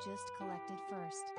just collected first.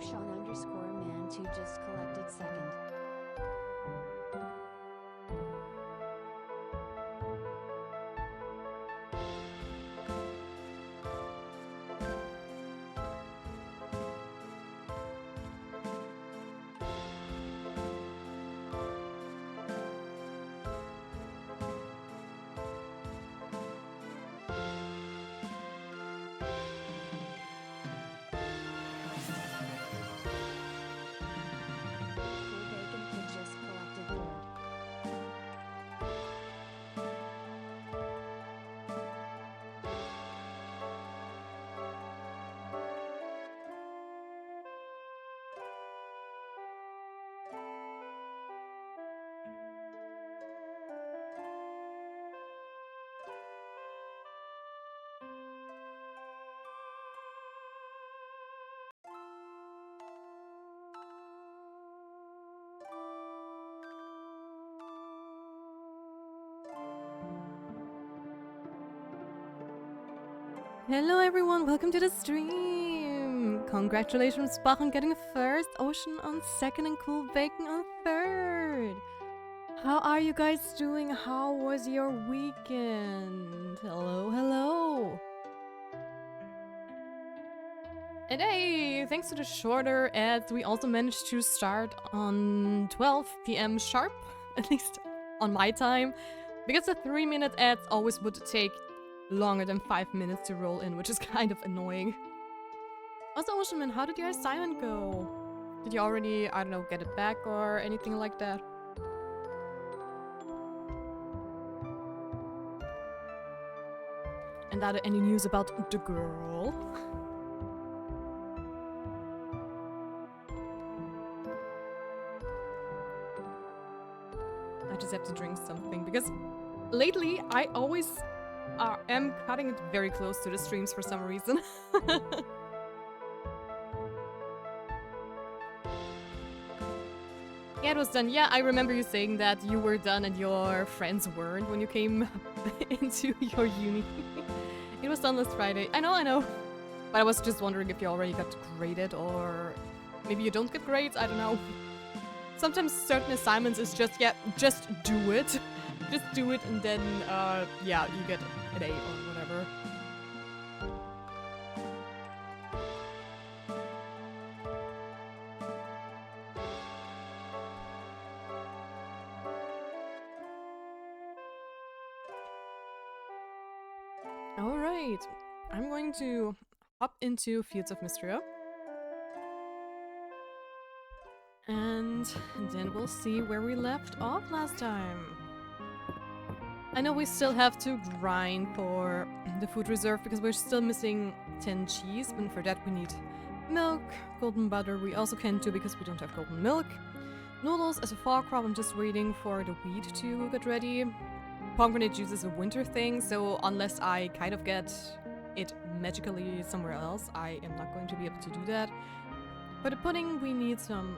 Sean_man2 just collected second. Hello everyone, welcome to the stream! Congratulations Bach on getting first, Ocean on second and Cool Bacon on third! How are you guys doing? How was your weekend? Hello, hello! And hey, thanks to the shorter ads, we also managed to start on 12 PM sharp, at least on my time, because the 3-minute ads always would take longer than 5 minutes to roll in, which is kind of annoying. Also, Oceanman, how did your assignment go? Did you already, I don't know, get it back or anything like that? And are there any news about the girl? I just have to drink something, because lately I always am cutting it very close to the streams for some reason. Yeah, it was done. Yeah, I remember you saying that you were done and your friends weren't when you came into your uni. It was done last Friday. I know. But I was just wondering if you already got graded or maybe you don't get grades, I don't know. Sometimes certain assignments is just, yeah, just do it. Just do it and then, yeah, you get an A or whatever. Alright, I'm going to hop into Fields of Mystria. And then we'll see where we left off last time. I know we still have to grind for the food reserve because we're still missing 10 cheese, but for that we need milk, golden butter we also can't do because we don't have golden milk. Noodles as a fall crop, I'm just waiting for the wheat to get ready. Pomegranate juice is a winter thing, so unless I kind of get it magically somewhere else, I am not going to be able to do that. For the pudding we need some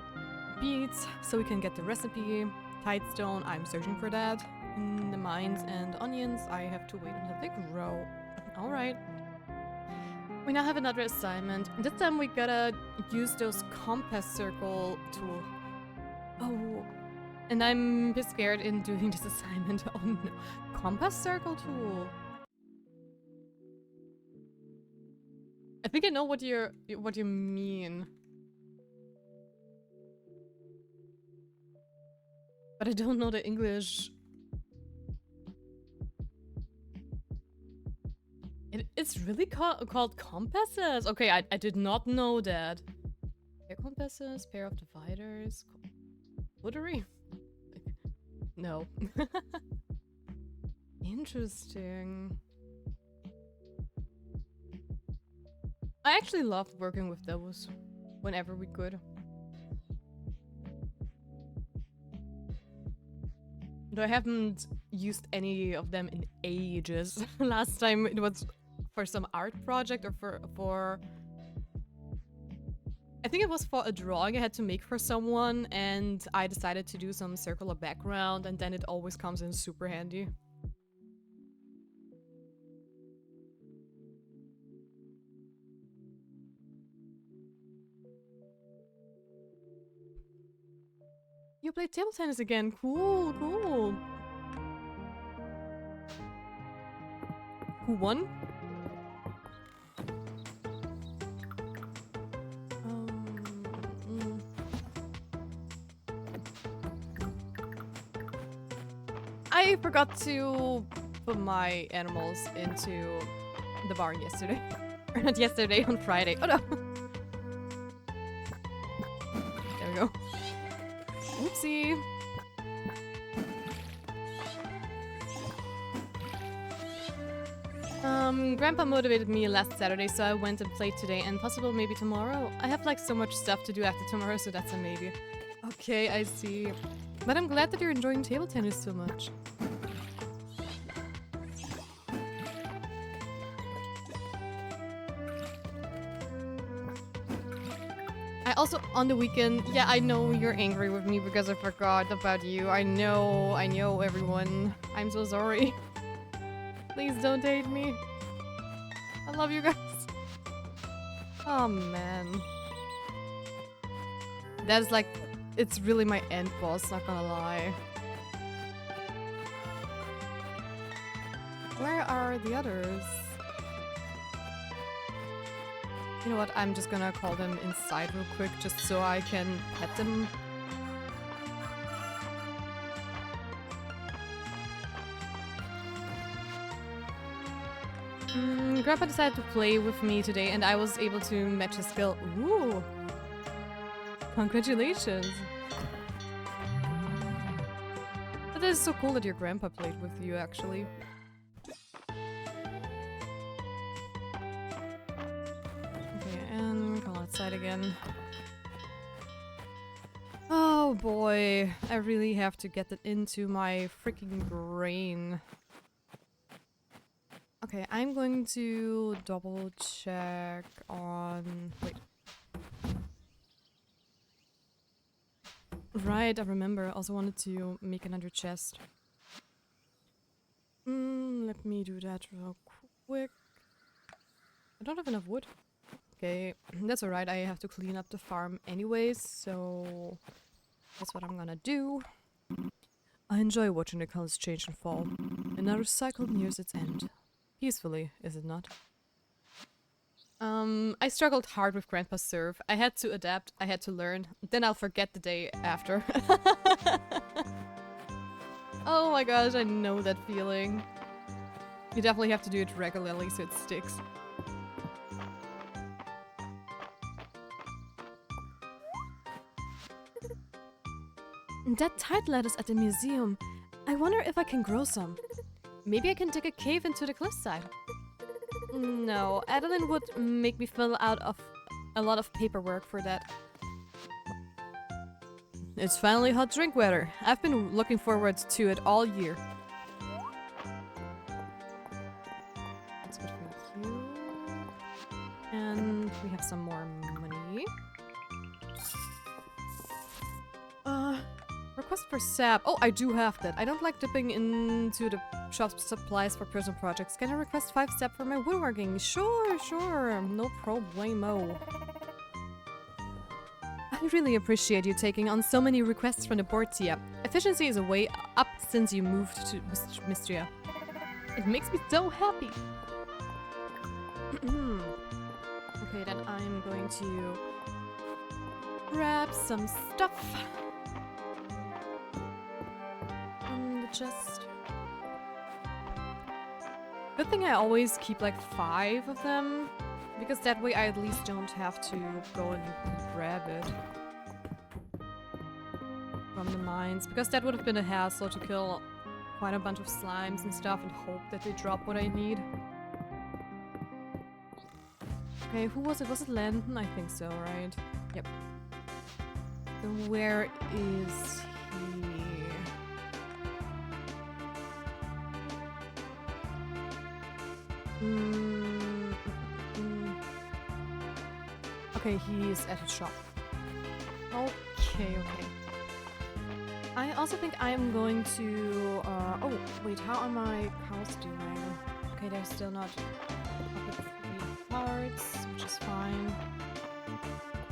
beets so we can get the recipe. Tidestone, I'm searching for that in the mines, and onions I have to wait until they grow. Alright. We now have another assignment. This time we gotta use those compass circle tool. Oh, and I'm a bit scared in doing this assignment. Oh no. Compass circle tool. I think I know what you mean. But I don't know the English. It's really called compasses. Okay, I did not know that. Pair compasses, pair of dividers, pottery? No. Interesting. I actually loved working with those whenever we could. Though I haven't used any of them in ages. Last time it was for some art project or for I think it was for a drawing I had to make for someone, and I decided to do some circular background, and then it always comes in super handy. You played table tennis again. Cool, cool. Who won? I forgot to put my animals into the barn yesterday. Or not yesterday, on Friday. Oh no! There we go. Oopsie! Grandpa motivated me last Saturday, so I went and played today, and possible maybe tomorrow. I have like so much stuff to do after tomorrow, so that's a maybe. Okay, I see. But I'm glad that you're enjoying table tennis so much. I also, on the weekend, yeah, I know you're angry with me because I forgot about you. I know, everyone. I'm so sorry. Please don't hate me. I love you guys. Oh, man. That's like, it's really my end boss, not gonna lie. Where are the others? You know what, I'm just gonna call them inside real quick just so I can pet them. Grandpa decided to play with me today and I was able to match his skill. Ooh! Congratulations! But that is so cool that your grandpa played with you, actually. Okay, and come outside again. Oh boy, I really have to get that into my freaking brain. Okay, I'm going to double check on... Wait. Right, I remember. I also wanted to make another chest. Let me do that real quick. I don't have enough wood. Okay, that's alright. I have to clean up the farm anyways, so that's what I'm gonna do. I enjoy watching the colors change and fall. Another cycle nears its end. Peacefully, is it not? I struggled hard with Grandpa's serve. I had to adapt, I had to learn. Then I'll forget the day after. Oh my gosh, I know that feeling. You definitely have to do it regularly so it sticks. That tide lettuce at the museum. I wonder if I can grow some. Maybe I can dig a cave into the cliffside. No, Adeline would make me fill out of a lot of paperwork for that. It's finally hot drink weather. I've been looking forward to it all year. That's good for you. And we have some more money. Request for sap. Oh, I do have that. I don't like dipping into the shop's supplies for personal projects. Can I request 5 sap for my woodworking? Sure, sure. No problemo. I really appreciate you taking on so many requests from the board, Tia. Efficiency is a way up since you moved to Mystria. It makes me so happy. Okay, then I'm going to grab some stuff. Just good thing I always keep like 5 of them, because that way I at least don't have to go and grab it from the mines, because that would have been a hassle to kill quite a bunch of slimes and stuff and hope that they drop what I need. Okay, who was it? Was it Landon? I think so, right? Yep. So where is he? Okay, he's at his shop. Okay. I also think I am going to, oh, wait, how are my cows doing? Okay, they're still not up with 3 parts, which is fine.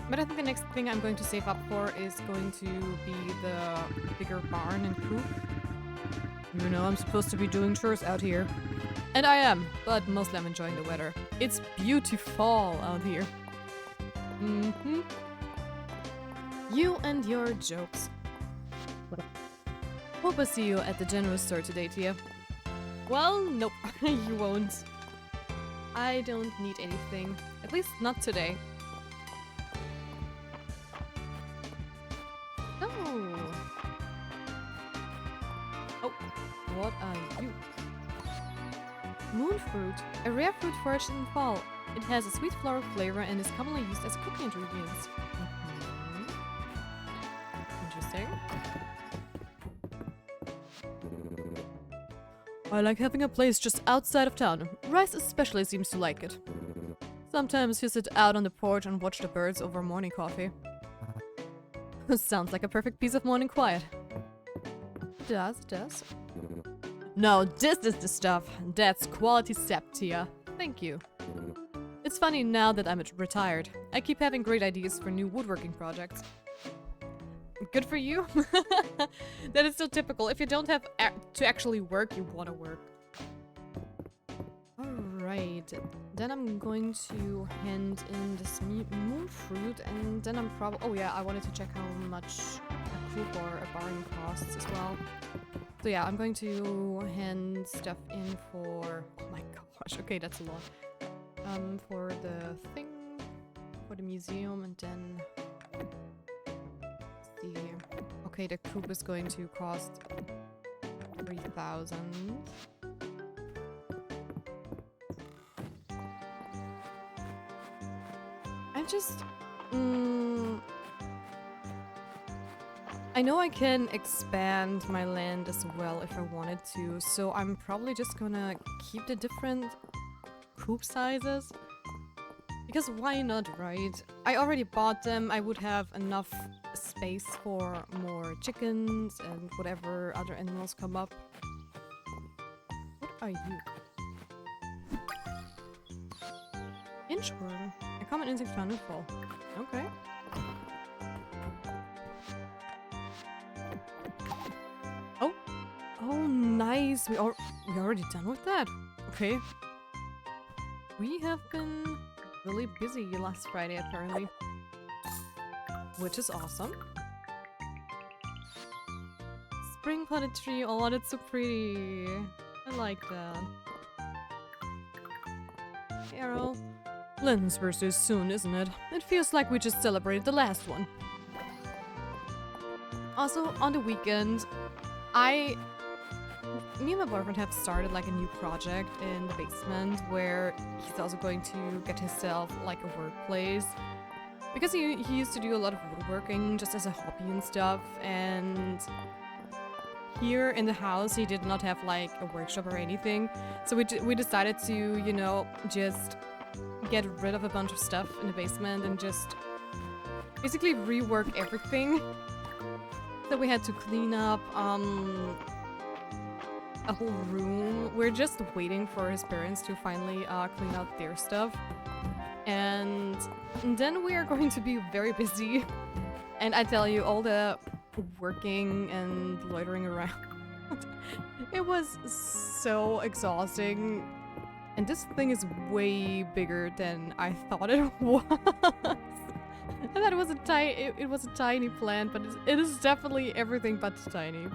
But I think the next thing I'm going to save up for is going to be the bigger barn and coop. You know, I'm supposed to be doing chores out here. And I am, but mostly I'm enjoying the weather. It's beautiful out here. You and your jokes. Hope I see you at the general store today, Tia. Well, nope, you won't. I don't need anything. At least not today. Oh. Oh, what are you? Moonfruit, a rare fruit foraged in fall. It has a sweet floral flavor and is commonly used as cooking ingredients. Interesting. I like having a place just outside of town. Rice especially seems to like it. Sometimes you sit out on the porch and watch the birds over morning coffee. Sounds like a perfect piece of morning quiet. It does. No, this is the stuff. That's quality sap, Tia. Thank you. It's funny now that I'm retired. I keep having great ideas for new woodworking projects. Good for you. That is so typical. If you don't have to actually work, you want to work. Alright. Then I'm going to hand in this moon fruit, and then I'm probably... Oh yeah, I wanted to check how much a coop or a barn costs as well. So yeah, I'm going to hand stuff in for... Oh my gosh, okay, that's a lot. For the thing, for the museum, and then... Let's see. Okay, the coop is going to cost 3,000. I'm just... I know I can expand my land as well if I wanted to, so I'm probably just gonna keep the different coop sizes. Because why not, right? I already bought them. I would have enough space for more chickens and whatever other animals come up. What are you? Inchworm. A common insect found in fall. Okay. Oh. Oh, nice. We already done with that. Okay. We have been really busy last Friday, apparently. Which is awesome. Spring potted tree. Oh, that's so pretty. I like that. Arrow. Lynn's birthday is soon, isn't it? It feels like we just celebrated the last one. Also, on the weekend, me and my boyfriend have started like a new project in the basement where he's also going to get himself like a workplace. Because he used to do a lot of woodworking just as a hobby and stuff, and here in the house he did not have like a workshop or anything. So we decided to, you know, just get rid of a bunch of stuff in the basement and just basically rework everything. So we had to clean up a whole room. We're just waiting for his parents to finally clean out their stuff. And then we are going to be very busy. And I tell you, all the working and loitering around, it was so exhausting. And this thing is way bigger than I thought it was. And that was it was a tiny plant, but it is definitely everything but tiny.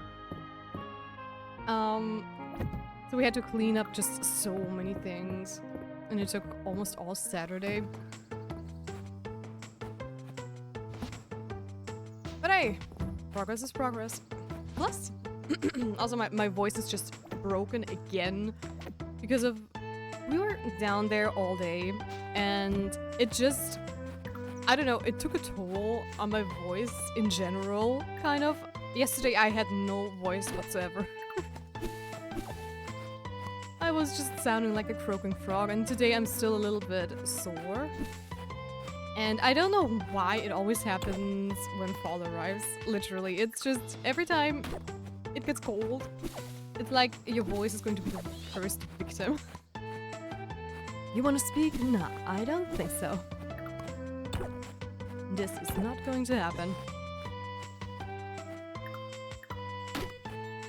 So we had to clean up just so many things, and it took almost all Saturday. But hey, progress is progress. Plus, also my voice is just broken again because of we were down there all day, and it just, I don't know, it took a toll on my voice in general, kind of. Yesterday I had no voice whatsoever. I was just sounding like a croaking frog, and today I'm still a little bit sore. And I don't know why it always happens when fall arrives, literally. It's just, every time it gets cold, it's like your voice is going to be the first victim. You wanna speak? No, I don't think so. This is not going to happen.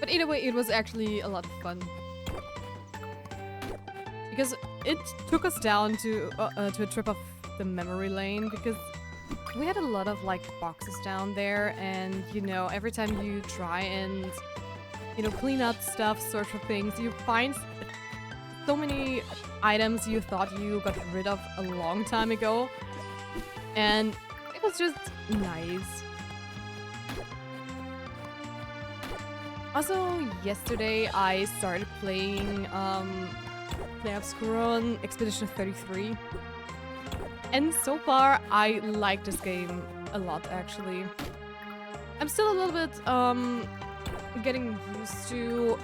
But either way, it was actually a lot of fun. Because it took us down to a trip of the memory lane, because we had a lot of like boxes down there, and you know, every time you try and, you know, clean out stuff, search for things, you find so many items you thought you got rid of a long time ago, and it was just nice. Also, yesterday I started playing Playoffs Expedition 33. And so far, I like this game a lot, actually. I'm still a little bit getting used to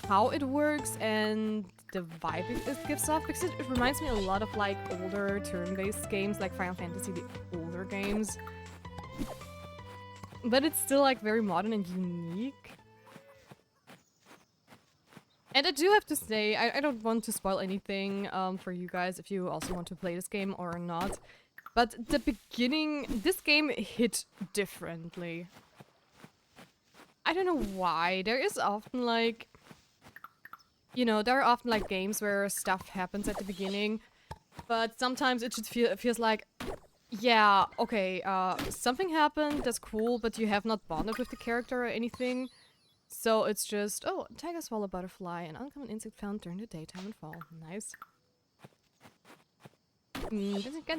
how it works and the vibe it gives off, because it reminds me a lot of like older turn-based games like Final Fantasy, the older games. But it's still like very modern and unique. And I do have to say, I don't want to spoil anything for you guys if you also want to play this game or not. But the beginning, this game hit differently. I don't know why. There is often like, you know, there are often like games where stuff happens at the beginning. But sometimes it just feels like, yeah, okay, something happened, that's cool, but you have not bonded with the character or anything. So it's just, oh, tiger, swallow, butterfly, an uncommon insect found during the daytime and fall. Nice.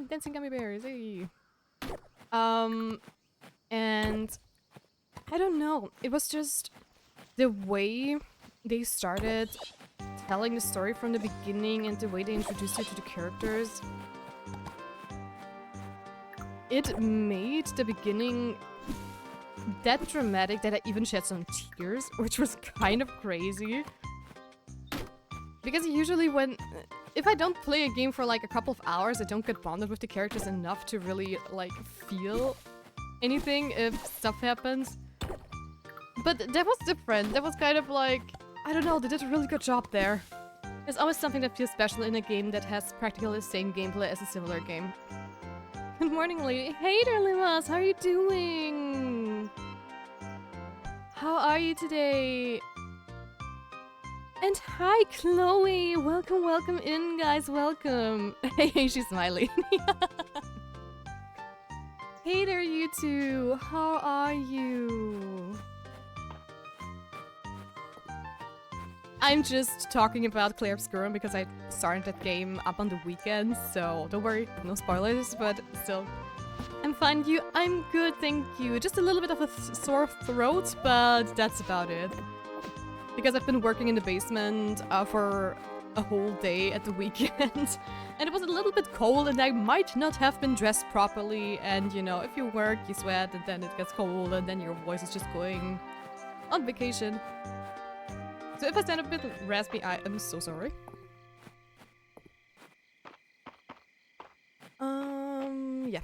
Dancing gummy bears, hey. And I don't know, it was just the way they started telling the story from the beginning and the way they introduced you to the characters. It made the beginning that dramatic that I even shed some tears, which was kind of crazy. Because usually when... If I don't play a game for like a couple of hours, I don't get bonded with the characters enough to really like feel anything if stuff happens. But that was different. That was kind of like... I don't know, they did a really good job there. There's always something that feels special in a game that has practically the same gameplay as a similar game. Good morning, lady. Hey there, Limas! How are you doing? How are you today? And hi, Chloe! Welcome, welcome in, guys, welcome! Hey, she's smiling. Hey there, you two! How are you? I'm just talking about Clair Obscurum because I started that game up on the weekend, so don't worry, no spoilers, but still. I'm fine, I'm good, thank you. Just a little bit of a sore throat, but that's about it. Because I've been working in the basement for a whole day at the weekend, and it was a little bit cold, and I might not have been dressed properly, and you know, if you work, you sweat, and then it gets cold, and then your voice is just going on vacation. So if I sound a bit raspy, I am so sorry. Yeah.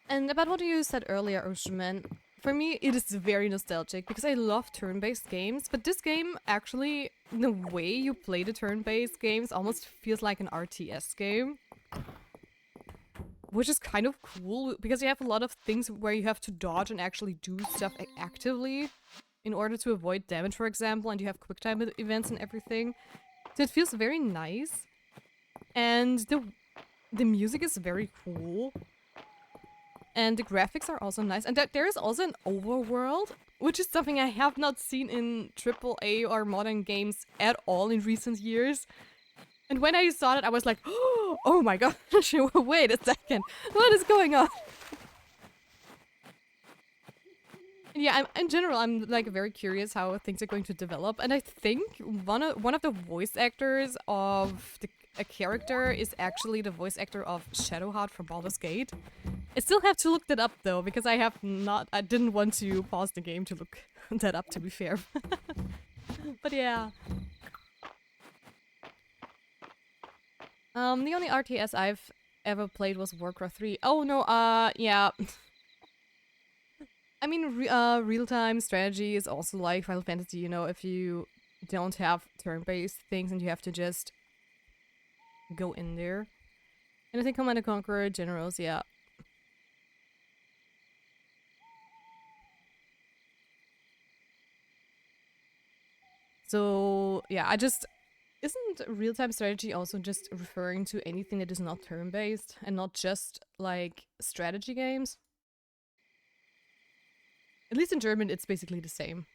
And about what you said earlier, Oceanman, for me it is very nostalgic because I love turn-based games, but this game actually, the way you play the turn-based games almost feels like an RTS game. Which is kind of cool, because you have a lot of things where you have to dodge and actually do stuff actively in order to avoid damage, for example, and you have quick time events and everything. So it feels very nice. And the music is very cool. And the graphics are also nice. And there is also an overworld, which is something I have not seen in AAA or modern games at all in recent years. And when I saw it, I was like, oh my gosh, wait a second, what is going on? And yeah, in general, I'm like very curious how things are going to develop. And I think one of the voice actors of a character is actually the voice actor of Shadowheart from Baldur's Gate. I still have to look that up though, because I didn't want to pause the game to look that up, to be fair. But yeah. The only RTS I've ever played was Warcraft 3. Oh no, yeah. I mean, real-time strategy is also like Final Fantasy, you know, if you don't have turn-based things and you have to just go in there. And I think Command & Conquer Generals, yeah. So, yeah, isn't real-time strategy also just referring to anything that is not turn-based and not just, like, strategy games? At least in German, it's basically the same.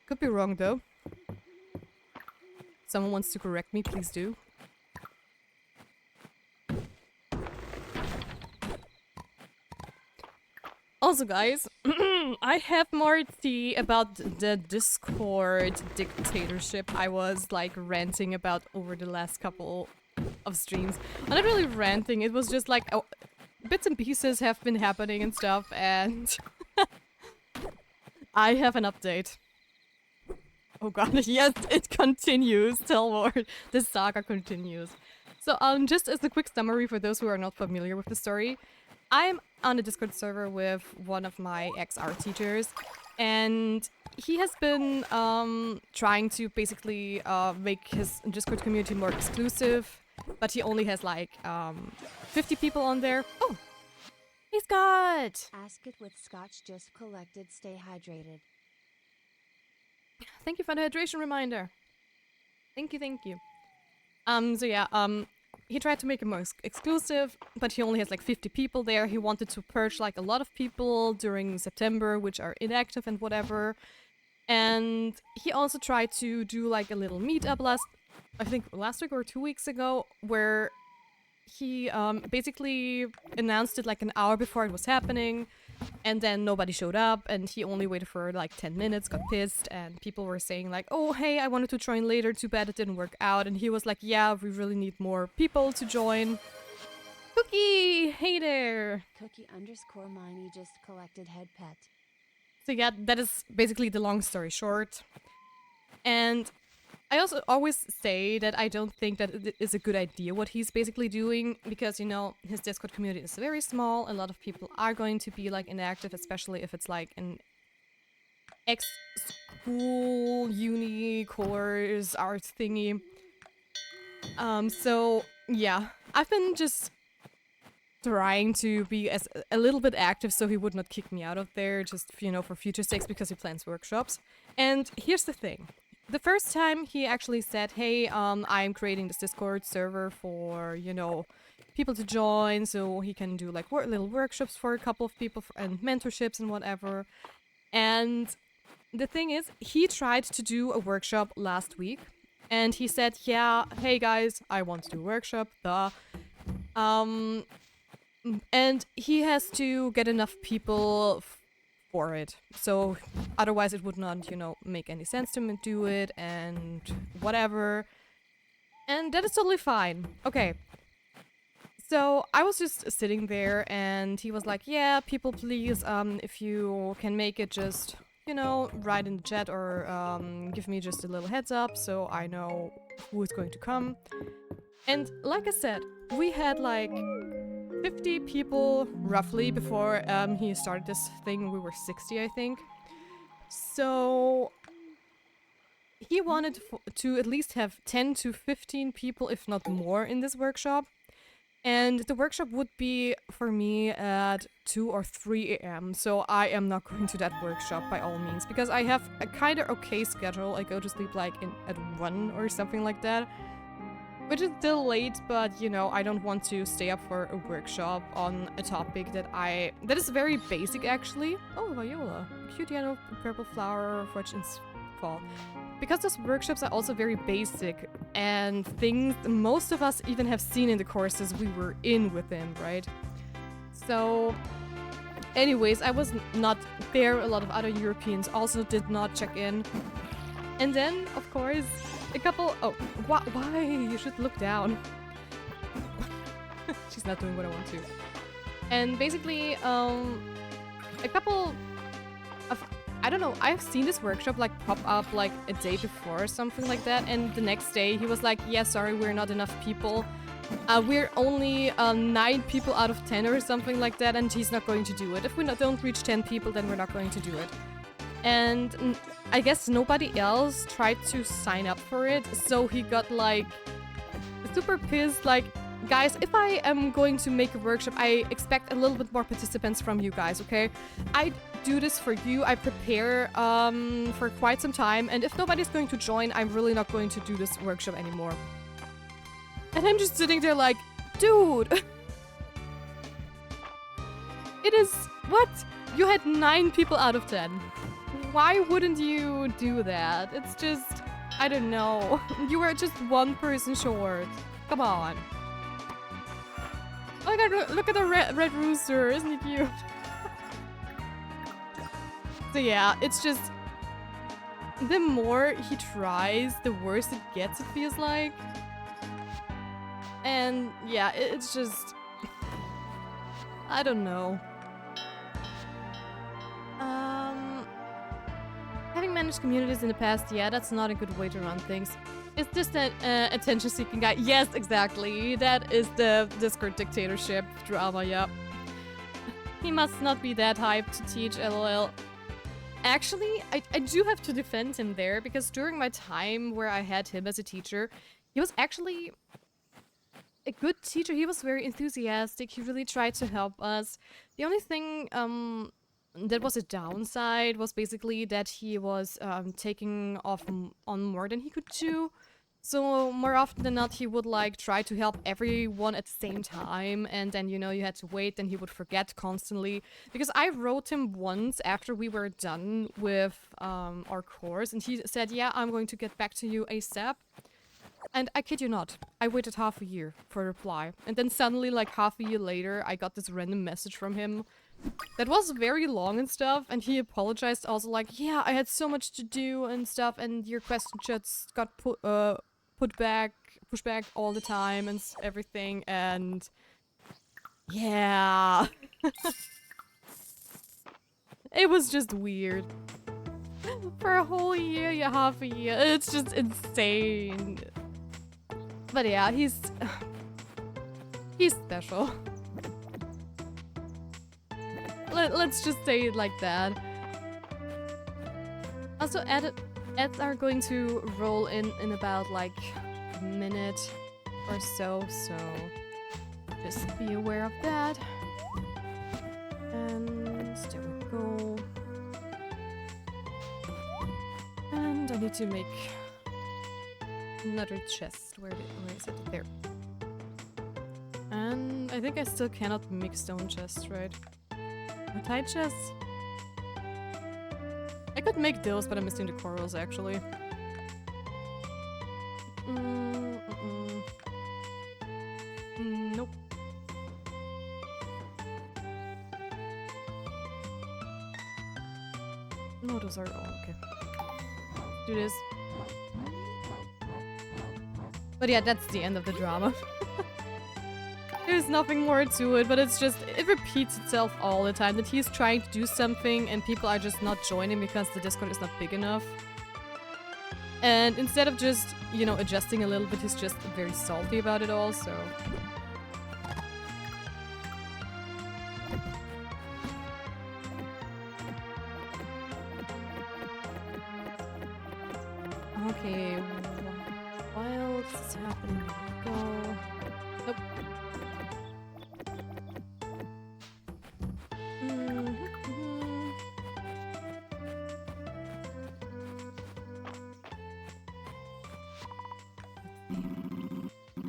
Could be wrong, though. Someone wants to correct me, please do. Also, guys, I have more tea about the Discord dictatorship I was, like, ranting about over the last couple of streams. I'm not really ranting, it was just like, bits and pieces have been happening and stuff, and I have an update. Oh god, yes, it continues, tell more. The saga continues. So, just as a quick summary for those who are not familiar with the story, I'm on a Discord server with one of my ex-art teachers, and he has been trying to basically make his Discord community more exclusive, but he only has like 50 people on there. Oh! Hey Scott! Ask it with scotch just collected. Stay hydrated. Thank you for the hydration reminder. Thank you, thank you. So yeah, he tried to make it more exclusive, but he only has like 50 people there. He wanted to purge like a lot of people during September, which are inactive and whatever. And he also tried to do like a little meetup I think last week or 2 weeks ago, where he basically announced it like an hour before it was happening. And then nobody showed up, and he only waited for like 10 minutes, got pissed, and people were saying like, oh, hey, I wanted to join later, too bad it didn't work out. And he was like, yeah, we really need more people to join. Cookie! Hey there! Cookie_Miney just collected head pet. So yeah, that is basically the long story short. And I also always say that I don't think that it is a good idea what he's basically doing, because, you know, his Discord community is very small. A lot of people are going to be like inactive, especially if it's like an ex-school, uni, course, art thingy. So yeah, I've been just trying to be a little bit active so he would not kick me out of there, just, you know, for future sakes, because he plans workshops. And here's the thing. The first time he actually said, hey, I'm creating this Discord server for, you know, people to join, so he can do like little workshops for a couple of people and mentorships and whatever. And the thing is, he tried to do a workshop last week, and he said, yeah, hey guys, I want to do a workshop, and he has to get enough people for it. So otherwise it would not, you know, make any sense to do it and whatever. And that is totally fine. Okay. So I was just sitting there, and he was like, yeah, people please, if you can make it, just, you know, write in the chat or give me just a little heads up so I know who is going to come. And like I said, we had like 50 people roughly before he started this thing. We were 60, I think. So he wanted to at least have 10 to 15 people, if not more, in this workshop. And the workshop would be for me at 2 or 3 a.m. So I am not going to that workshop by all means, because I have a kind of okay schedule. I go to sleep like at 1 or something like that. Which is still late, but, you know, I don't want to stay up for a workshop on a topic that is very basic, actually. Oh, Viola. Cute yellow purple flower for in fall. Because those workshops are also very basic, and things most of us even have seen in the courses we were in with him, right? So, anyways, I was not there. A lot of other Europeans also did not check in. And then, of course, a couple... Oh, why? You should look down. She's not doing what I want to. And basically, a couple of... I don't know, I've seen this workshop like pop up like a day before or something like that, and the next day he was like, yeah, sorry, we're not enough people. We're only 9 people out of 10 or something like that, and he's not going to do it. If we don't reach 10 people, then we're not going to do it. And I guess nobody else tried to sign up for it, so he got like super pissed, like, guys, if I am going to make a workshop, I expect a little bit more participants from you guys, okay? I do this for you, I prepare for quite some time, and if nobody's going to join, I'm really not going to do this workshop anymore. And I'm just sitting there like, dude! It is... What? You had 9 people out of 10. Why wouldn't you do that? It's just... I don't know. You were just 1 person short. Come on. Oh my god, look at the red rooster, isn't he cute? So yeah, it's just... The more he tries, the worse it gets, it feels like. And yeah, it's just... I don't know. Having managed communities in the past, yeah, that's not a good way to run things. It's just an attention-seeking guy. Yes, exactly. That is the Discord dictatorship drama, yeah. He must not be that hyped to teach, lol. Actually, I do have to defend him there, because during my time where I had him as a teacher, he was actually a good teacher. He was very enthusiastic. He really tried to help us. The only thing that was a downside was basically that he was taking off on more than he could do. So more often than not, he would like try to help everyone at the same time, and then, you know, you had to wait, and he would forget constantly. Because I wrote him once after we were done with our course, and he said, yeah, I'm going to get back to you ASAP. And I kid you not, I waited half a year for a reply. And then suddenly, like half a year later, I got this random message from him that was very long and stuff, and he apologized also like, yeah, I had so much to do and stuff, and your question just got pushed back all the time and everything, and yeah. It was just weird. For a whole year, yeah, half a year. It's just insane. But yeah, he's special. Let's just say it like that. Also, ads are going to roll in about like a minute or so, so just be aware of that. And there we go. And I need to make another chest. Where is it? There. And I think I still cannot make stone chests, right? A tight chest? I could make those, but I'm missing the corals actually. Nope. No, those are all okay. Do this. But yeah, that's the end of the drama. There's nothing more to it, but it's just, it repeats itself all the time that he's trying to do something and people are just not joining because the Discord is not big enough. And instead of just, you know, adjusting a little bit, he's just very salty about it all, so... Okay, while this is happening, go. Nope.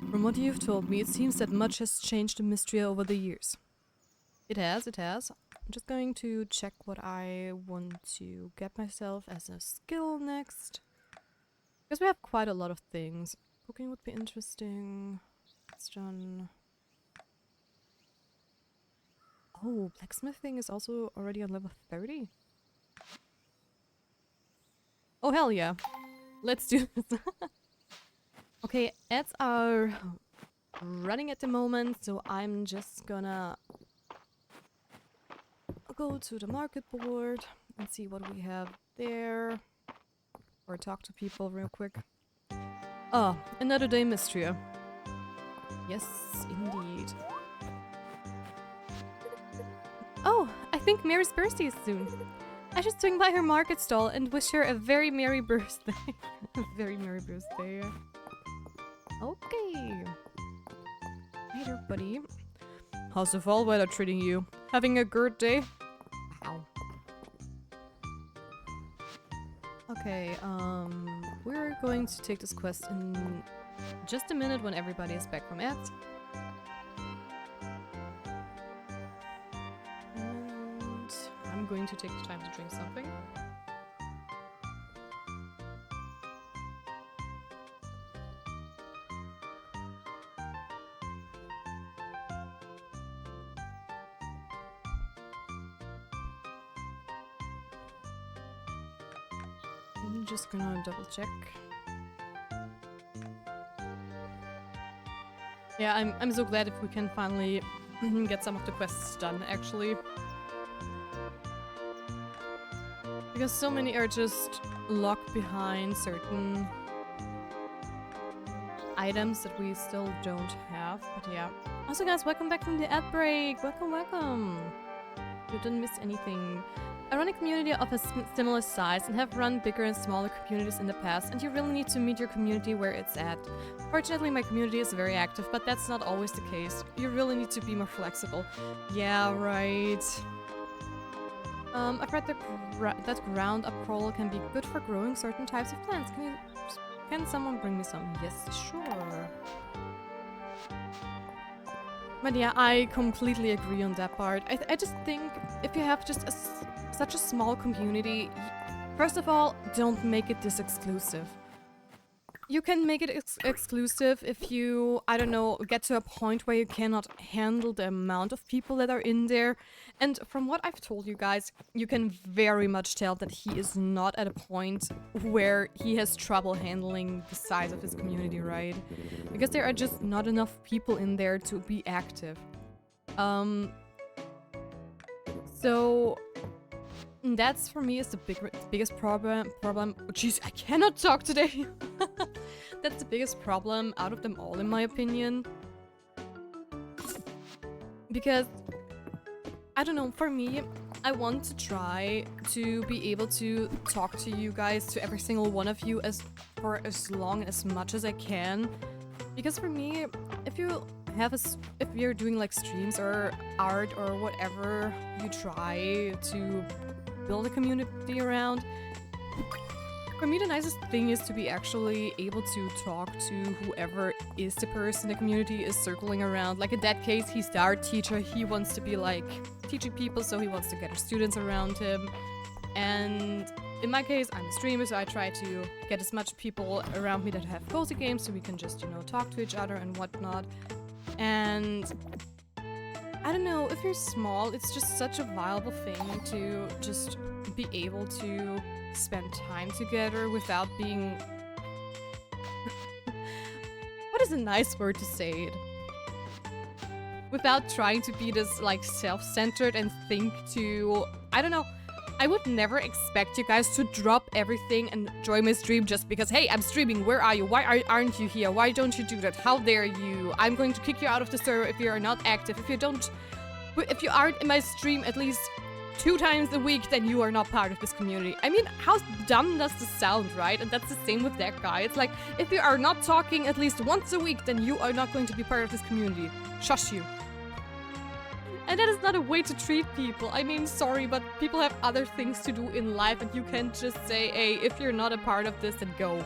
From what you've told me, it seems that much has changed in Mystria over the years. It has, it has. I'm just going to check what I want to get myself as a skill next. Because we have quite a lot of things. Cooking would be interesting. It's done. Oh, blacksmithing is also already on level 30? Oh, hell yeah. Let's do this. Okay, ads are running at the moment, so I'm just gonna go to the market board and see what we have there. Or talk to people real quick. Oh, another day in Mystria. Yes, indeed. Oh, I think Mary's birthday is soon. I should swing by her market stall and wish her a very merry birthday. A very merry birthday. Okay. Hey there, buddy. How's the fall weather treating you? Having a good day? Wow. Okay, we're going to take this quest in just a minute when everybody is back from ads. And I'm going to take the time to drink something. I'm just gonna double check. Yeah, I'm so glad if we can finally get some of the quests done, actually. Because so many are just locked behind certain items that we still don't have, but yeah. Also guys, welcome back from the ad break! Welcome, welcome! You didn't miss anything. I run a community of a similar size and have run bigger and smaller communities in the past, and you really need to meet your community where it's at. Fortunately, my community is very active, but that's not always the case. You really need to be more flexible. Yeah, right. I've read that ground up coral can be good for growing certain types of plants. Can someone bring me some? Yes, sure. But yeah, I completely agree on that part. I just think if you have just such a small community, first of all, don't make it this exclusive. You can make it exclusive if you, I don't know, get to a point where you cannot handle the amount of people that are in there. And from what I've told you guys, you can very much tell that he is not at a point where he has trouble handling the size of his community, right? Because there are just not enough people in there to be active. So that's for me is the biggest problem. Oh, jeez, I cannot talk today. That's the biggest problem out of them all, in my opinion. Because, I don't know, for me, I want to try to be able to talk to you guys, to every single one of you, for as long, as much as I can. Because for me, if you're doing like streams or art or whatever you try to build a community around, for me the nicest thing is to be actually able to talk to whoever is the person the community is circling around. Like in that case, he's the art teacher, he wants to be like teaching people, so he wants to get students around him. And in my case, I'm a streamer, so I try to get as much people around me that have cozy games so we can just, you know, talk to each other and whatnot. And I don't know, if you're small, it's just such a viable thing to just be able to spend time together without being... What is a nice word to say it? Without trying to be this, like, self-centered and think to... I don't know. I would never expect you guys to drop everything and join my stream just because, hey, I'm streaming, where are you? Why aren't you here? Why don't you do that? How dare you? I'm going to kick you out of the server if you are not active. If you aren't in my stream at least 2 times a week, then you are not part of this community. I mean, how dumb does this sound, right? And that's the same with that guy. It's like, if you are not talking at least once a week, then you are not going to be part of this community. Shush you. And that is not a way to treat people. I mean, sorry, but people have other things to do in life and you can't just say, hey, if you're not a part of this, then go.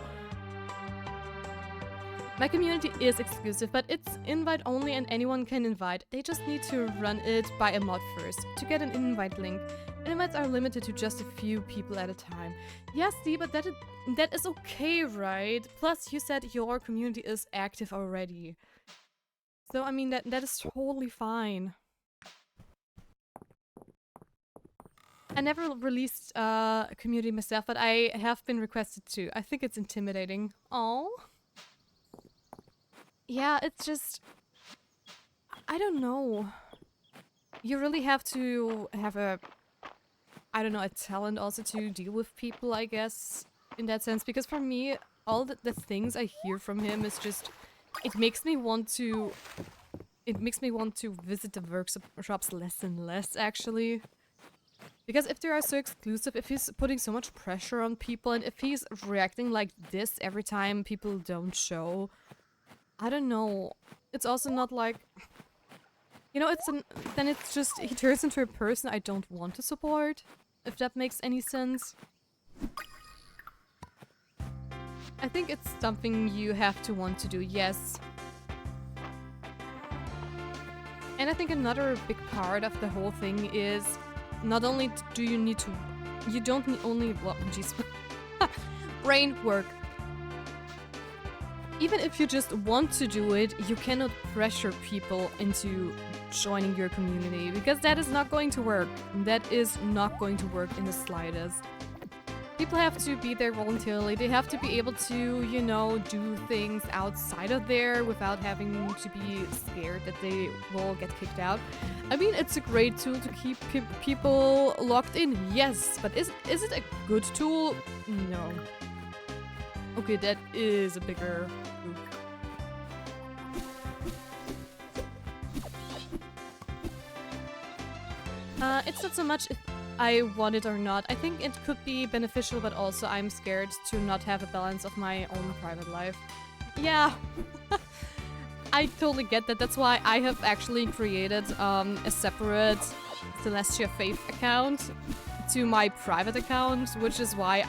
My community is exclusive, but it's invite only and anyone can invite. They just need to run it by a mod first to get an invite link. And invites are limited to just a few people at a time. Yes, see, but that is okay, right? Plus, you said your community is active already. So, I mean, that is totally fine. I never released a community myself, but I have been requested to. I think it's intimidating. Oh. Yeah, it's just... I don't know. You really have to have a... I don't know, a talent also to deal with people, I guess, in that sense. Because for me, all the things I hear from him is just... It makes me want to... It makes me want to visit the workshops less and less, actually. Because if they are so exclusive, if he's putting so much pressure on people, and if he's reacting like this every time people don't show, I don't know. It's also not like, you know, then it's just, he turns into a person I don't want to support, if that makes any sense. I think it's something you have to want to do, yes. And I think another big part of the whole thing is, not only do you need to... You don't only... Well, jeez. Brain work. Even if you just want to do it, you cannot pressure people into joining your community, because that is not going to work. That is not going to work in the slightest. People have to be there voluntarily. They have to be able to, you know, do things outside of there without having to be scared that they will get kicked out. I mean, it's a great tool to keep people locked in, yes, but is it a good tool? No. Okay, that is a bigger group. It's not so much if I want it or not. I think it could be beneficial, but also I'm scared to not have a balance of my own private life. Yeah, I totally get that. That's why I have actually created a separate Celestia Faith account to my private account, which is why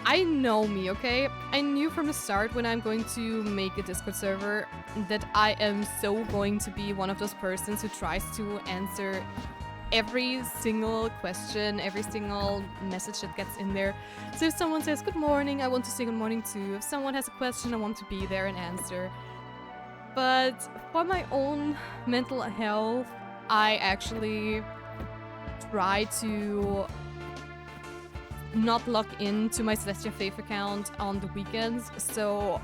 I know me, okay? I knew from the start when I'm going to make a Discord server that I am so going to be one of those persons who tries to answer every single question, every single message that gets in there. So if someone says good morning, I want to say good morning too. If someone has a question, I want to be there and answer. But for my own mental health, I actually try to not log into my Celestia Faith account on the weekends. So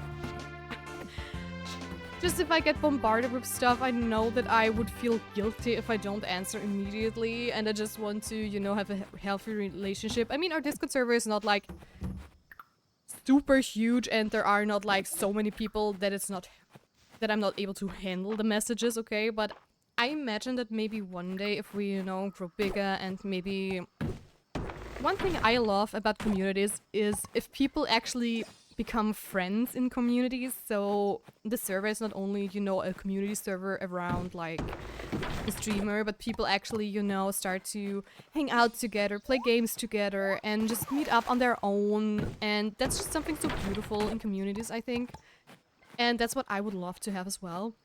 just if I get bombarded with stuff, I know that I would feel guilty if I don't answer immediately, and I just want to, you know, have a healthy relationship. I mean, our Discord server is not like super huge, and there are not like so many people that I'm not able to handle the messages, okay? But I imagine that maybe one day if we, you know, grow bigger, and maybe one thing I love about communities is if people actually become friends in communities. So the server is not only, you know, a community server around like a streamer, but people actually, you know, start to hang out together, play games together, and just meet up on their own. And that's just something so beautiful in communities, I think. And that's what I would love to have as well.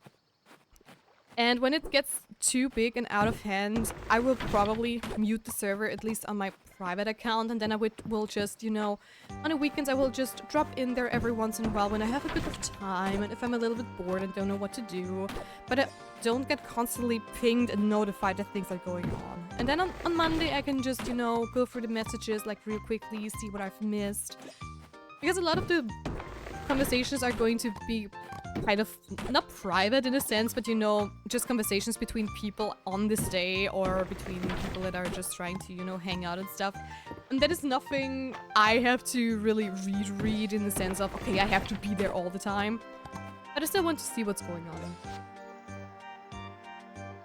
And when it gets too big and out of hand, I will probably mute the server, at least on my private account, and then I will just, you know, on the weekends I will just drop in there every once in a while when I have a bit of time and if I'm a little bit bored and don't know what to do. But I don't get constantly pinged and notified that things are going on. And then on Monday I can just, you know, go through the messages like real quickly, see what I've missed. Because a lot of the conversations are going to be kind of not private in a sense, but you know, just conversations between people on this day or between people that are just trying to, you know, hang out and stuff. And that is nothing I have to really read in the sense of, okay, I have to be there all the time. But I still want to see what's going on.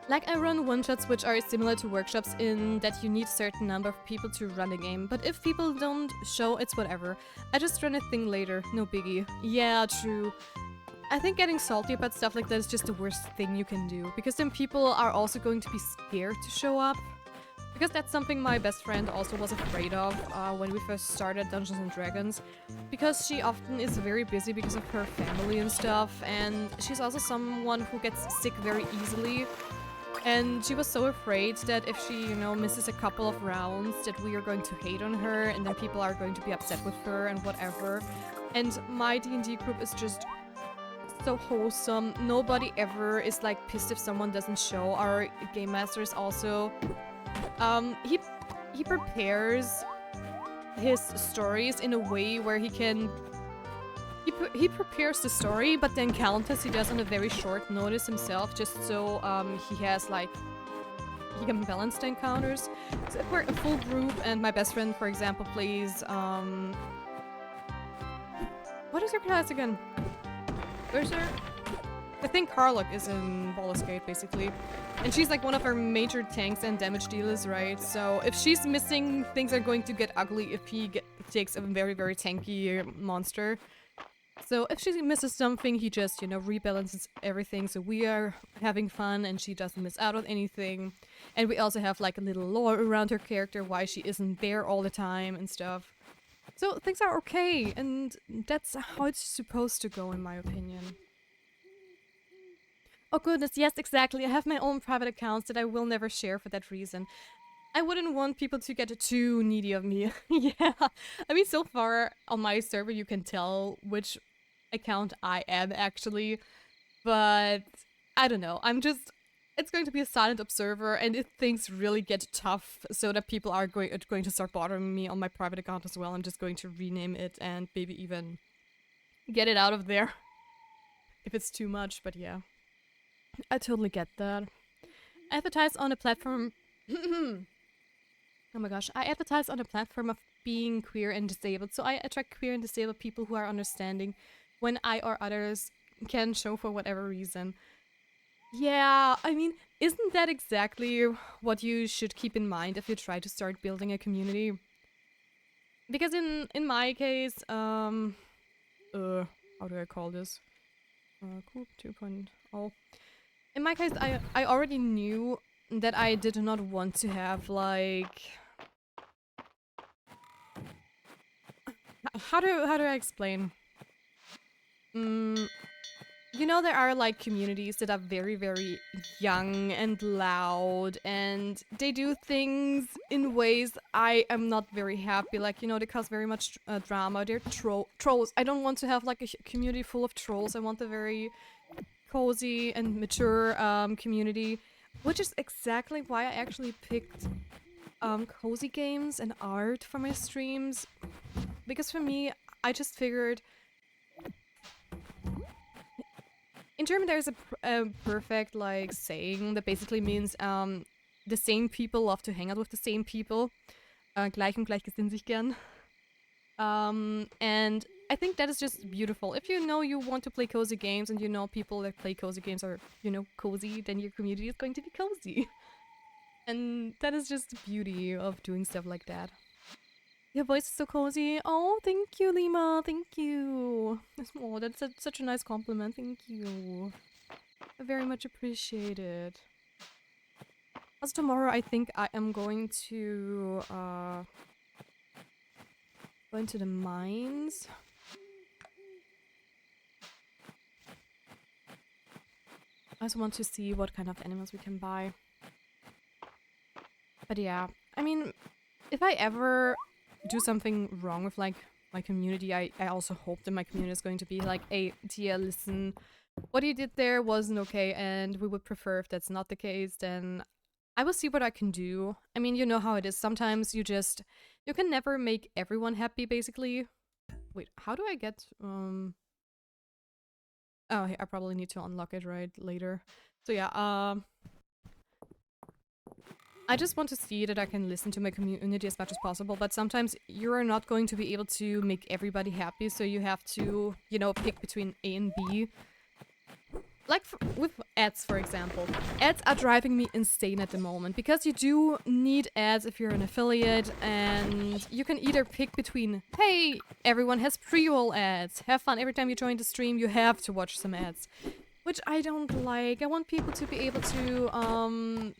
Like, I run one-shots which are similar to workshops in that you need a certain number of people to run a game, but if people don't show, it's whatever. I just run a thing later, no biggie. Yeah, true. I think getting salty about stuff like that is just the worst thing you can do, because then people are also going to be scared to show up. Because that's something my best friend also was afraid of when we first started Dungeons & Dragons. Because she often is very busy because of her family and stuff, and she's also someone who gets sick very easily. And she was so afraid that if she, you know, misses a couple of rounds, that we are going to hate on her, and then people are going to be upset with her and whatever. And my D&D group is just so wholesome. Nobody ever is like pissed if someone doesn't show. Our game master is also he prepares his stories in a way where he can he prepares the story, but the encounters he does on a very short notice himself, just so he has like he can balance the encounters. So if we're a full group and my best friend, for example, plays what is her class again? Berserk? I think Karluk is in Baldur's Gate, basically. And she's like one of our major tanks and damage dealers, right? So if she's missing, things are going to get ugly if he takes a very, very tanky monster. So if she misses something, he just, you know, rebalances everything so we are having fun and she doesn't miss out on anything. And we also have like a little lore around her character, why she isn't there all the time and stuff. So things are okay, and that's how it's supposed to go, in my opinion. Oh goodness, yes, exactly. I have my own private accounts that I will never share for that reason. I wouldn't want people to get too needy of me. Yeah. I mean, so far on my server you can tell which account I am actually. But I don't know. It's going to be a silent observer, and if things really get tough so that people are going to start bothering me on my private account as well, I'm just going to rename it and maybe even get it out of there if it's too much, but yeah. I totally get that. I advertise on a platform oh my gosh, I advertise on a platform of being queer and disabled, so I attract queer and disabled people who are understanding when I or others can show for whatever reason. Yeah, I mean, isn't that exactly what you should keep in mind if you try to start building a community? Because in my case, how do I call this? Cool 2.0. In my case, I already knew that I did not want to have like how do I explain? you know, there are like communities that are very, very young and loud, and they do things in ways I am not very happy. Like, you know, they cause very much drama. They're trolls. I don't want to have like a community full of trolls. I want a very cozy and mature community, which is exactly why I actually picked cozy games and art for my streams. Because for me, I just figured in German, there's a perfect like saying that basically means the same people love to hang out with the same people. Gleich und gleich gesinnt sich gern. And I think that is just beautiful. If you know you want to play cozy games and you know people that play cozy games are, you know, cozy, then your community is going to be cozy. And that is just the beauty of doing stuff like that. Your voice is so cozy. Oh, thank you, Lima. Thank you. Oh, that's such a nice compliment. Thank you. I very much appreciate it. Also, tomorrow I think I am going to go into the mines. I also want to see what kind of animals we can buy. But yeah, I mean, if I ever do something wrong with like my community, I also hope that my community is going to be like, hey, Tia, listen, what you did there wasn't okay, and we would prefer if that's not the case, then I will see what I can do. I mean, you know how it is. Sometimes you can never make everyone happy, basically. Wait, how do I get, oh, I probably need to unlock it right later. So yeah, I just want to see that I can listen to my community as much as possible, but sometimes you're not going to be able to make everybody happy, so you have to, you know, pick between A and B. Like with ads, for example. Ads are driving me insane at the moment, because you do need ads if you're an affiliate, and you can either pick between, hey, everyone has pre-roll ads, have fun, every time you join the stream you have to watch some ads. Which I don't like. I want people to be able to,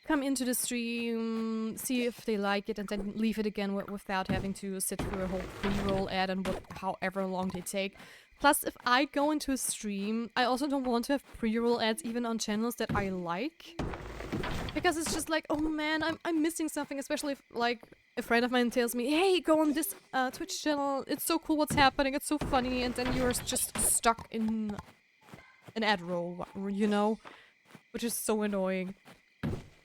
come into the stream, see if they like it, and then leave it again without having to sit through a whole pre-roll ad and however long they take. Plus, if I go into a stream, I also don't want to have pre-roll ads even on channels that I like. Because it's just like, oh man, I'm missing something, especially if, like, a friend of mine tells me, hey, go on this Twitch channel, it's so cool what's happening, it's so funny, and then you're just stuck in an ad roll, you know? Which is so annoying.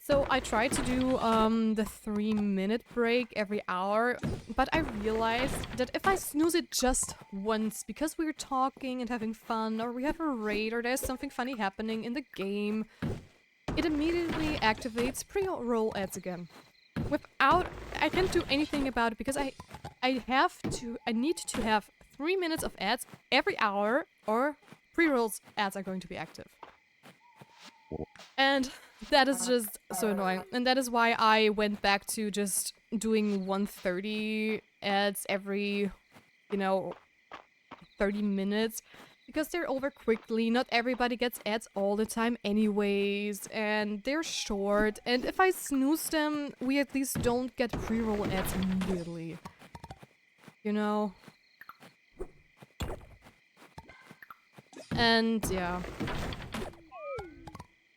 So I try to do the 3-minute break every hour, but I realized that if I snooze it just once, because we're talking and having fun, or we have a raid, or there's something funny happening in the game, it immediately activates pre-roll ads again. I can't do anything about it, because I need to have 3 minutes of ads every hour, or pre-rolls ads are going to be active. And that is just so annoying. And that is why I went back to just doing 130 ads every, you know, 30 minutes. Because they're over quickly. Not everybody gets ads all the time anyways. And they're short. And if I snooze them, we at least don't get pre-roll ads immediately. You know? And yeah.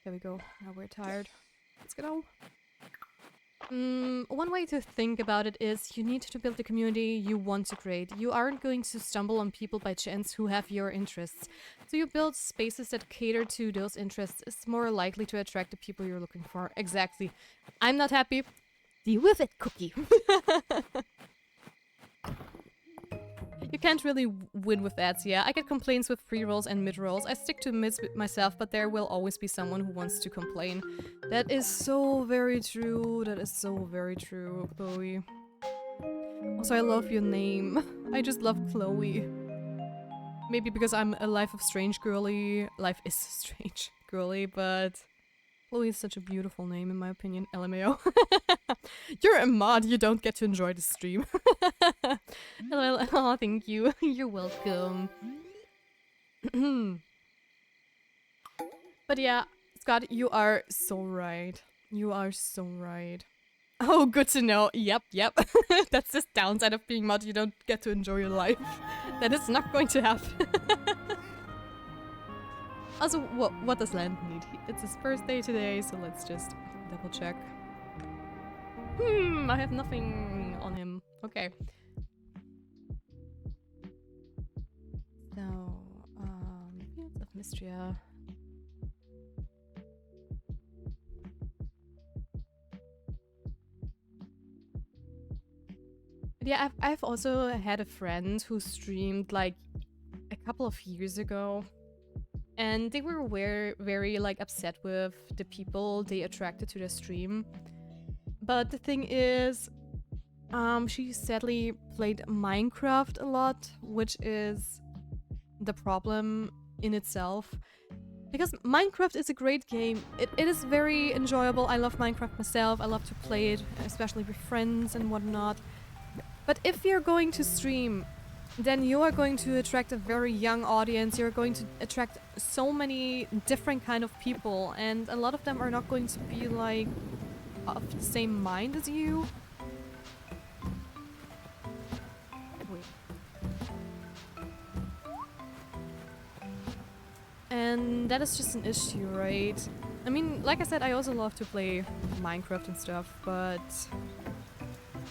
There we go. Now we're tired. Let's go. One way to think about it is you need to build the community you want to create. You aren't going to stumble on people by chance who have your interests. So you build spaces that cater to those interests. It's more likely to attract the people you're looking for. Exactly. I'm not happy. Deal with it, Cookie. You can't really win with ads, yeah. I get complaints with pre-rolls and mid-rolls. I stick to mids myself, but there will always be someone who wants to complain. That is so very true. That is so very true, Chloe. Also, I love your name. I just love Chloe. Maybe because I'm a Life of Strange girly. Life is strange girly, but Chloe is such a beautiful name in my opinion. LMAO. You're a mod, you don't get to enjoy the stream. Hello, oh, thank you. You're welcome. But yeah, Scott, you are so right. You are so right. Oh, good to know. Yep. That's the downside of being mod, you don't get to enjoy your life. That is not going to happen. Also, what does Land need? It's his birthday today, so let's just double check. I have nothing on him. Okay. So, Fields of Mystria. Yeah, I've also had a friend who streamed like a couple of years ago, and they were very like upset with the people they attracted to their stream. But the thing is, she sadly played Minecraft a lot, which is the problem in itself. Because Minecraft is a great game. It is very enjoyable. I love Minecraft myself. I love to play it, especially with friends and whatnot. But if you're going to stream, then you are going to attract a very young audience. You're going to attract so many different kind of people, and a lot of them are not going to be like of the same mind as you. Wait. And that is just an issue, right? I mean, like I said, I also love to play Minecraft and stuff, but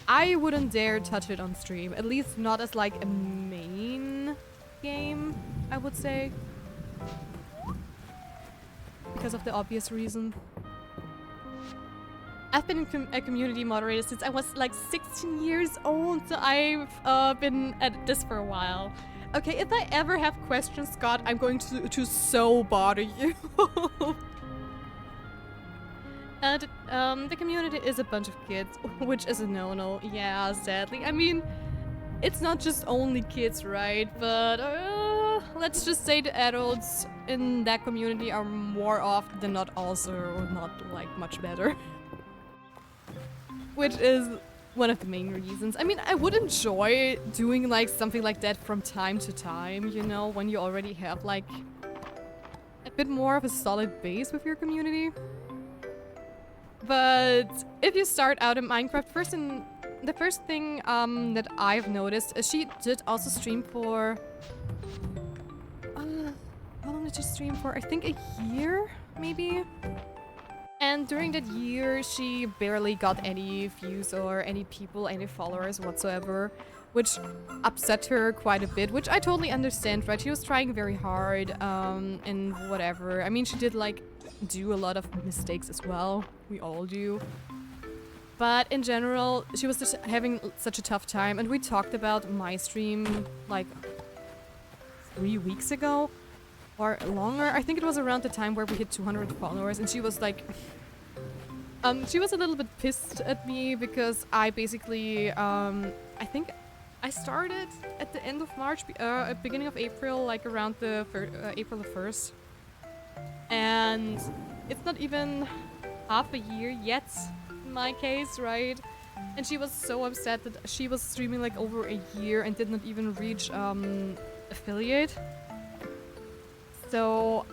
I wouldn't dare touch it on stream. At least not as like a main game, I would say. Because of the obvious reason. I've been a community moderator since I was like 16 years old, so I've been at this for a while. Okay, if I ever have questions, Scott, I'm going to so bother you. The community is a bunch of kids, which is a no-no. Yeah, sadly. I mean, it's not just only kids, right? But let's just say the adults in that community are more often than not also not like much better. Which is one of the main reasons. I mean, I would enjoy doing like something like that from time to time, you know, when you already have like a bit more of a solid base with your community. But if you start out in Minecraft, the first thing that I've noticed is she did also stream for... how long did she stream for? I think a year, maybe? And during that year, she barely got any views or any people, any followers whatsoever, which upset her quite a bit, which I totally understand, right? She was trying very hard, and whatever. I mean, she did, like, do a lot of mistakes as well. We all do. But in general, she was just having such a tough time, and we talked about my stream, like, 3 weeks ago. Or longer. I think it was around the time where we hit 200 followers, and she was like... she was a little bit pissed at me because I basically... I think I started at the end of March, beginning of April, like around the April the 1st. And it's not even half a year yet, in my case, right? And she was so upset that she was streaming like over a year and did not even reach affiliate. So,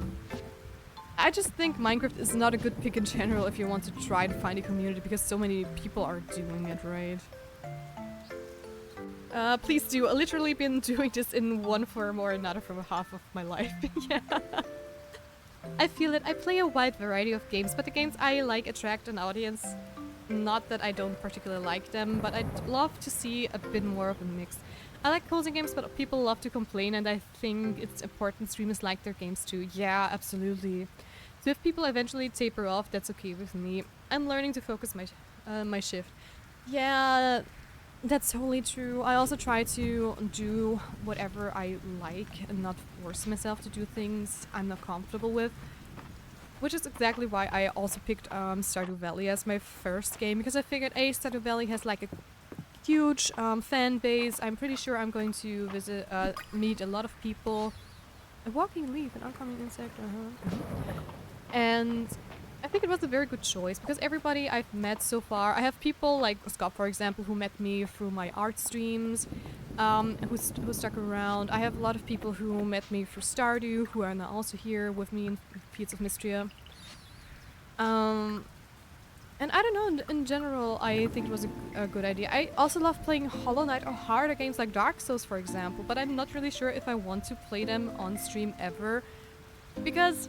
I just think Minecraft is not a good pick in general if you want to try to find a community because so many people are doing it, right? Please do. I've literally been doing this in one form or another for half of my life. Yeah. I feel it. I play a wide variety of games, but the games I like attract an audience. Not that I don't particularly like them, but I'd love to see a bit more of a mix. I like cozy games, but people love to complain, and I think it's important streamers like their games too. Yeah, absolutely. So if people eventually taper off, that's okay with me. I'm learning to focus my shift. Yeah, that's totally true. I also try to do whatever I like and not force myself to do things I'm not comfortable with. Which is exactly why I also picked Stardew Valley as my first game, because I figured, Stardew Valley has like a huge fan base. I'm pretty sure I'm going to meet a lot of people. A walking leaf, an oncoming insect, And I think it was a very good choice because everybody I've met so far, I have people like Scott, for example, who met me through my art streams, who stuck around. I have a lot of people who met me through Stardew, who are now also here with me in Fields of Mystria. And I don't know, in general, I think it was a good idea. I also love playing Hollow Knight or harder games like Dark Souls, for example, but I'm not really sure if I want to play them on stream ever. Because,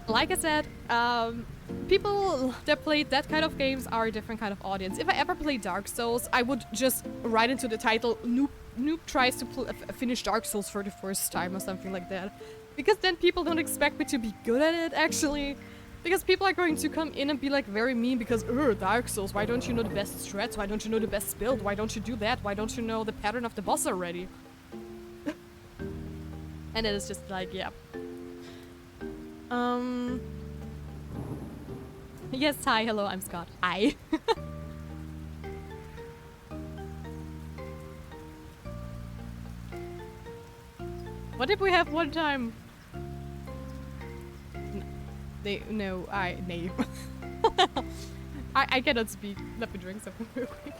like I said, people that play that kind of games are a different kind of audience. If I ever play Dark Souls, I would just write into the title, noob tries to finish Dark Souls for the first time or something like that. Because then people don't expect me to be good at it, actually. Because people are going to come in and be like very mean because, Dark Souls, why don't you know the best strats? Why don't you know the best build? Why don't you do that? Why don't you know the pattern of the boss already? And it is just like, yeah. Yes, hi, hello, I'm Scott. Hi. What did we have one time? No, I cannot speak. Let me drink something real quick.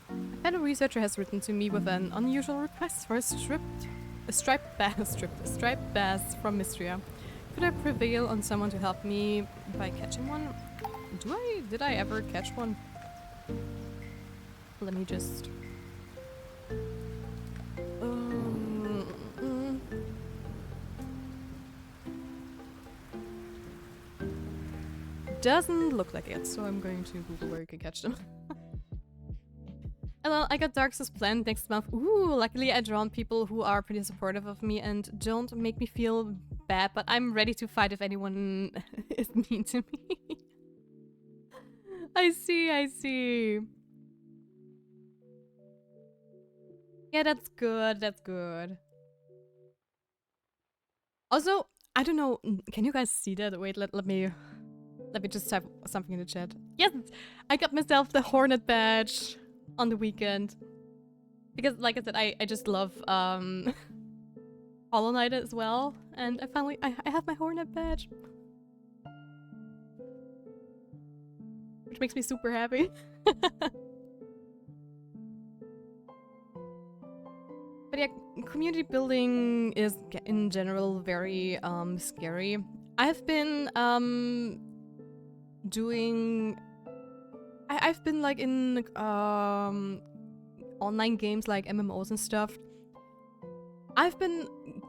A fellow researcher has written to me with an unusual request for a striped bass from Mystria. Could I prevail on someone to help me by catching one? Did I ever catch one? Let me just... Doesn't look like it, so I'm going to Google where you can catch them. Well, I got Dark Souls planned next month. Ooh, luckily I drawn people who are pretty supportive of me and don't make me feel bad, but I'm ready to fight if anyone is mean to me. I see. Yeah, that's good. Also, I don't know, can you guys see that? Wait, let me just type something in the chat. Yes, I got myself the Hornet badge on the weekend. Because, like I said, I just love Hollow Knight as well. And I have my Hornet badge. Which makes me super happy. But yeah, community building is in general very scary. I've been I've been like in online games like MMOs and stuff. I've been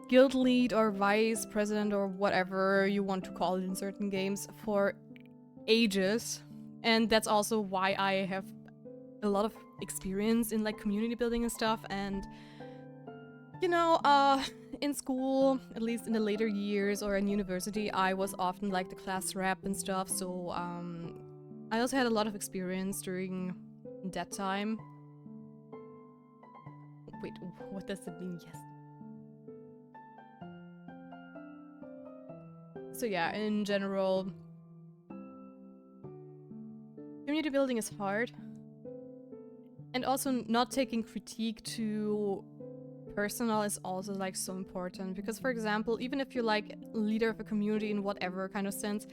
guild lead or vice president or whatever you want to call it in certain games for ages. And that's also why I have a lot of experience in like community building and stuff. And you know, in school, at least in the later years or in university, I was often like the class rep and stuff, so I also had a lot of experience during that time. Wait, what does it mean? Yes. So yeah, in general, community building is hard. And also not taking critique too personal is also like so important, because for example, even if you're like leader of a community in whatever kind of sense,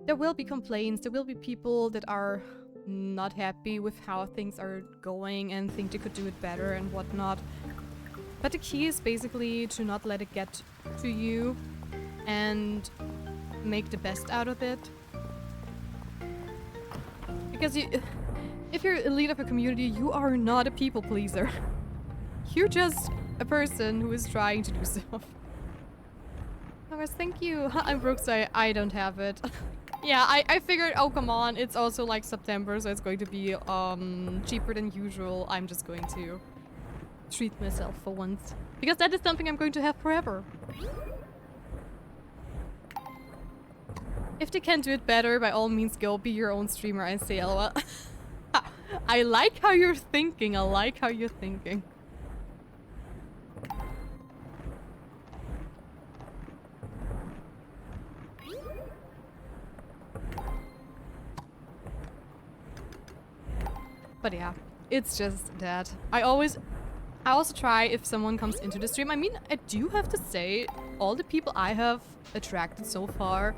there will be complaints, there will be people that are not happy with how things are going and think they could do it better and whatnot. But the key is basically to not let it get to you and make the best out of it. Because if you're a leader of a community, you are not a people pleaser. You're just a person who is trying to do stuff. Otherwise, thank you. I'm broke, so I don't have it. Yeah, I figured, oh come on, it's also like September, so it's going to be cheaper than usual. I'm just going to treat myself for once. Because that is something I'm going to have forever. If they can do it better, by all means go be your own streamer and say LOL. I like how you're thinking, But yeah, it's just that. I also try if someone comes into the stream. I mean, I do have to say, all the people I have attracted so far,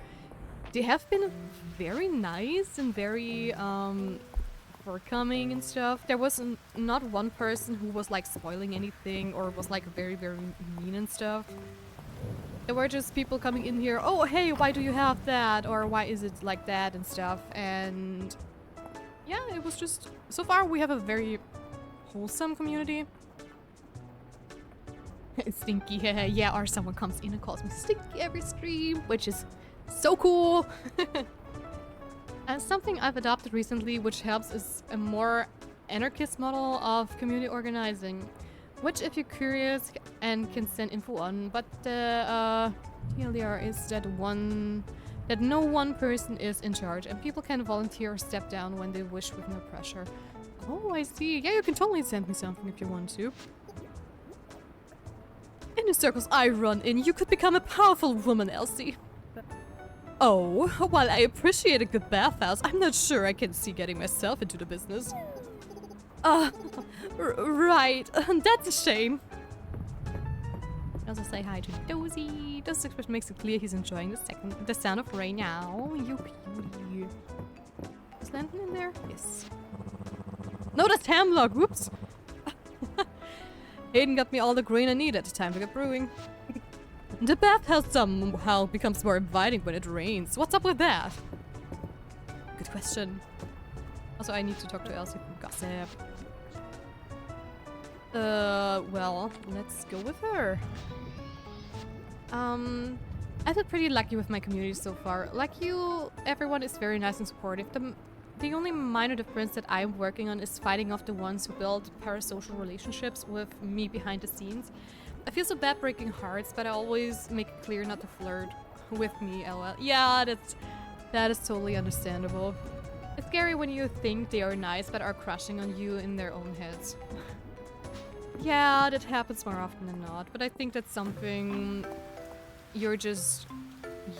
they have been very nice and very forthcoming and stuff. There was not one person who was like spoiling anything or was like very, very mean and stuff. There were just people coming in here, oh hey, why do you have that? Or why is it like that and stuff? And yeah, it was just... So far, we have a very wholesome community. Stinky, yeah, or someone comes in and calls me Stinky every stream, which is so cool. And something I've adopted recently, which helps, is a more anarchist model of community organizing, which, if you're curious, and can send info on, but the TLDR is that no one person is in charge, and people can volunteer or step down when they wish with no pressure. Oh, I see. Yeah, you can totally send me something if you want to. In the circles I run in, you could become a powerful woman, Elsie. Oh, while I appreciate a good bathhouse, I'm not sure I can see getting myself into the business. Right. That's a shame. I also say hi to Dozy. Dozy's expression makes it clear he's enjoying the sound of rain now. You cutie. Is Lantern in there? Yes. No, that's Hamlock. Whoops. Hayden got me all the grain I needed. Time to get brewing. The bathhouse somehow becomes more inviting when it rains. What's up with that? Good question. Also, I need to talk to Elsie from gossip. Well, let's go with her. I've been pretty lucky with my community so far. Like you, everyone is very nice and supportive. The only minor difference that I'm working on is fighting off the ones who build parasocial relationships with me behind the scenes. I feel so bad breaking hearts, but I always make it clear not to flirt with me, lol. Yeah, that is totally understandable. It's scary when you think they are nice but are crushing on you in their own heads. Yeah, that happens more often than not, but I think that's something you're just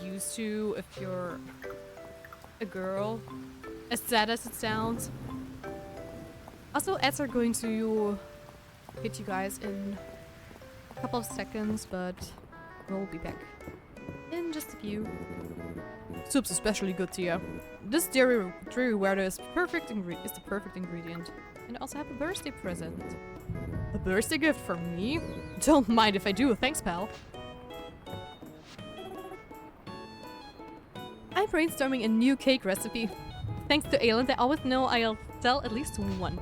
used to if you're a girl. As sad as it sounds. Also, ads are going to hit you guys in a couple of seconds, but we'll be back in just a few. Soup's especially good, Tia. This dreary weather is the perfect ingredient. And I also have a birthday present. A birthday gift from me? Don't mind if I do, thanks, pal. I'm brainstorming a new cake recipe. Thanks to Adeline, I always know I'll sell at least one.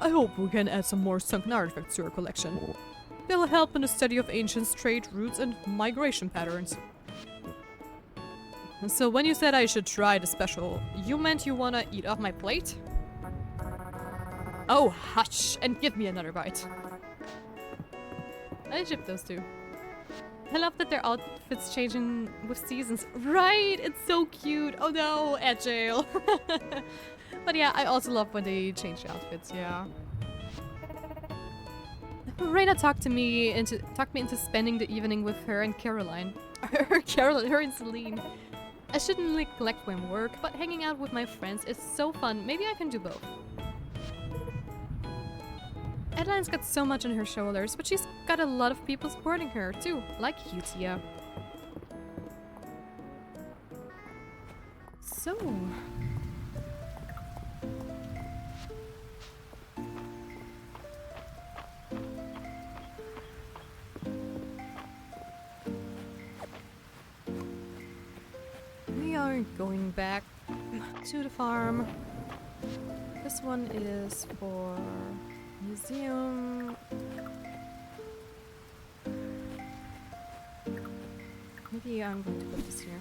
I hope we can add some more sunken artifacts to our collection. They'll help in the study of ancient trade routes and migration patterns. So when you said I should try the special, you meant you wanna eat off my plate? Oh, hush, and give me another bite. I ship those two. I love that their outfits changing with seasons. Right, it's so cute. Oh no, agile. But yeah, I also love when they change the outfits, yeah. Raina talked me into spending the evening with her and Caroline. Her and Celine. I shouldn't neglect my work, but hanging out with my friends is so fun. Maybe I can do both. Adeline's got so much on her shoulders, but she's got a lot of people supporting her too, like you, Tia. So... we are going back to the farm. This one is for museum. Maybe I'm going to put this here.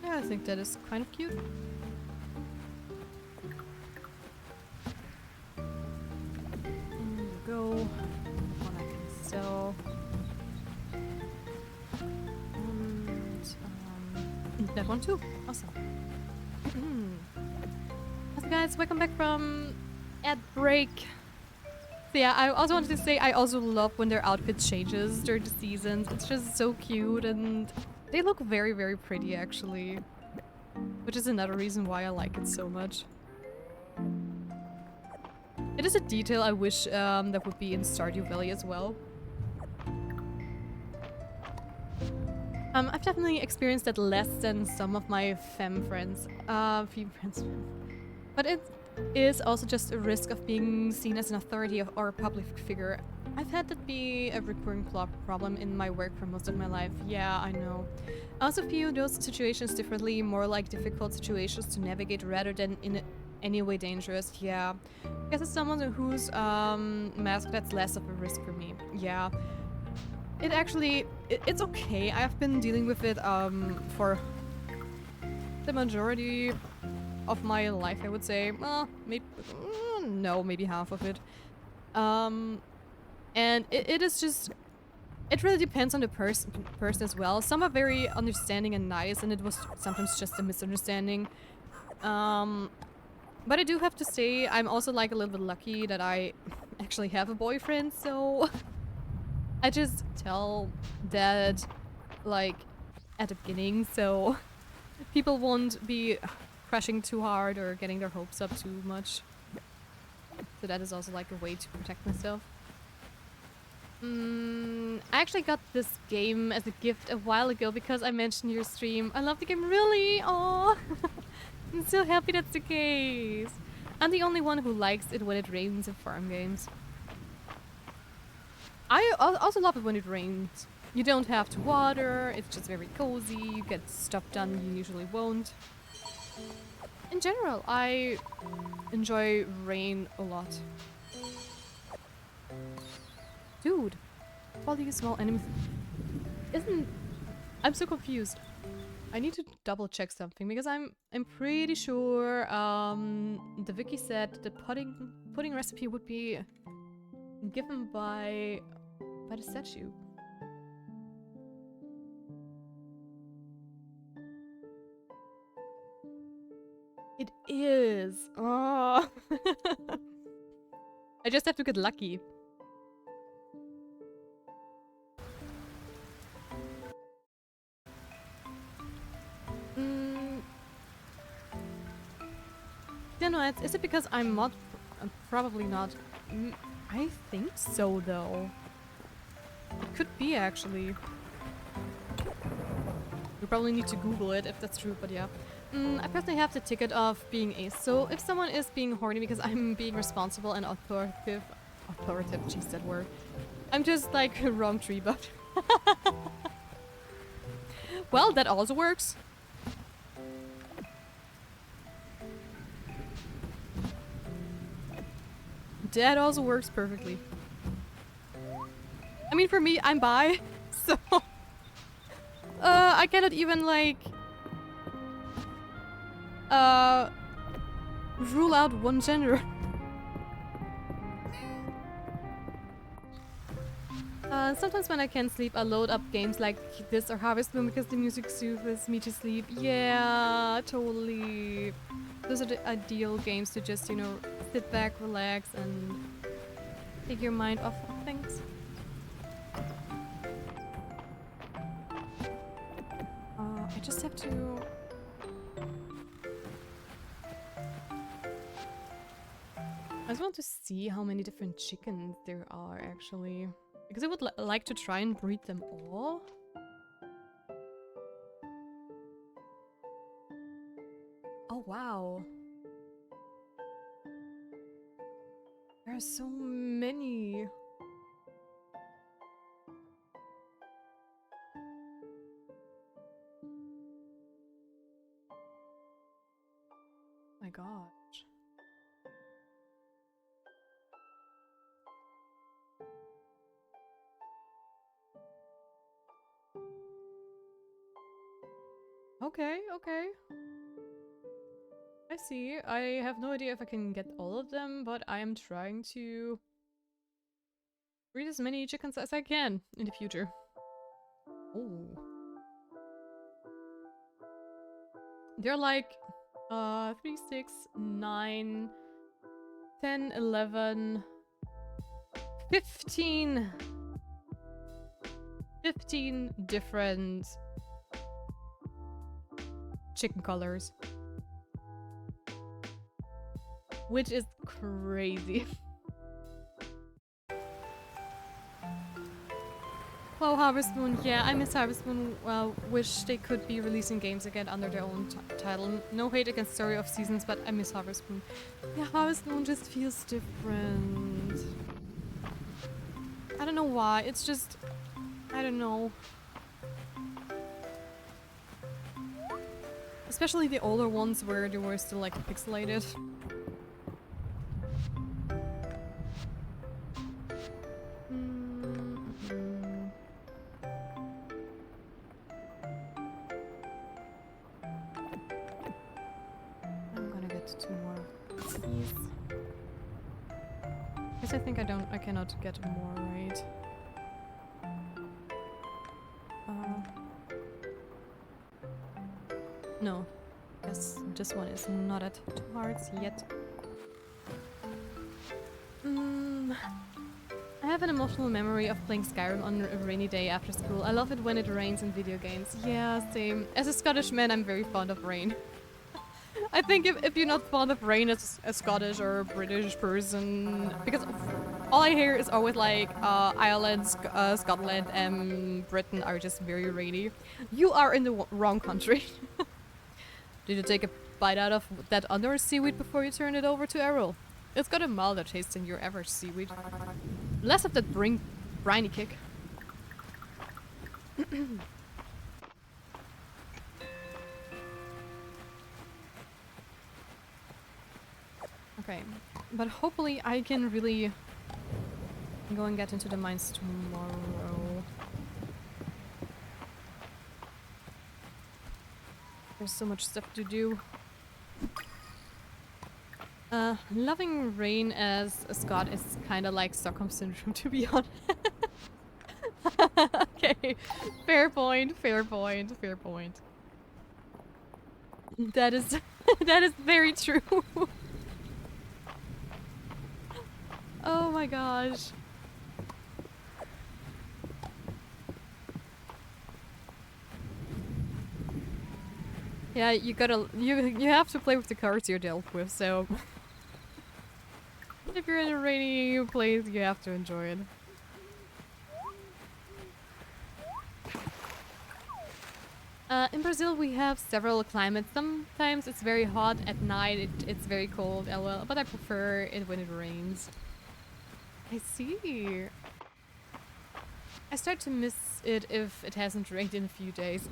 Yeah, I think that is kind of cute. Go. One I can sell. And that one too. Awesome. So guys, welcome back from ad break. So yeah, I also wanted to say I also love when their outfit changes during the seasons. It's just so cute and they look very, very pretty actually. Which is another reason why I like it so much. It is a detail I wish that would be in Stardew Valley as well. I've definitely experienced that less than some of my femme friends. But is also just a risk of being seen as an authority or a public figure. I've had that be a recurring problem in my work for most of my life. Yeah, I know. I also view those situations differently, more like difficult situations to navigate rather than in any way dangerous. Yeah. I guess as someone who's masked, that's less of a risk for me. Yeah. It actually, it's okay. I've been dealing with it for the majority of my life, I would say. Well, maybe, no, maybe half of it. And it is just, it really depends on the person as well. Some are very understanding and nice, and it was sometimes just a misunderstanding. But I do have to say, I'm also like a little bit lucky that I actually have a boyfriend, so I just tell Dad, like, at the beginning, so people won't be crushing too hard or getting their hopes up too much. So that is also like a way to protect myself. I actually got this game as a gift a while ago because I mentioned your stream. I love the game, really? Oh, I'm so happy that's the case. I'm the only one who likes it when it rains in farm games. I also love it when it rains. You don't have to water, it's just very cozy, you get stuff done you usually won't. In general, I enjoy rain a lot. Dude, all these small enemies... I'm so confused. I need to double check something because I'm pretty sure the wiki said the pudding recipe would be given by the statue. It is. Oh. I just have to get lucky. Yeah, no, is it because I'm not? Probably not. I think so, though. It could be, actually. We probably need to Google it if that's true, but yeah. I personally have the ticket of being ace, so if someone is being horny because I'm being responsible and authoritative, jeez, that word. I'm just like wrong tree, but... Well, that also works. That also works perfectly. I mean, for me, I'm bi, so... I cannot even, like... rule out one gender. Sometimes when I can't sleep, I load up games like this or Harvest Moon because the music soothes me to sleep. Yeah, totally. Those are the ideal games to just, you know, sit back, relax, and take your mind off of things. I just have to... I just want to see how many different chickens there are, actually. Because I would like to try and breed them all. Oh, wow. There are so many. My gosh. Okay, okay. I see. I have no idea if I can get all of them, but I am trying to breed as many chickens as I can in the future. Oh. They're like 3, 6, 9, 10, 11, 15 different chicken colors. Which is crazy. Wow, Harvest Moon. Yeah, I miss Harvest Moon. Wish they could be releasing games again under their own title. No hate against Story of Seasons, but I miss Harvest Moon. Yeah, Harvest Moon just feels different. I don't know why. It's just... I don't know. Especially the older ones where they were still like pixelated. I'm gonna get 2 more of these. Guess I think I cannot get more, right? No. Yes, this one is not at 2 hearts yet. I have an emotional memory of playing Skyrim on a rainy day after school. I love it when it rains in video games. Yeah, same. As a Scottish man, I'm very fond of rain. I think if you're not fond of rain as a Scottish or British person, because all I hear is always like Ireland, Scotland, and Britain are just very rainy. You are in the wrong country. Did you take a bite out of that other seaweed before you turn it over to Errol? It's got a milder taste than your average seaweed. Less of that briny kick. Okay, but hopefully I can really go and get into the mines tomorrow. There's so much stuff to do. Loving rain as a Scot is kind of like Stockholm Syndrome, to be honest. Okay, fair point, fair point, fair point. That is that is very true. Oh my gosh. Yeah, you have to play with the cards you're dealt with, so if you're in a rainy place, you have to enjoy it. In Brazil, we have several climates. Sometimes it's very hot at night, it's very cold, well, but I prefer it when it rains. I see. I start to miss it if it hasn't rained in a few days.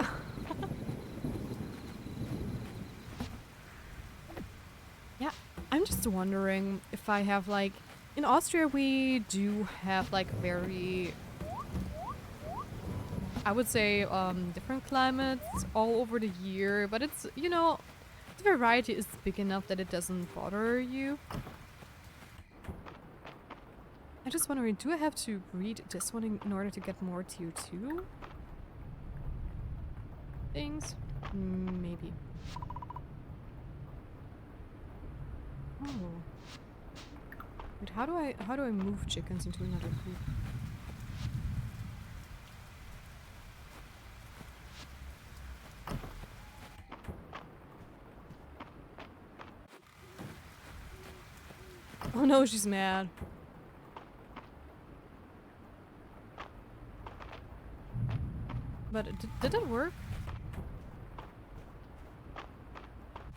Yeah, I'm just wondering if I have like... In Austria, we do have like very... I would say different climates all over the year, but it's, you know, the variety is big enough that it doesn't bother you. I'm just wondering, do I have to breed this one in order to get more tier 2 things? Maybe. Oh. Wait, how do I move chickens into another coop? Oh no, she's mad. But did that work?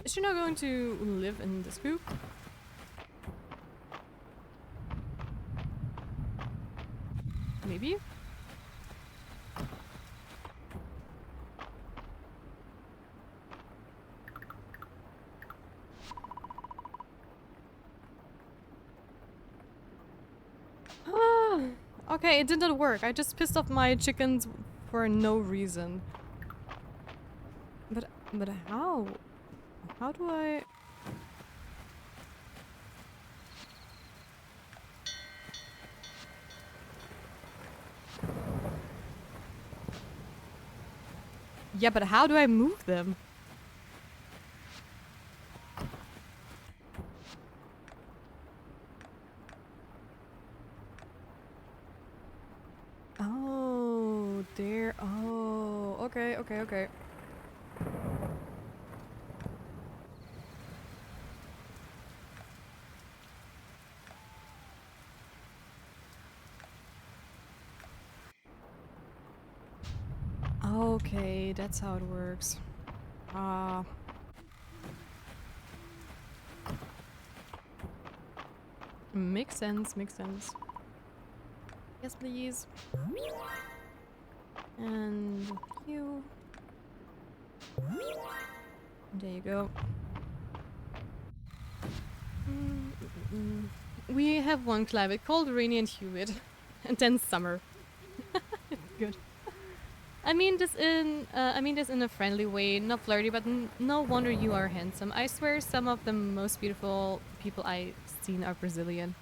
Is she not going to live in this coop? Maybe? Ah, okay, it did not work. I just pissed off my chickens for no reason. But how? How do I... Yeah, but how do I move them? Oh, there. Oh, okay, okay, okay. Okay, that's how it works. Makes sense, makes sense. Yes, please. And you. There you go. We have one climate, cold, rainy, and humid, and then summer. It's good. I mean this in a friendly way, not flirty, but no wonder you are handsome. I swear, some of the most beautiful people I've seen are Brazilian.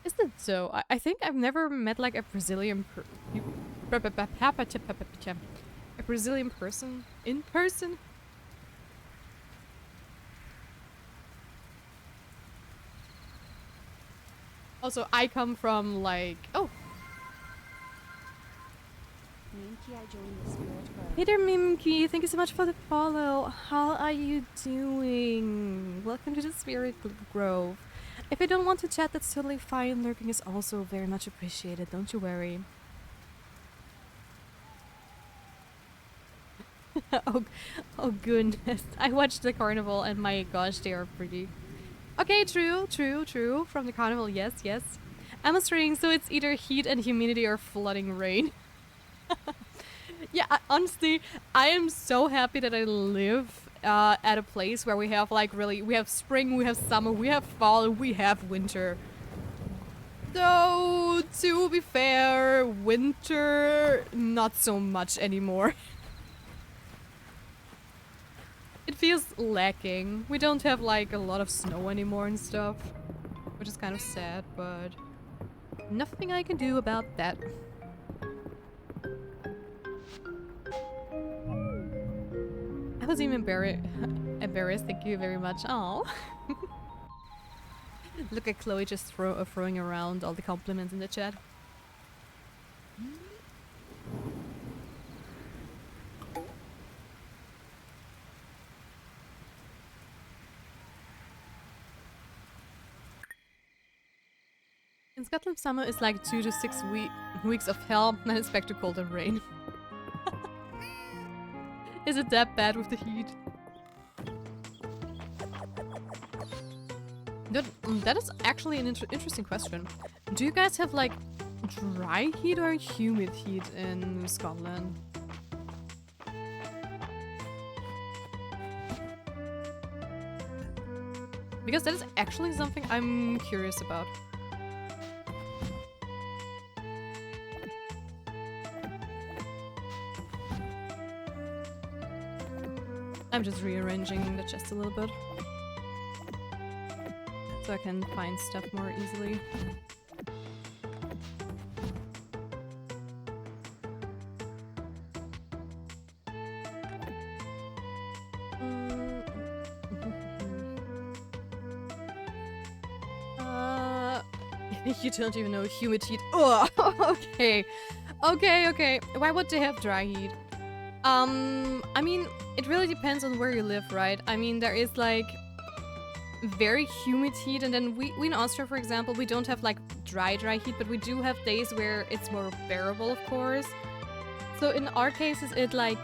Is it so? I think I've never met like a Brazilian a Brazilian person in person. Also, I come from like Minky, I joined the Spirit Club. Hey there, Mimki. Thank you so much for the follow. How are you doing? Welcome to the Spirit Grove. If you don't want to chat, that's totally fine. Lurking is also very much appreciated. Don't you worry. oh goodness. I watched the carnival and my gosh, they are pretty. Okay, true. From the carnival, yes. I'm Australian, so it's either heat and humidity or flooding rain. Yeah, honestly, I am so happy that I live at a place where we have we have spring, we have summer, we have fall, we have winter. Though, to be fair, winter, not so much anymore. It feels lacking. We don't have like a lot of snow anymore and stuff, which is kind of sad, but nothing I can do about that. I was even embarrassed. Thank you very much. Oh, look at Chloe just throwing around all the compliments in the chat. In Scotland, summer is like 2 to 6 weeks of hell, then it's back to cold and rain. Is it that bad with the heat? That is actually an interesting question. Do you guys have like dry heat or humid heat in Scotland? Because that is actually something I'm curious about. I'm just rearranging the chest a little bit so I can find stuff more easily. You don't even know humid heat. Oh, okay. Okay. Why would they have dry heat? I mean, it really depends on where you live, right? I mean, there is like very humid heat, and then we in Austria, for example, we don't have like dry heat, but we do have days where it's more bearable, of course. So in our cases, it like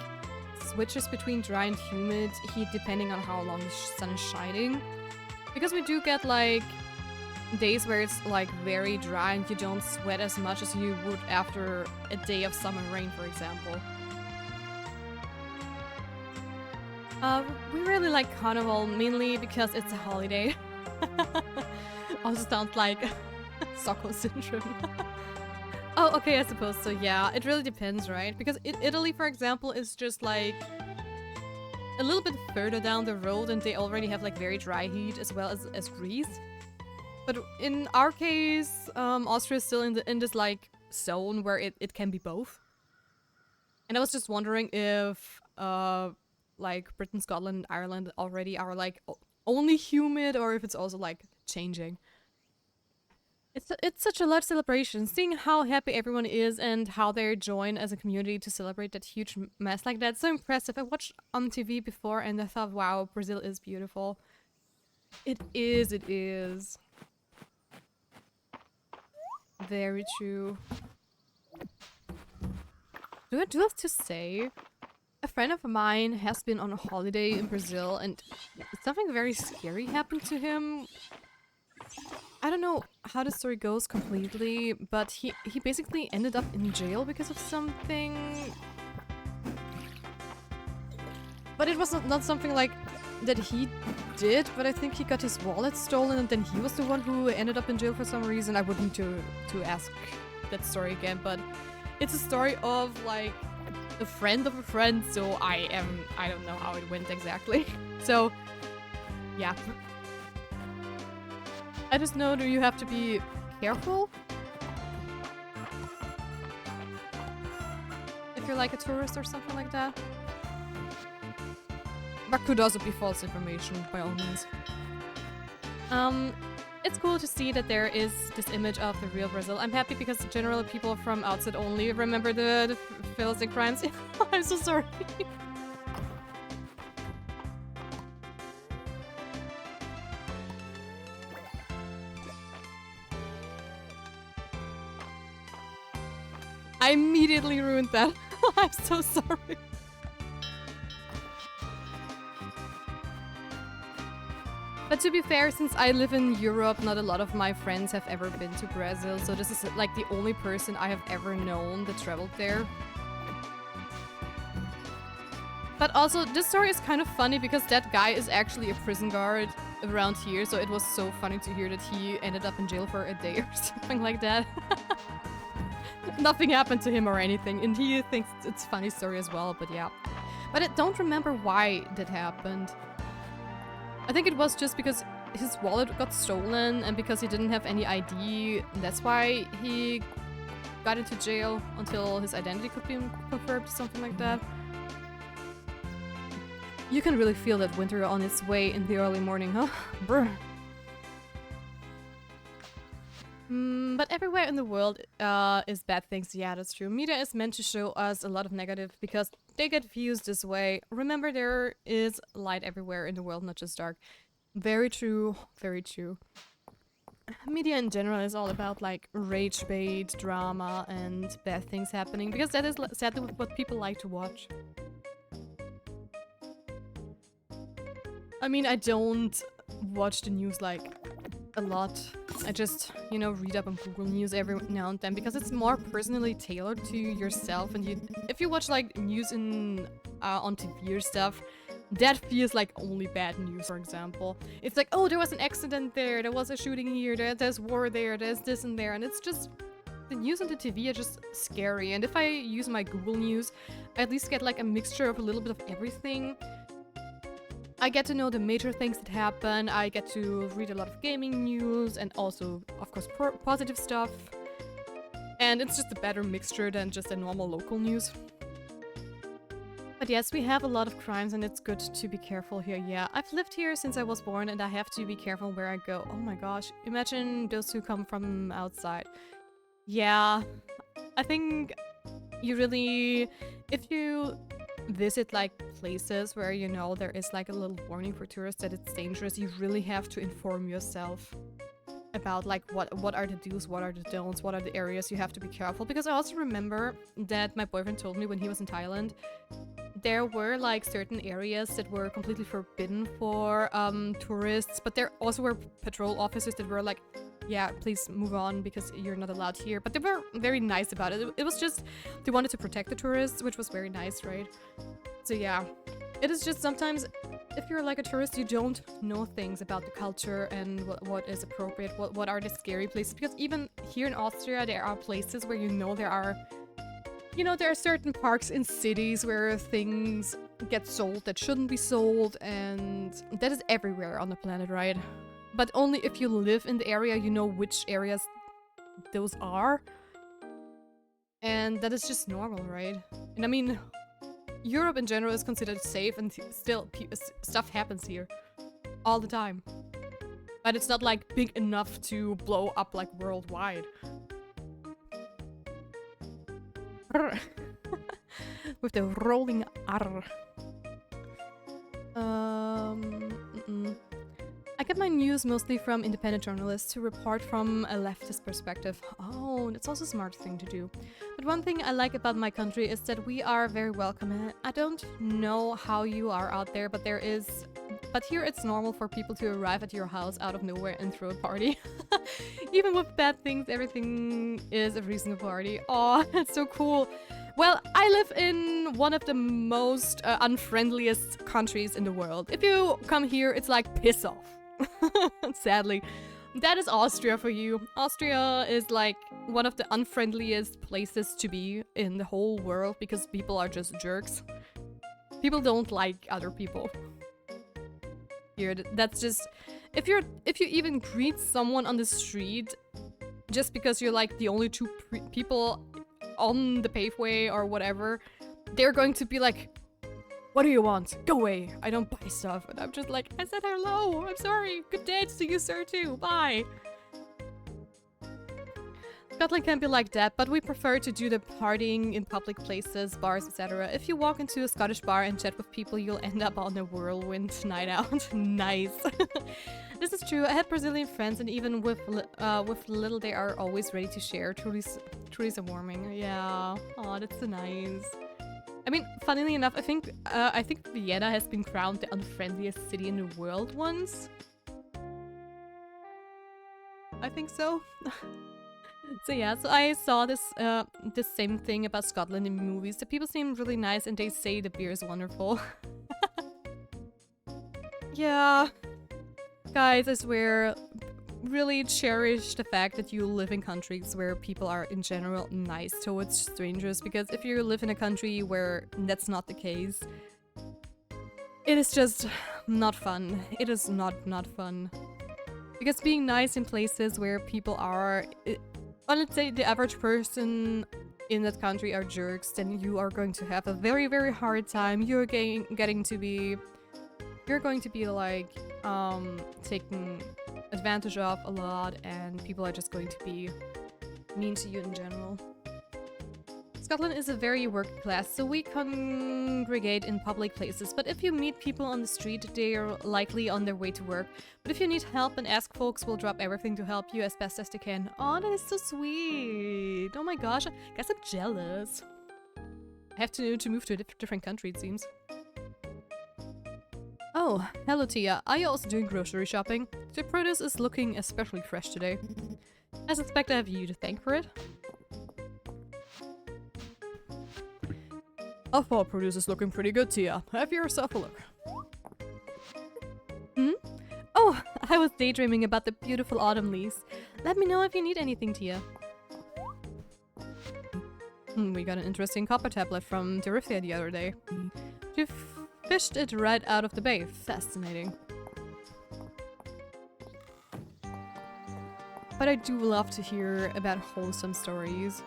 switches between dry and humid heat depending on how long the sun is shining. Because we do get like days where it's like very dry and you don't sweat as much as you would after a day of summer rain, for example. We really like Carnival mainly because it's a holiday. Also sounds like Stockholm syndrome. Oh, okay, I suppose so, yeah. It really depends, right? Because Italy, for example, is just like a little bit further down the road and they already have like very dry heat as well as Greece. But in our case, Austria is still in this like zone where it can be both. And I was just wondering if like Britain, Scotland, and Ireland already are like only humid or if it's also like changing. It's such a large celebration. Seeing how happy everyone is and how they join as a community to celebrate that huge mess like that. So impressive. I watched on TV before and I thought, wow, Brazil is beautiful. It is. Very true. Do I do have to say, a friend of mine has been on a holiday in Brazil and something very scary happened to him. I don't know how the story goes completely, but he basically ended up in jail because of something. But it was not something like that he did, but I think he got his wallet stolen and then he was the one who ended up in jail for some reason. I would need to ask that story again, but it's a story of like a friend of a friend, so I don't know how it went exactly. So yeah. I just know that you have to be careful if you're like a tourist or something like that. But could also be false information, by all means. It's cool to see that there is this image of the real Brazil. I'm happy because generally people from outside only remember the fails and crimes. I'm so sorry. I immediately ruined that. I'm so sorry. But to be fair, since I live in Europe, not a lot of my friends have ever been to Brazil, so this is like the only person I have ever known that traveled there. But also, this story is kind of funny because that guy is actually a prison guard around here, so it was so funny to hear that he ended up in jail for a day or something like that. Nothing happened to him or anything, and he thinks it's a funny story as well, but yeah. But I don't remember why that happened. I think it was just because his wallet got stolen and because he didn't have any ID. That's why he got into jail until his identity could be confirmed, something like that. You can really feel that winter on its way in the early morning, huh? Brr. But everywhere in the world is bad things. Yeah, that's true. Media is meant to show us a lot of negative because they get views this way. Remember, there is light everywhere in the world, not just dark. Very true, very true. Media in general is all about like rage bait, drama, and bad things happening because that is sadly what people like to watch. I mean, I don't watch the news like a lot. I just, you know, read up on Google News every now and then because it's more personally tailored to yourself. And if you watch like news on TV or stuff, that feels like only bad news. For example, it's like, oh, there was an accident there was a shooting here, there's war there, there's this and there, and it's just the news on the TV are just scary. And if I use my Google News, I at least get like a mixture of a little bit of everything. I get to know the major things that happen, I get to read a lot of gaming news, and also, of course, positive stuff. And it's just a better mixture than just a normal local news. But yes, we have a lot of crimes and it's good to be careful here. Yeah, I've lived here since I was born and I have to be careful where I go. Oh my gosh, imagine those who come from outside. Yeah, I think you really... If you visit like places where you know there is like a little warning for tourists that it's dangerous, you really have to inform yourself about like what are the do's, what are the don'ts, what are the areas you have to be careful. Because I also remember that my boyfriend told me when he was in Thailand there were like certain areas that were completely forbidden for tourists, but there also were patrol officers that were like, yeah, please move on because you're not allowed here. But they were very nice about it. It was just they wanted to protect the tourists, which was very nice, right? So yeah, it is just sometimes if you're like a tourist, you don't know things about the culture and what is appropriate, what are the scary places. Because even here in Austria, there are places where you know there are certain parks in cities where things get sold that shouldn't be sold, and that is everywhere on the planet, right? But only if you live in the area, you know which areas those are. And that is just normal, right? And I mean, Europe in general is considered safe and still stuff happens here all the time. But it's not like big enough to blow up like worldwide. With the rolling R. I get my news mostly from independent journalists who report from a leftist perspective. Oh, that's also a smart thing to do. But one thing I like about my country is that we are very welcoming. I don't know how you are out there, but here it's normal for people to arrive at your house out of nowhere and throw a party. Even with bad things, everything is a reason to party. Oh, that's so cool. Well, I live in one of the most unfriendliest countries in the world. If you come here, it's like piss off. Sadly. That is Austria for you. Austria is like one of the unfriendliest places to be in the whole world because people are just jerks. People don't like other people. Here, that's just... If you even greet someone on the street just because you're like the only two people on the paveway or whatever, they're going to be like, what do you want? Go away. I don't buy stuff. And I'm just like, I said hello. I'm sorry. Good day to you, sir, too. Bye. Scotland can be like that, but we prefer to do the partying in public places, bars, etc. If you walk into a Scottish bar and chat with people, you'll end up on a whirlwind night out. Nice. This is true. I had Brazilian friends, and even with little, they are always ready to share. Truly so warming. Yeah. Oh, that's so nice. I mean, funnily enough, I think Vienna has been crowned the unfriendliest city in the world once. I think so. So yeah, so I saw this same thing about Scotland in movies. The people seem really nice and they say the beer is wonderful. Yeah. Guys, I swear, really cherish the fact that you live in countries where people are in general nice towards strangers, because if you live in a country where that's not the case, it is just not fun. It is not fun. Because being nice in places where people are... Well, let's say the average person in that country are jerks, then you are going to have a very, very hard time. You're going to be like taken advantage of a lot, and people are just going to be mean to you in general. Scotland is a very working class, so we congregate in public places, but if you meet people on the street, they are likely on their way to work. But if you need help and ask, folks will drop everything to help you as best as they can. Oh, that is so sweet. Oh my gosh, I guess I'm jealous. I have to move to a different country, it seems. Oh, hello Tia. Are you also doing grocery shopping? The produce is looking especially fresh today. I suspect I have you to thank for it. Our fall produce is looking pretty good, Tia. Have yourself a look. Hmm? Oh, I was daydreaming about the beautiful autumn leaves. Let me know if you need anything, Tia. We got an interesting copper tablet from Derithia the other day. She fished it right out of the bay. Fascinating. But I do love to hear about wholesome stories.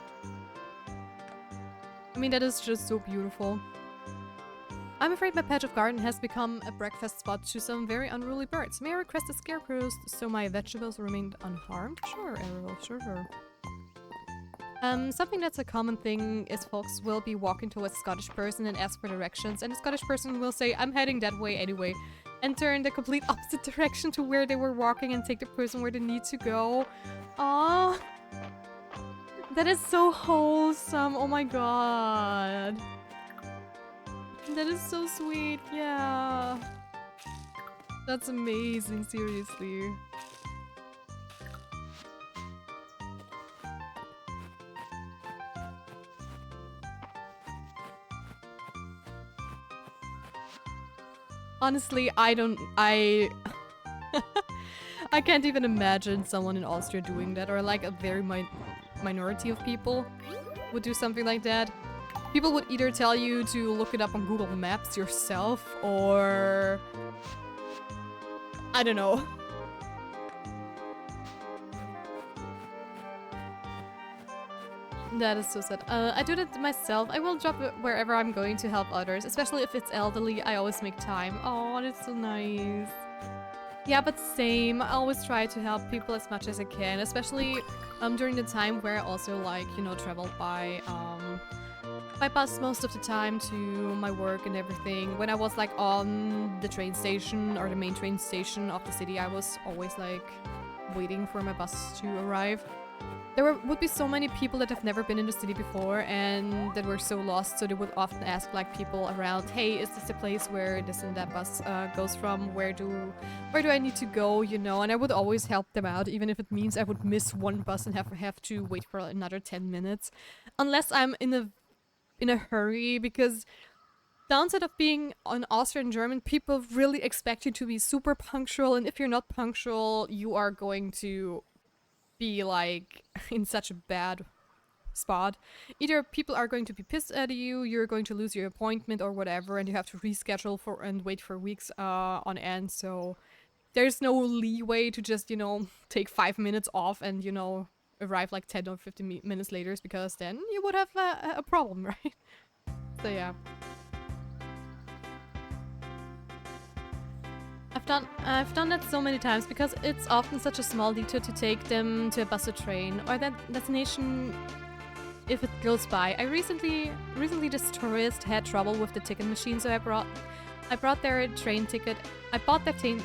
I mean, that is just so beautiful. I'm afraid my patch of garden has become a breakfast spot to some very unruly birds. May I request a scarecrow so my vegetables remain unharmed? Sure, Ariel, sure. Something that's a common thing is folks will be walking towards a Scottish person and ask for directions, and the Scottish person will say, I'm heading that way anyway, and turn the complete opposite direction to where they were walking and take the person where they need to go. Aww. That is so wholesome, oh my god. That is so sweet, yeah. That's amazing, seriously. Honestly, I can't even imagine someone in Austria doing that, or like a very minority of people would do something like that. People would either tell you to look it up on Google Maps yourself, or... I don't know. That is so sad. I do that myself. I will drop it wherever I'm going to help others, especially if it's elderly. I always make time. Oh, that's so nice. Yeah, but same. I always try to help people as much as I can, especially during the time where I also, like, you know, traveled by by bus most of the time to my work and everything. When I was like on the train station or the main train station of the city, I was always like waiting for my bus to arrive. There would be so many people that have never been in the city before and that were so lost, so they would often ask like people around, hey, is this the place where this and that bus goes from? Where do I need to go, you know? And I would always help them out, even if it means I would miss one bus and have to wait for another 10 minutes. Unless I'm in a hurry, because downside of being an Austrian German, people really expect you to be super punctual, and if you're not punctual, you are going to be like in such a bad spot. Either people are going to be pissed at you, you're going to lose your appointment or whatever, and you have to reschedule for and wait for weeks on end. So there's no leeway to just, you know, take 5 minutes off and, you know, arrive like 10 or 15 minutes later, because then you would have a problem, right? So yeah. I've done that so many times because it's often such a small detour to take them to a bus or train or that destination if it goes by. Recently this tourist had trouble with the ticket machine, so I brought their train ticket. I bought their train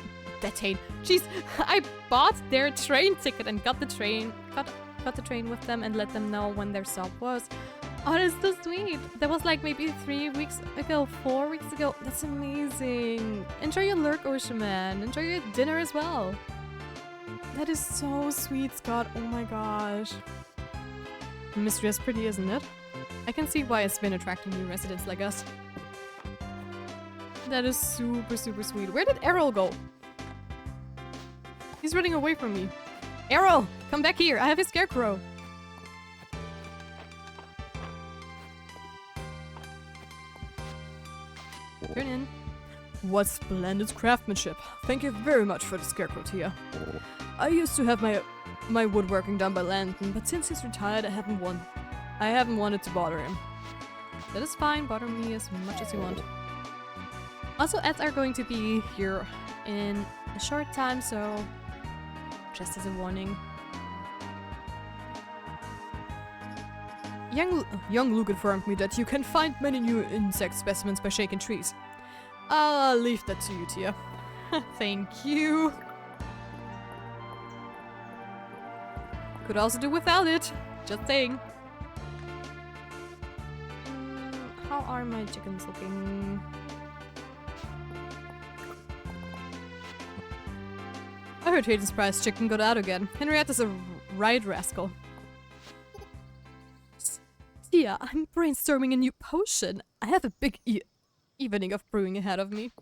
Jeez, I bought their train ticket and got the train with them and let them know when their stop was. Oh, that's so sweet. That was like maybe 3 weeks ago, 4 weeks ago. That's amazing. Enjoy your lurk, Ocean Man. Enjoy your dinner as well. That is so sweet, Scott. Oh my gosh. The mystery is pretty, isn't it? I can see why it's been attracting new residents like us. That is super, super sweet. Where did Errol go? He's running away from me. Errol, come back here. I have a scarecrow. Turn in. What splendid craftsmanship. Thank you very much for the scarecrow, Tia. I used to have my woodworking done by Landon, but since he's retired, I haven't wanted to bother him. That is fine, bother me as much as you want. Also, ads are going to be here in a short time, so just as a warning. Young Luke informed me that you can find many new insect specimens by shaking trees. I'll leave that to you, Tia. Thank you. Could also do without it. Just saying. How are my chickens looking? I heard Hayden's prize chicken got out again. Henrietta's a right rascal. Tia, I'm brainstorming a new potion. I have a big evening of brewing ahead of me.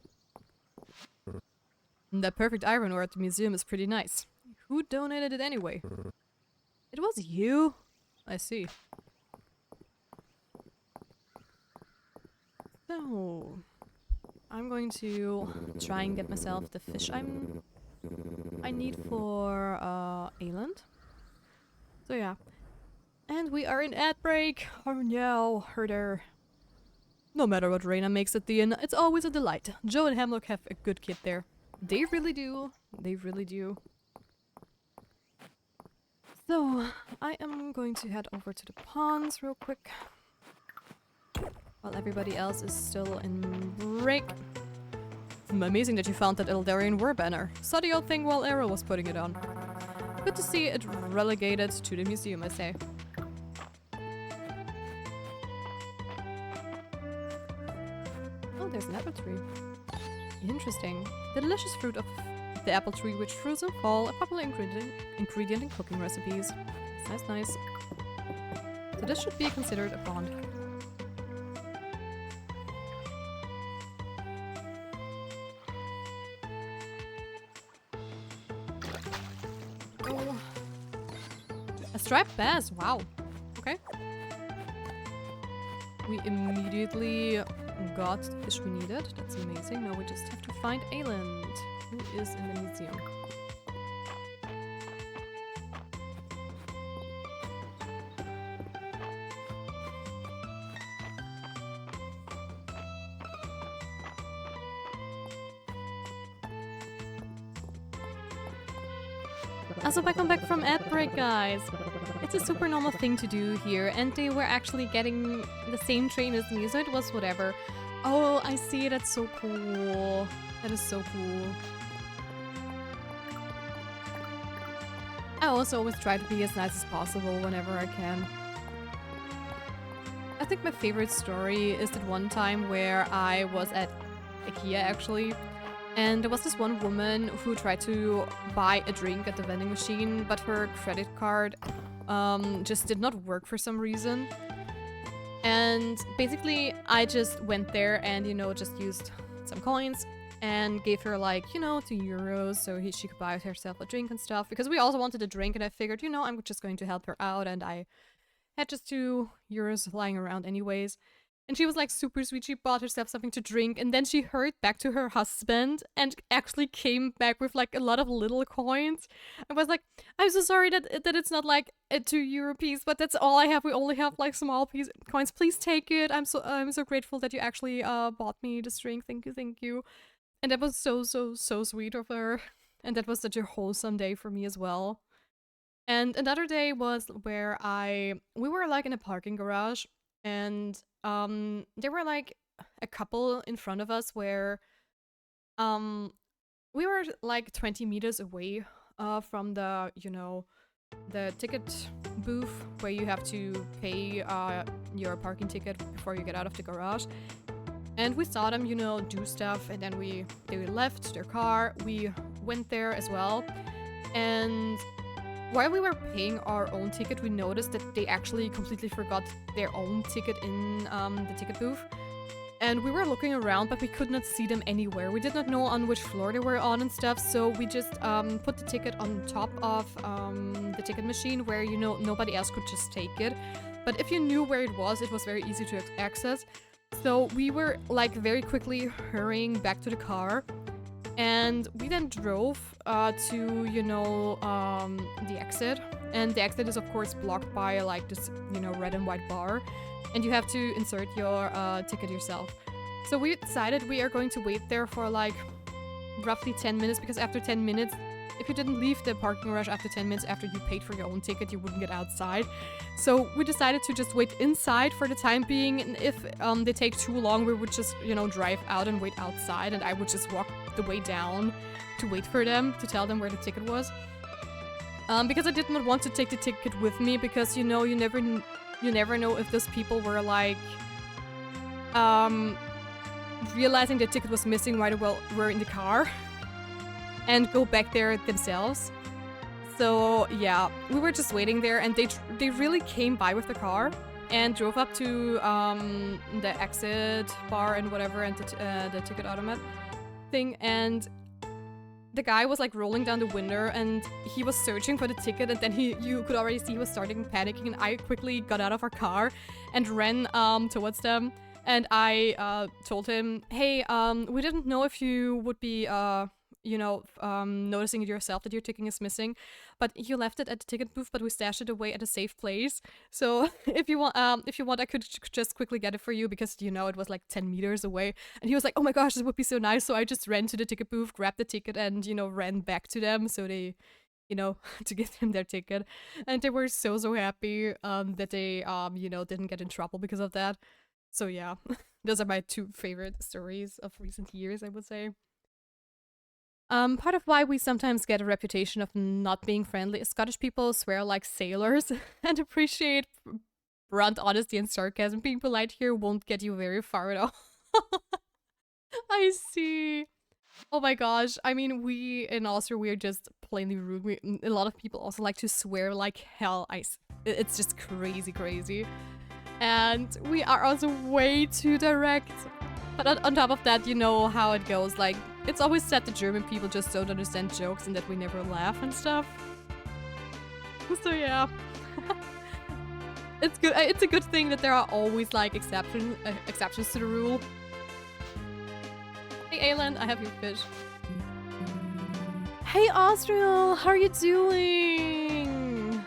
And that perfect iron ore at the museum is pretty nice. Who donated it anyway? It was you? I see. So, I'm going to try and get myself the fish I need for Adeline. So yeah. And we are in ad break. Oh no, herder. No matter what Reina makes at the inn, it's always a delight. Joe and Hemlock have a good kid there. They really do. They really do. So, I am going to head over to the ponds real quick. While everybody else is still in break. Amazing that you found that Eldarian war banner. Saw the old thing while Arrow was putting it on. Good to see it relegated to the museum, I say. Oh, there's an apple tree. Interesting. The delicious fruit of the apple tree, which fruits in fall, a popular ingredient in cooking recipes. Nice, nice. So this should be considered a pond. Oh. A striped bass, wow. Okay. We immediately got the fish we needed. That's amazing. Now we just have to find Adeline, who is in the museum. Also, welcome back from ad break, guys. It's a super normal thing to do here, and they were actually getting the same train as me, so it was whatever. Oh, I see. That's so cool. That is so cool. I also always try to be as nice as possible whenever I can. I think my favorite story is that one time where I was at IKEA actually, and there was this one woman who tried to buy a drink at the vending machine, but her credit card just did not work for some reason. And basically I just went there and, you know, just used some coins and gave her like, you know, €2 so she could buy herself a drink and stuff, because we also wanted a drink, and I figured, you know, I'm just going to help her out, and I had just €2 lying around anyways. And she was like super sweet. She bought herself something to drink, and then she hurried back to her husband and actually came back with like a lot of little coins. I was like, I'm so sorry that it's not like a €2 piece, but that's all I have. We only have like small coins. Please take it. I'm so grateful that you actually bought me this drink. Thank you, thank you. And that was so sweet of her. And that was such a wholesome day for me as well. And another day was where we were like in a parking garage, and there were like a couple in front of us where we were like 20 meters away from the, you know, the ticket booth where you have to pay your parking ticket before you get out of the garage. And we saw them, you know, do stuff, and then they left their car. We went there as well, and while we were paying our own ticket, we noticed that they actually completely forgot their own ticket in the ticket booth. And we were looking around, but we could not see them anywhere. We did not know on which floor they were on and stuff, so we just put the ticket on top of the ticket machine where, you know, nobody else could just take it. But if you knew where it was very easy to access. So we were like very quickly hurrying back to the car. And we then drove to, you know, the exit. And the exit is, of course, blocked by, like, this, you know, red and white bar. And you have to insert your ticket yourself. So we decided we are going to wait there for, like, roughly 10 minutes. Because after 10 minutes, if you didn't leave the parking garage after 10 minutes after you paid for your own ticket, you wouldn't get outside. So we decided to just wait inside for the time being. And if they take too long, we would just, you know, drive out and wait outside. And I would just walk the way down to wait for them, to tell them where the ticket was. Because I did not want to take the ticket with me, because, you know, you never know if those people were like realizing the ticket was missing while they were in the car and go back there themselves. So yeah, we were just waiting there, and they really came by with the car and drove up to the exit bar and whatever, and the ticket automat thing, and the guy was like rolling down the window and he was searching for the ticket, and then you could already see he was starting panicking, and I quickly got out of our car and ran towards them, and I told him, hey, we didn't know if you would be you know, noticing it yourself that your ticket is missing, but you left it at the ticket booth, but we stashed it away at a safe place. So if you want, I could just quickly get it for you, because, you know, it was like 10 meters away. And he was like, oh my gosh, this would be so nice. So I just ran to the ticket booth, grabbed the ticket, and, you know, ran back to them so they, you know, to give them their ticket. And they were so happy that they, you know, didn't get in trouble because of that. So yeah, those are my two favorite stories of recent years, I would say. Part of why we sometimes get a reputation of not being friendly is Scottish people swear like sailors and appreciate blunt honesty and sarcasm. Being polite here won't get you very far at all. I see. Oh my gosh. I mean, we in Austria, we're just plainly rude. A lot of people also like to swear like hell. It's just crazy. And we are also way too direct. But on top of that, you know how it goes. Like, it's always said that German people just don't understand jokes and that we never laugh and stuff. So yeah. It's good. It's a good thing that there are always like exceptions to the rule. Hey Adeline, I have your fish. Hey Austria, how are you doing?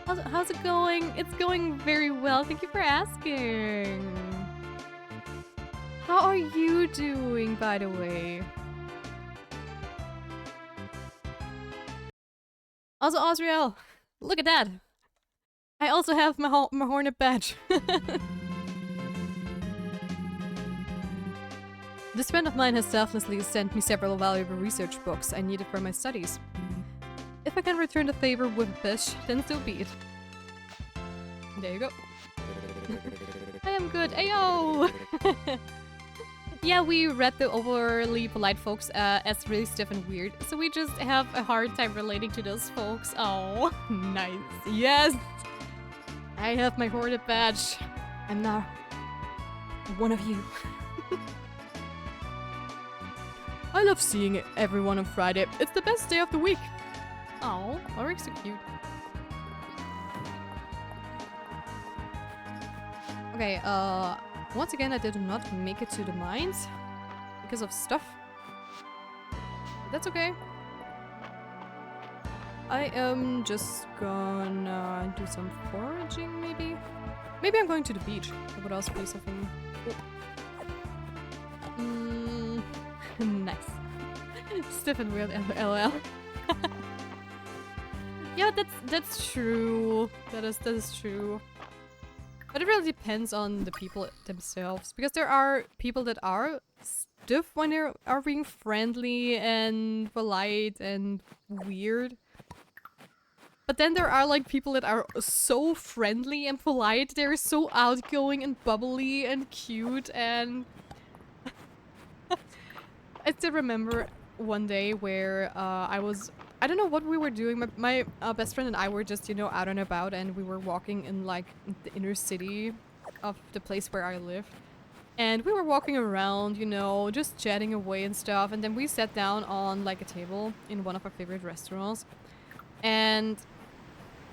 How's it going? It's going very well. Thank you for asking. How are you doing, by the way? Also, Osriel, look at that. I also have my Hornet badge. This friend of mine has selflessly sent me several valuable research books I needed for my studies. If I can return the favor with a fish, then so be it. There you go. I am good. Ayo! Yeah, we read the overly polite folks as really stiff and weird, so we just have a hard time relating to those folks. Oh, nice. Yes! I have my Hornet badge. I'm now one of you. I love seeing everyone on Friday. It's the best day of the week. Oh, Ulrich's so cute. Okay, once again I did not make it to the mines because of stuff. That's okay. I am just gonna do some foraging, maybe? Maybe I'm going to the beach. That would also be something... Nice. Stiff and weird, LOL. Yeah, that's true. That is true. But it really depends on the people themselves, because there are people that are stiff when they are being friendly and polite and weird. But then there are like people that are so friendly and polite. They're so outgoing and bubbly and cute, and I still remember one day where I don't know what we were doing. My best friend and I were just, you know, out and about, and we were walking in like the inner city of the place where I live. And we were walking around, you know, just chatting away and stuff. And then we sat down on like a table in one of our favorite restaurants. And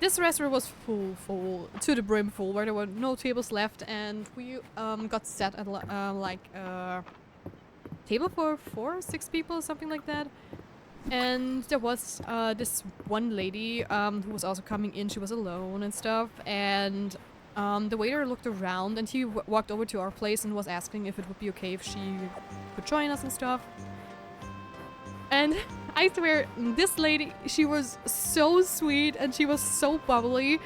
this restaurant was full to the brim full, where there were no tables left. And we got sat at like table for 4 or 6 people, something like that. And there was this one lady who was also coming in. She was alone and stuff, and the waiter looked around, and he walked over to our place and was asking if it would be okay if she could join us and stuff. And I swear, this lady, she was so sweet and she was so bubbly,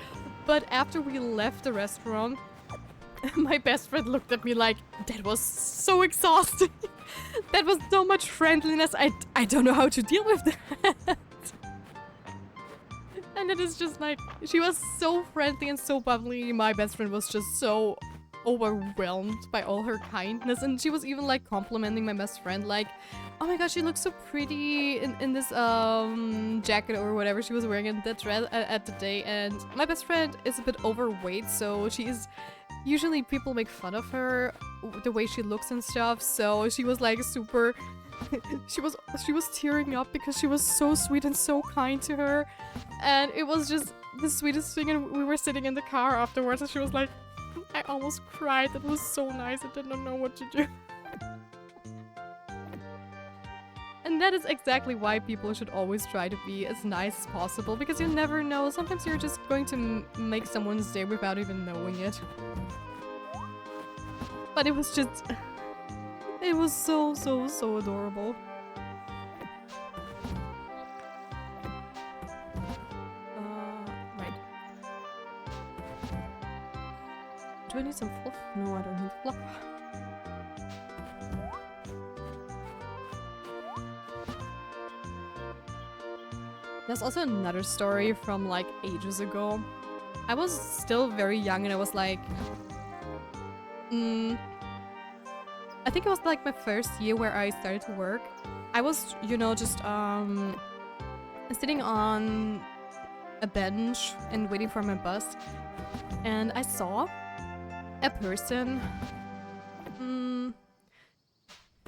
but after we left the restaurant, my best friend looked at me like, that was so exhausting. That was so much friendliness. I don't know how to deal with that. And it is just like, she was so friendly and so bubbly. My best friend was just so overwhelmed by all her kindness. And she was even like complimenting my best friend, like, oh my gosh, she looks so pretty in this jacket or whatever she was wearing in that dress at the day. And my best friend is a bit overweight, so she is... Usually people make fun of her, the way she looks and stuff, so she was like super... she was tearing up because she was so sweet and so kind to her. And it was just the sweetest thing, and we were sitting in the car afterwards and she was like, I almost cried, that was so nice, I did not know what to do. And that is exactly why people should always try to be as nice as possible, because you never know, sometimes you're just going to make someone's day without even knowing it. But it was just... it was so adorable. Right. Do I need some fluff? No, I don't need fluff. There's also another story from like ages ago. I was still very young and I was like... I think it was like my first year where I started to work. I was, you know, just sitting on a bench and waiting for my bus. And I saw a person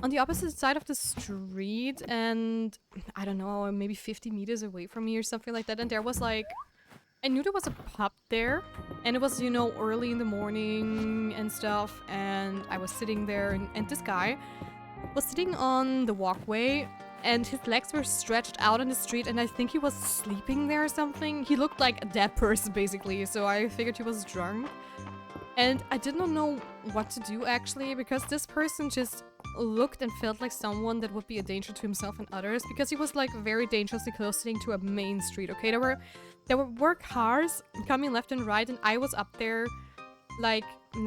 on the opposite side of the street, and I don't know, maybe 50 meters away from me or something like that. And there was like, I knew there was a pub there, and it was, you know, early in the morning and stuff, and I was sitting there, and this guy was sitting on the walkway, and his legs were stretched out on the street, and I think he was sleeping there or something. He looked like a dead person, basically, so I figured he was drunk. And I did not know what to do, actually, because this person just looked and felt like someone that would be a danger to himself and others because he was like very dangerously close sitting to a main street. Okay, there were cars coming left and right, and I was up there like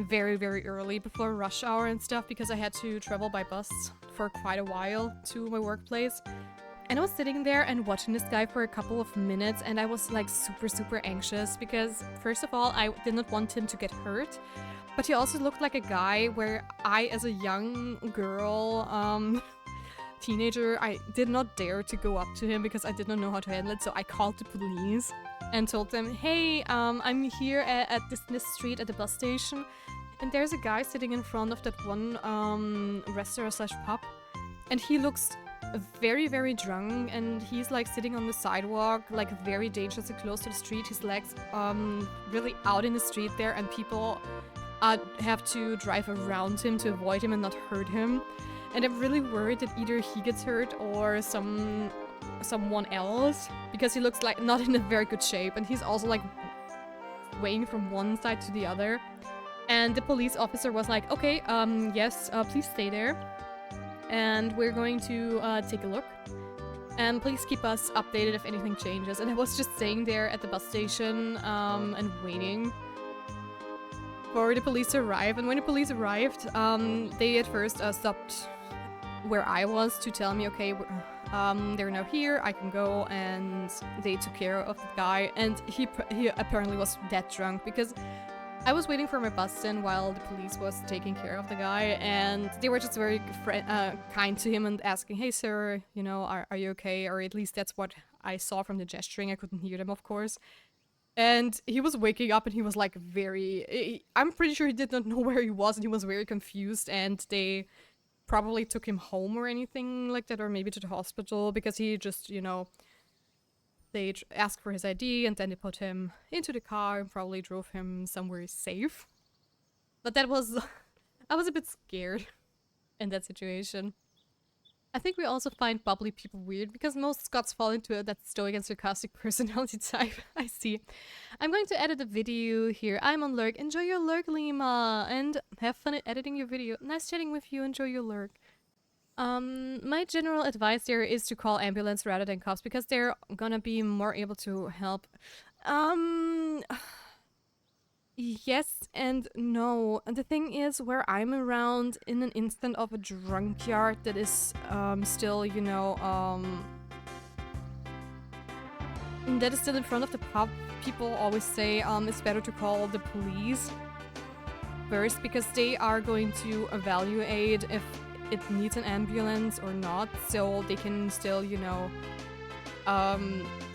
very, very early before rush hour and stuff because I had to travel by bus for quite a while to my workplace. And I was sitting there and watching this guy for a couple of minutes, and I was like super, super anxious because first of all, I did not want him to get hurt, but he also looked like a guy where I, as a young girl, teenager, I did not dare to go up to him because I did not know how to handle it, so I called the police and told them, hey, I'm here at this street at the bus station, and there's a guy sitting in front of that one restaurant slash pub, and he looks very, very drunk, and he's like sitting on the sidewalk, like very dangerously close to the street, his legs really out in the street there, and people have to drive around him to avoid him and not hurt him. And I'm really worried that either he gets hurt or someone else, because he looks like not in a very good shape, and he's also like swaying from one side to the other. And the police officer was like, okay, yes, please stay there, and we're going to take a look, and please keep us updated if anything changes. And I was just staying there at the bus station and waiting for the police to arrive. And when the police arrived, they at first stopped where I was to tell me, okay, they're now here, I can go, and they took care of the guy. And he apparently was that drunk because I was waiting for my bus then while the police was taking care of the guy, and they were just very kind to him and asking, hey sir, you know, are you okay? Or at least that's what I saw from the gesturing. I couldn't hear them, of course. And he was waking up and he was like I'm pretty sure he did not know where he was, and he was very confused, and they probably took him home or anything like that, or maybe to the hospital, because he just, you know, they asked for his ID and then they put him into the car and probably drove him somewhere safe. But that was... I was a bit scared in that situation. I think we also find bubbly people weird because most Scots fall into that stoic and sarcastic personality type. I see. I'm going to edit a video here. I'm on lurk. Enjoy your lurk, Lima, and have fun editing your video. Nice chatting with you. Enjoy your lurk. My general advice there is to call ambulance rather than cops because they're gonna be more able to help. Yes and no. The thing is, where I'm around, in an instant of a drunk yard that is still, you know, that is still in front of the pub, people always say it's better to call the police first because they are going to evaluate if it needs an ambulance or not, so they can still, you know,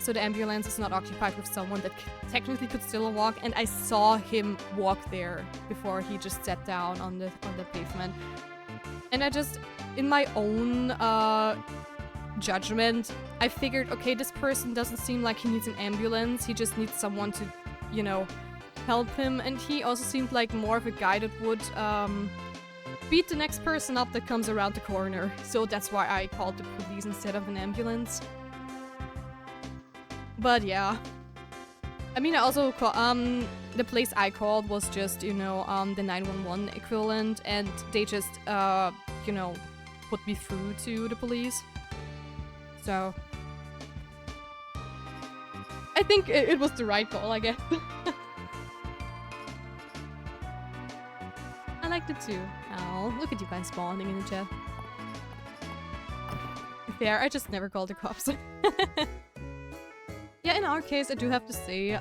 so the ambulance is not occupied with someone that technically could still walk. And I saw him walk there before he just sat down on the pavement. And I just, in my own judgment, I figured, okay, this person doesn't seem like he needs an ambulance. He just needs someone to, you know, help him. And he also seemed like more of a guy that would beat the next person up that comes around the corner. So that's why I called the police instead of an ambulance. But yeah. I mean, I also the place I called was just, you know, the 911 equivalent, and they just, you know, put me through to the police. So I think it was the right call, I guess. I liked it too. Oh, look at you guys spawning in the chat. Fair, I just never called the cops. Yeah, in our case, I do have to say,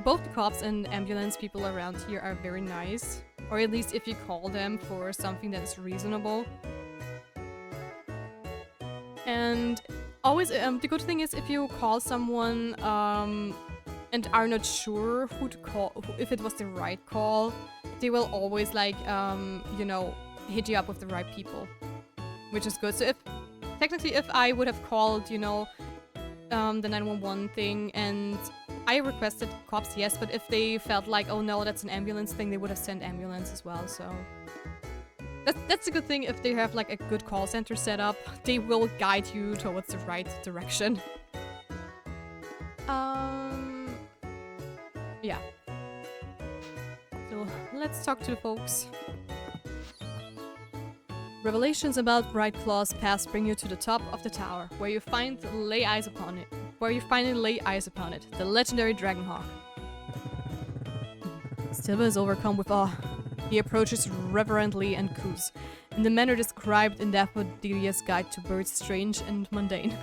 both the cops and ambulance people around here are very nice. Or at least if you call them for something that is reasonable. And always, the good thing is if you call someone and are not sure who to call, if it was the right call, they will always, like, you know, hit you up with the right people. Which is good. So technically if I would have called, you know, the 911 thing and I requested cops, yes, but if they felt like, oh no, that's an ambulance thing, they would have sent ambulance as well, so... That's a good thing. If they have like a good call center set up, they will guide you towards the right direction. Yeah. So let's talk to the folks. Revelations about Bright Claw's past bring you to the top of the tower, where you finally lay eyes upon it. The legendary Dragonhawk. Silva is overcome with awe. He approaches reverently and coos, in the manner described in Daffodilia's Guide to Birds Strange and Mundane.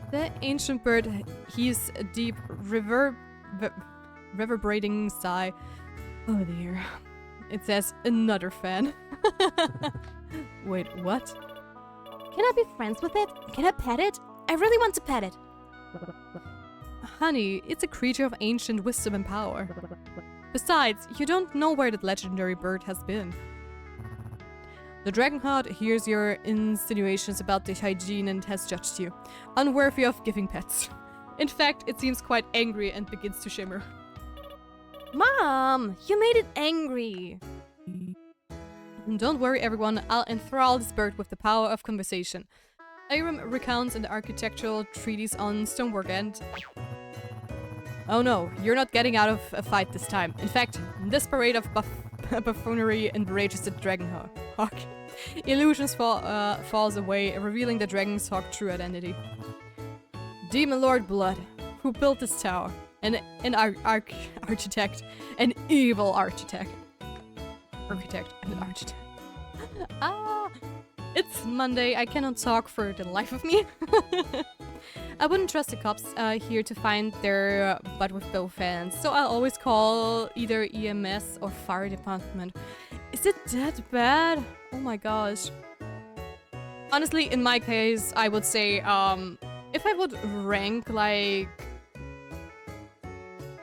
The ancient bird heaves a deep, reverberating sigh. Oh dear. It says, another fan. Wait, what? Can I be friends with it? Can I pet it? I really want to pet it. Honey, it's a creature of ancient wisdom and power. Besides, you don't know where that legendary bird has been. The Dragonheart hears your insinuations about the hygiene and has judged you, unworthy of giving pets. In fact, it seems quite angry and begins to shimmer. Mom, you made it angry. Don't worry, everyone, I'll enthrall this bird with the power of conversation. Aram recounts an architectural treatise on stonework and... Oh no, you're not getting out of a fight this time. In fact, this parade of buffoonery enrages the Dragonhawk. Illusions falls away, revealing the Dragonhawk's true identity. Demon Lord Blood, who built this tower. An architect. An evil architect. It's Monday, I cannot talk for the life of me. I wouldn't trust the cops here to find their butt with both hands, so I'll always call either EMS or fire department. Is it that bad? Oh my gosh. Honestly, in my case, I would say, if I would rank like,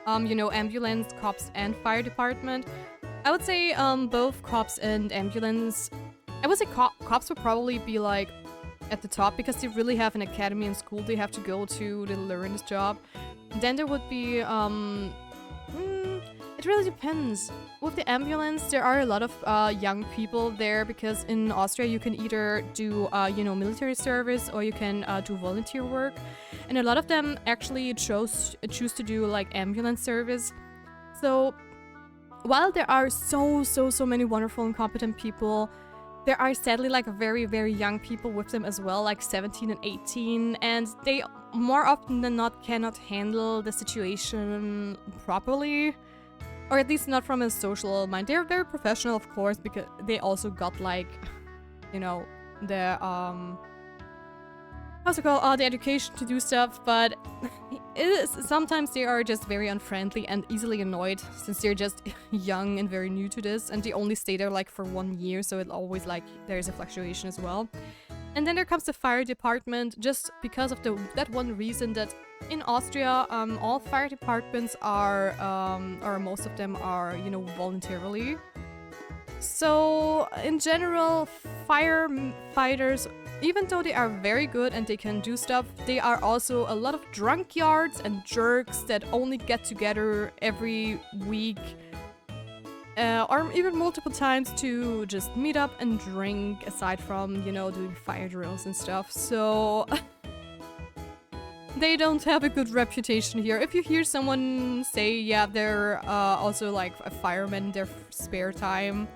you know, ambulance, cops, and fire department, I would say both cops and ambulance. I would say cops would probably be like at the top because they really have an academy and school they have to go to learn this job. Then there would be, it really depends. With the ambulance, there are a lot of young people there because in Austria you can either do, you know, military service or you can do volunteer work. And a lot of them actually choose to do like ambulance service. So while there are so many wonderful and competent people, there are sadly like very, very young people with them as well, like 17 and 18, and they more often than not cannot handle the situation properly, or at least not from a social mind. They're very professional, of course, because they also got like, you know, the how's it called, the education to do stuff, but sometimes they are just very unfriendly and easily annoyed since they're just young and very new to this, and they only stay there like for 1 year, so it always like there's a fluctuation as well. And then there comes the fire department, just because of that one reason that in Austria, all fire departments are, or most of them are, you know, voluntarily. So in general, firefighters, even though they are very good and they can do stuff, they are also a lot of drunkyards and jerks that only get together every week or even multiple times to just meet up and drink, aside from, you know, doing fire drills and stuff. So they don't have a good reputation here. If you hear someone say, yeah, they're also like a fireman in their spare time,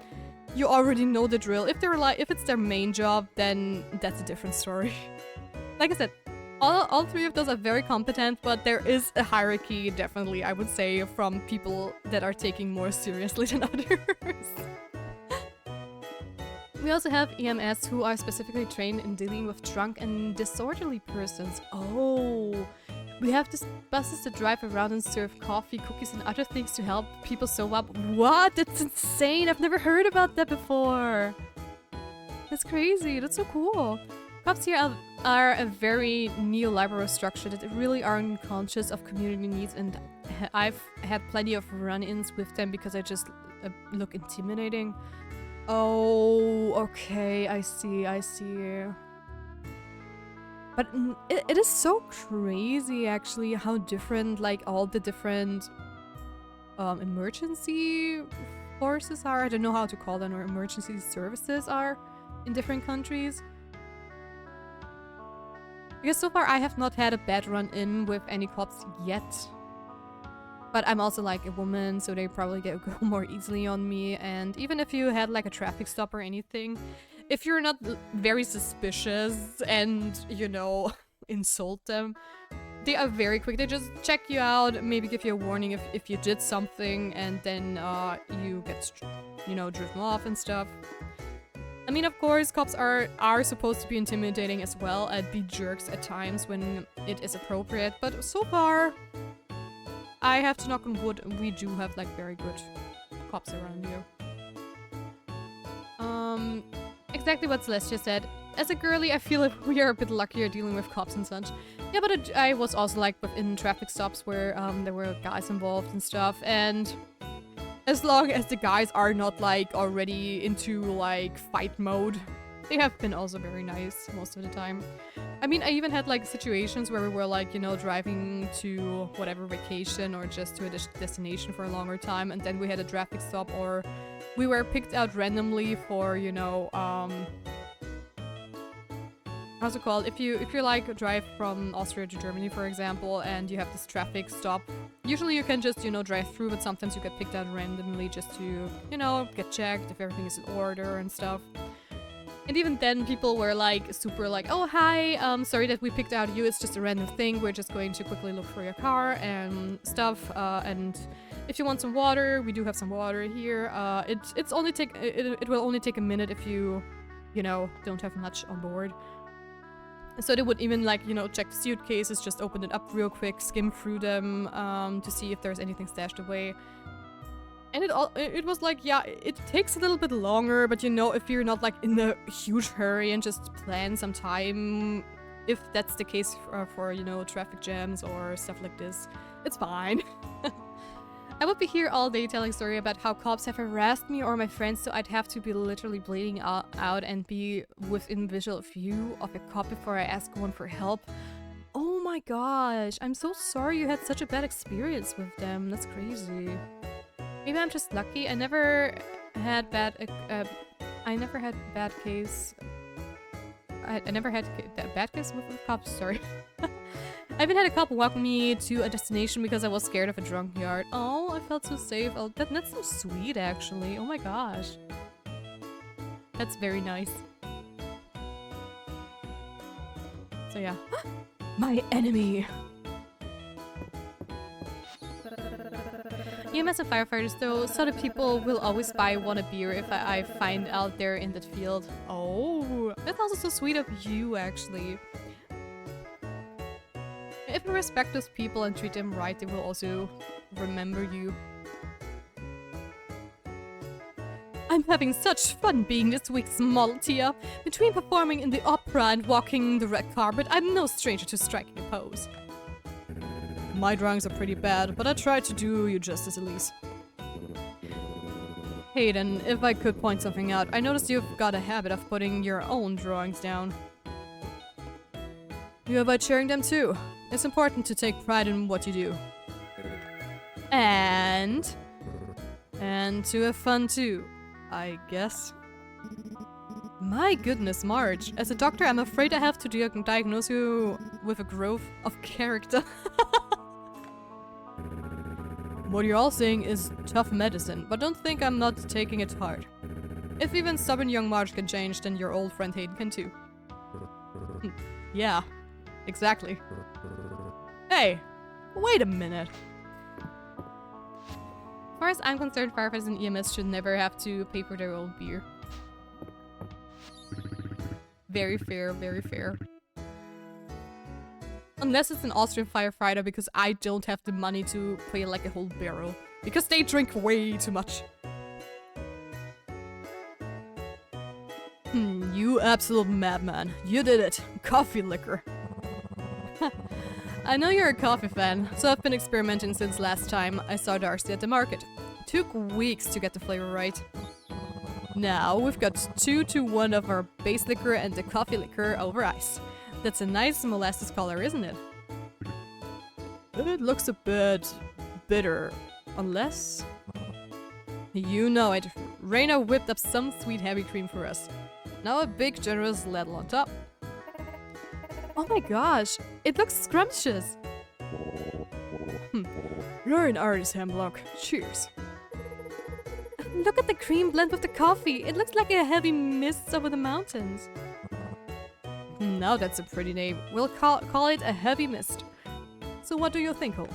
you already know the drill. If it's their main job, then that's a different story. Like I said, all three of those are very competent, but there is a hierarchy, definitely, I would say, from people that are taking more seriously than others. We also have EMS, who are specifically trained in dealing with drunk and disorderly persons. Oh, we have these buses that drive around and serve coffee, cookies, and other things to help people sober up. What? That's insane! I've never heard about that before. That's crazy. That's so cool. Cops here are a very neoliberal structure that really are unconscious of community needs, and I've had plenty of run-ins with them because I just look intimidating. Oh, okay, I see. But it is so crazy, actually, how different, like, all the different emergency forces are. I don't know how to call them, or emergency services are in different countries. Because so far I have not had a bad run-in with any cops yet. But I'm also like a woman, so they probably go more easily on me. And even if you had like a traffic stop or anything, if you're not very suspicious and, you know, insult them, they are very quick. They just check you out, maybe give you a warning if you did something, and then you get, you know, driven off and stuff. I mean, of course, cops are supposed to be intimidating as well and be jerks at times when it is appropriate, but so far, I have to knock on wood, we do have like very good cops around here. Exactly what Celestia said. As a girly, I feel like we are a bit luckier dealing with cops and such. Yeah, but I was also like within traffic stops where there were guys involved and stuff, and as long as the guys are not like already into like fight mode, they have been also very nice most of the time. I mean, I even had like situations where we were like, you know, driving to whatever vacation or just to a destination for a longer time, and then we had a traffic stop, or we were picked out randomly for, you know, how's it called? If you like drive from Austria to Germany, for example, and you have this traffic stop, usually you can just, you know, drive through, but sometimes you get picked out randomly just to, you know, get checked if everything is in order and stuff. And even then, people were like super like, oh hi, sorry that we picked out you, it's just a random thing, we're just going to quickly look for your car and stuff, and if you want some water, we do have some water here. It will only take a minute if you know, don't have much on board. So they would even like, you know, check the suitcases, just open it up real quick, skim through them to see if there's anything stashed away. And it was like, yeah, it takes a little bit longer, but you know, if you're not like in a huge hurry and just plan some time, if that's the case for you know, traffic jams or stuff like this, it's fine. I would be here all day telling story about how cops have harassed me or my friends, so I'd have to be literally bleeding out and be within visual view of a cop before I ask one for help. Oh my gosh, I'm so sorry you had such a bad experience with them. That's crazy. Maybe I'm just lucky. I never had bad case. I never had bad case with cops. Sorry. I even had a cop walk me to a destination because I was scared of a drunk yard. Oh, I felt so safe. Oh, that's so sweet, actually. Oh my gosh. That's very nice. So yeah. My enemy! EMS and firefighters, though, so the people will always buy one a beer if I find out they're in that field. Oh, that's also so sweet of you, actually. If you respect those people and treat them right, they will also remember you. I'm having such fun being this week's model, Tia. Between performing in the opera and walking the red carpet, I'm no stranger to striking a pose. My drawings are pretty bad, but I tried to do you justice, Elise. Hayden, if I could point something out, I noticed you've got a habit of putting your own drawings down. You avoid sharing them too. It's important to take pride in what you do. And to have fun too, I guess. My goodness, Marge. As a doctor, I'm afraid I have to diagnose you with a growth of character. What you're all saying is tough medicine, but don't think I'm not taking it hard. If even stubborn young Marge can change, then your old friend Hayden can too. Yeah, exactly. Hey, wait a minute. As far as I'm concerned, firefighters and EMS should never have to pay for their own beer. Very fair, very fair. Unless it's an Austrian firefighter, because I don't have the money to pay like a whole barrel. Because they drink way too much. You absolute madman. You did it. Coffee liquor. I know you're a coffee fan, so I've been experimenting since last time I saw Darcy at the market. Took weeks to get the flavor right. Now we've got 2-to-1 of our base liquor and the coffee liquor over ice. That's a nice molasses color, isn't it? It looks a bit bitter, unless... You know it. Raina whipped up some sweet heavy cream for us. Now a big generous ladle on top. Oh my gosh, it looks scrumptious. You're an artist, Hemlock. Cheers. Look at the cream blend with the coffee. It looks like a heavy mist over the mountains. Now that's a pretty name. We'll call it a heavy mist. So what do you think, Holt?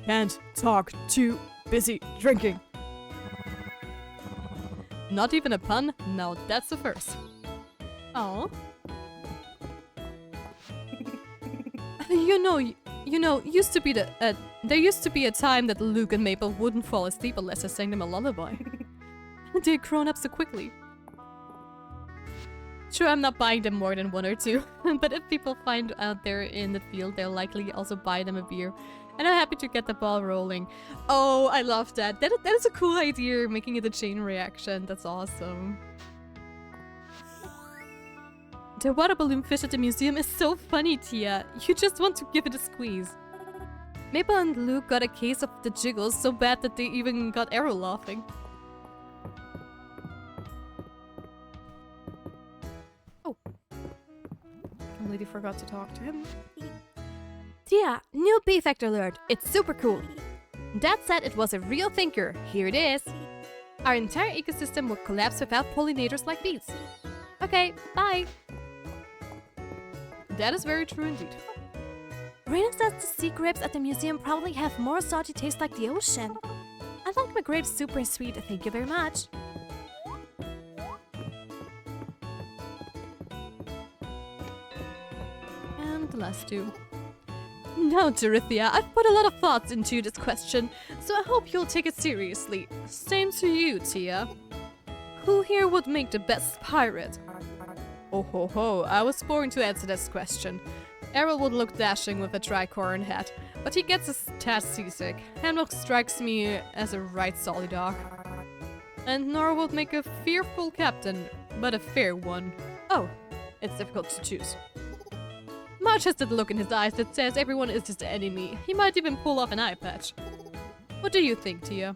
Can't talk, too busy drinking. Not even a pun? Now that's the first. Oh. Used to be there used to be a time that Luke and Maple wouldn't fall asleep unless I sang them a lullaby. They'd grown up so quickly. Sure, I'm not buying them more than one or two, but if people find out they're in the field, they'll likely also buy them a beer. And I'm happy to get the ball rolling. Oh, I love that. That is a cool idea, making it a chain reaction. That's awesome. The water balloon fish at the museum is so funny, Tia. You just want to give it a squeeze. Maple and Luke got a case of the jiggles so bad that they even got Arrow laughing. Oh. Completely forgot to talk to him. Tia, new B-Fact alert. It's super cool. Dad said it was a real thinker. Here it is. Our entire ecosystem would collapse without pollinators like bees. Okay, bye. That is very true indeed. Raina says the sea grapes at the museum probably have more salty taste like the ocean. I like my grapes super sweet, thank you very much. And the last two. Now, Dorothea, I've put a lot of thoughts into this question, so I hope you'll take it seriously. Same to you, Tia. Who here would make the best pirate? Oh ho ho, I was born to answer this question. Errol would look dashing with a tricorn hat, but he gets a tad seasick. Hemlock strikes me as a right solid dog. And Nora would make a fearful captain, but a fair one. Oh, it's difficult to choose. March has that look in his eyes that says everyone is his enemy. He might even pull off an eye patch. What do you think, Tia?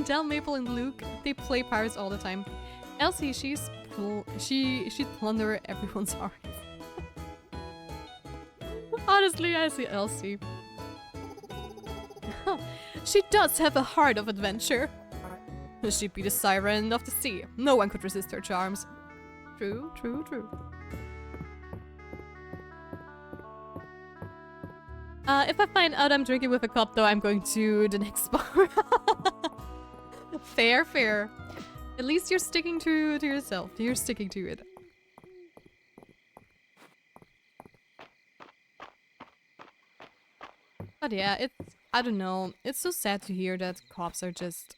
Del, Maple, and Luke, they play pirates all the time. Elsie, she'd plunder everyone's heart. Honestly, I see Elsie. She does have a heart of adventure. She'd be the siren of the sea. No one could resist her charms. True, true, true. If I find out I'm drinking with a cup, though, I'm going to the next bar. Fair, fair. At least you're sticking to yourself. You're sticking to it. But yeah, I don't know. It's so sad to hear that cops are just,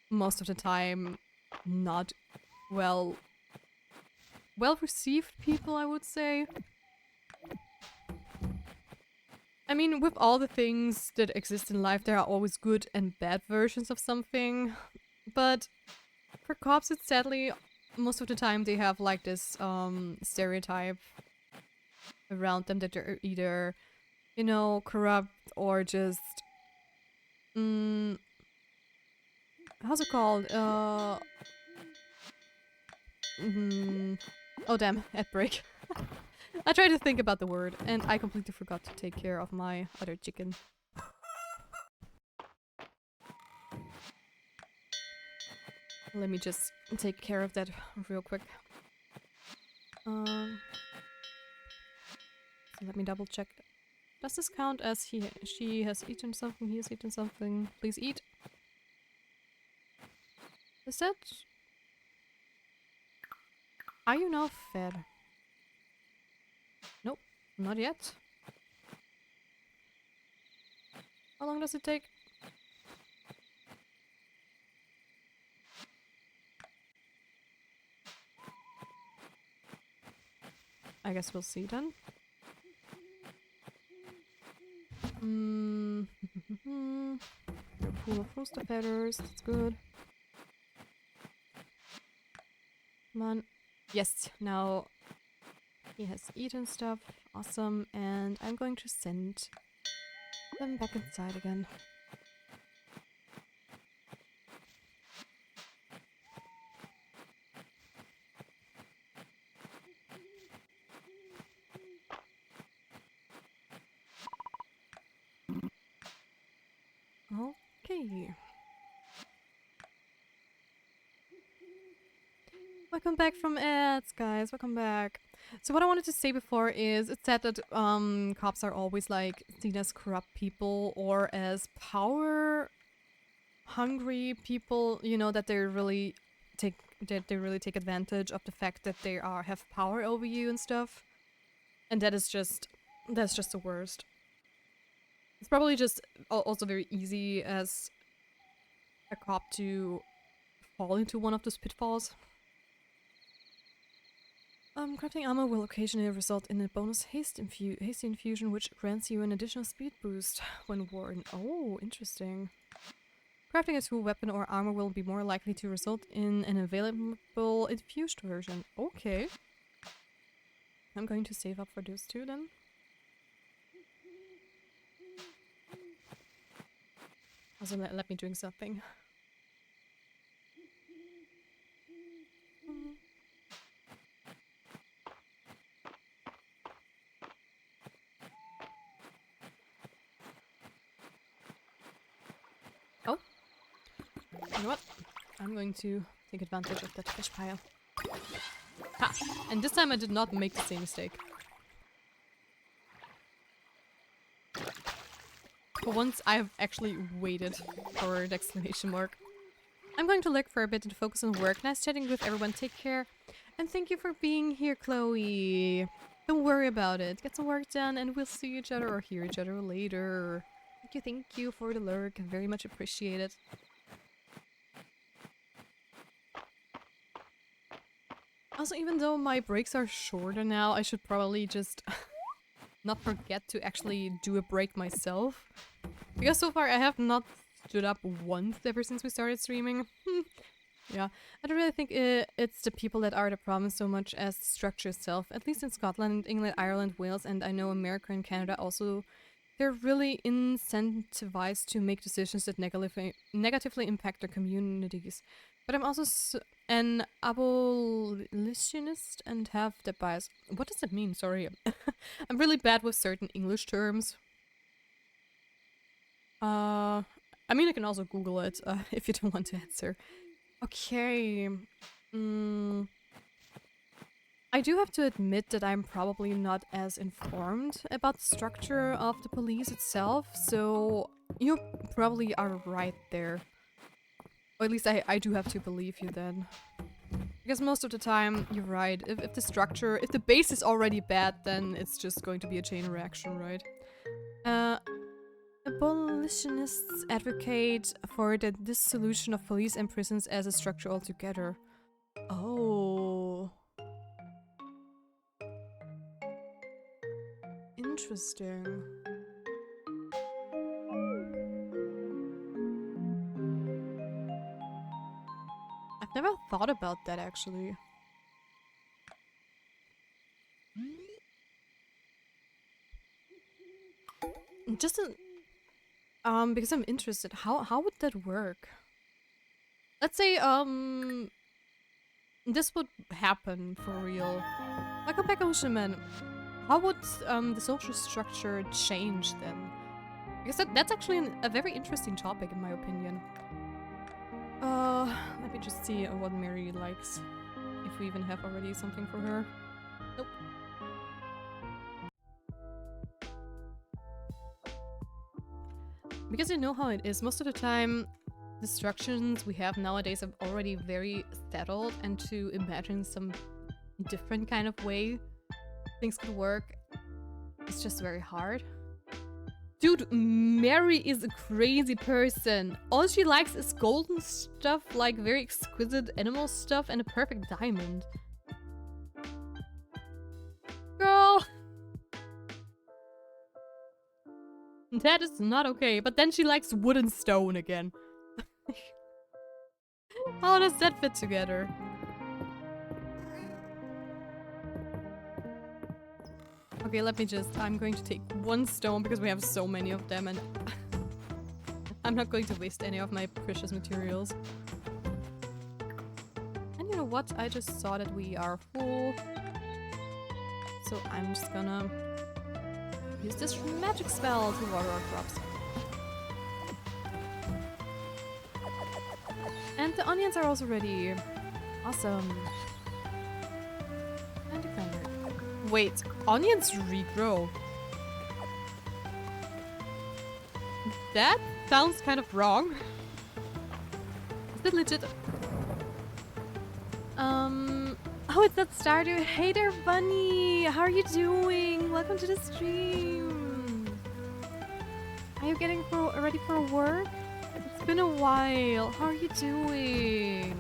most of the time, not well received people, I would say. I mean, with all the things that exist in life, there are always good and bad versions of something. But for cops, it's sadly, most of the time they have like this stereotype around them that they're either, you know, corrupt or just... how's it called? Oh damn, ad break. I tried to think about the word, and I completely forgot to take care of my other chicken. Let me just take care of that real quick. So let me double check. Does this count as she has eaten something, he has eaten something? Please eat. Is that... Are you now fed? Nope, not yet. How long does it take? I guess we'll see then. Your pool of rooster feathers, that's good. Come on. Yes, now he has eaten stuff. Awesome. And I'm going to send them back inside again. Okay. Welcome back from ads, guys. Welcome back. So what I wanted to say before is it's said that cops are always like seen as corrupt people or as power hungry people, you know, that they really take advantage of the fact that they have power over you and stuff. And that's just the worst. It's probably just also very easy as a cop to fall into one of those pitfalls. Crafting armor will occasionally result in a bonus hasty infusion, which grants you an additional speed boost when worn. Oh, interesting. Crafting a tool, weapon, or armor will be more likely to result in an available infused version. Okay. I'm going to save up for those two then. Also, let me drink something. Oh. You know what? I'm going to take advantage of that fish pile. Ha! And this time I did not make the same mistake. For once, I have actually waited for the exclamation mark. I'm going to lurk for a bit and focus on work. Nice chatting with everyone. Take care. And thank you for being here, Chloe. Don't worry about it. Get some work done and we'll see each other or hear each other later. Thank you for the lurk. Very much appreciated. Also, even though my breaks are shorter now, I should probably just not forget to actually do a break myself. Because so far I have not stood up once ever since we started streaming. Yeah, I don't really think it's the people that are the problem so much as the structure itself. At least in Scotland, England, Ireland, Wales, and I know America and Canada also, they're really incentivized to make decisions that negatively impact their communities. But I'm also an abolitionist and have that bias. What does that mean? Sorry. I'm really bad with certain English terms. I mean, I can also Google it if you don't want to answer. Okay. I do have to admit that I'm probably not as informed about the structure of the police itself, so you probably are right there. Or at least I do have to believe you then. Because most of the time, you're right. If the structure, if the base is already bad, then it's just going to be a chain reaction, right? Abolitionists advocate for the dissolution of police and prisons as a structure altogether. Oh. Interesting. I've never thought about that actually. Just because I'm interested, how would that work? Let's say this would happen for real. Welcome back, Oceanman. How would the social structure change then? Because that's actually a very interesting topic in my opinion. Let me just see what Mary likes. If we even have already something for her. Nope. Because you know how it is, most of the time the structures we have nowadays are already very settled, and to imagine some different kind of way things could work, it's just very hard. Dude, Mary is a crazy person. All she likes is golden stuff, like very exquisite animal stuff, and a perfect diamond. Girl! That is not okay, but then she likes wood and stone again. How does that fit together? Okay, I'm going to take one stone because we have so many of them and I'm not going to waste any of my precious materials. And you know what? I just saw that we are full. So I'm just gonna use this magic spell to water our crops. And the onions are also ready. Awesome. And the grinder. Wait, onions regrow. That sounds kind of wrong. Is it legit? Oh, it's that Stardew. Hey there, Bunny! How are you doing? Welcome to the stream! Are you getting ready for work? It's been a while. How are you doing?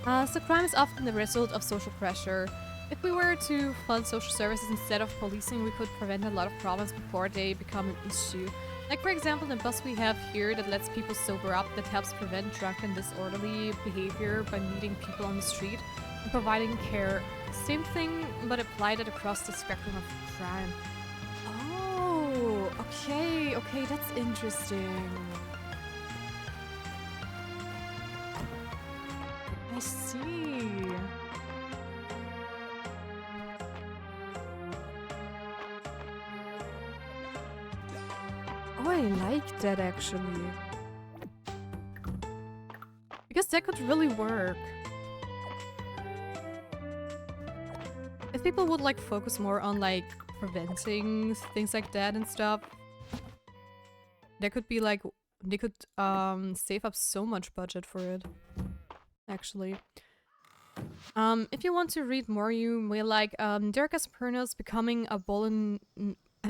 So crime is often the result of social pressure. If we were to fund social services instead of policing, we could prevent a lot of problems before they become an issue. Like for example, the bus we have here that lets people sober up, that helps prevent drunk and disorderly behavior by meeting people on the street and providing care. Same thing, but apply that across the spectrum of crime. Oh, okay, that's interesting. I see. Oh, I like that actually. Because that could really work. If people would like focus more on like preventing things like that and stuff, there could be like, they could save up so much budget for it. Actually. If you want to read more, you may like Derek Aspernos becoming a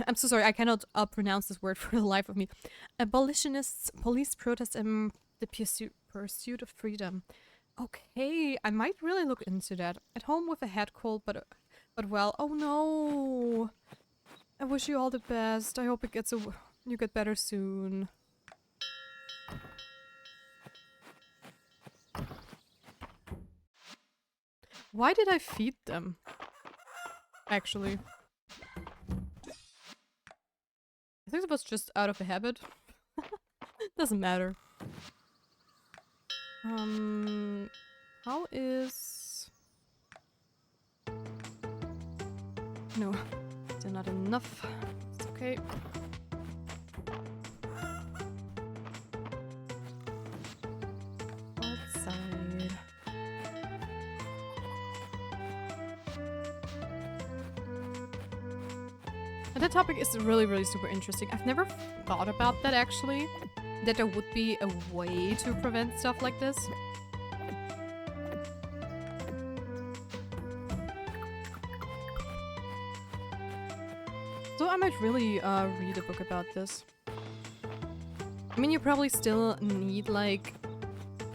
I'm so sorry, I cannot pronounce this word for the life of me. Abolitionists, police protest, and the pursuit of freedom. Okay, I might really look into that. At home with a head cold, but well, oh no. I wish you all the best. I hope it gets you get better soon. Why did I feed them? Actually. I think it was just out of a habit. Doesn't matter. How is... No, still not enough. It's okay. Outside. And that topic is really super interesting. I've never thought about that actually. That there would be a way to prevent stuff like this. So I might really read a book about this. I mean, you probably still need like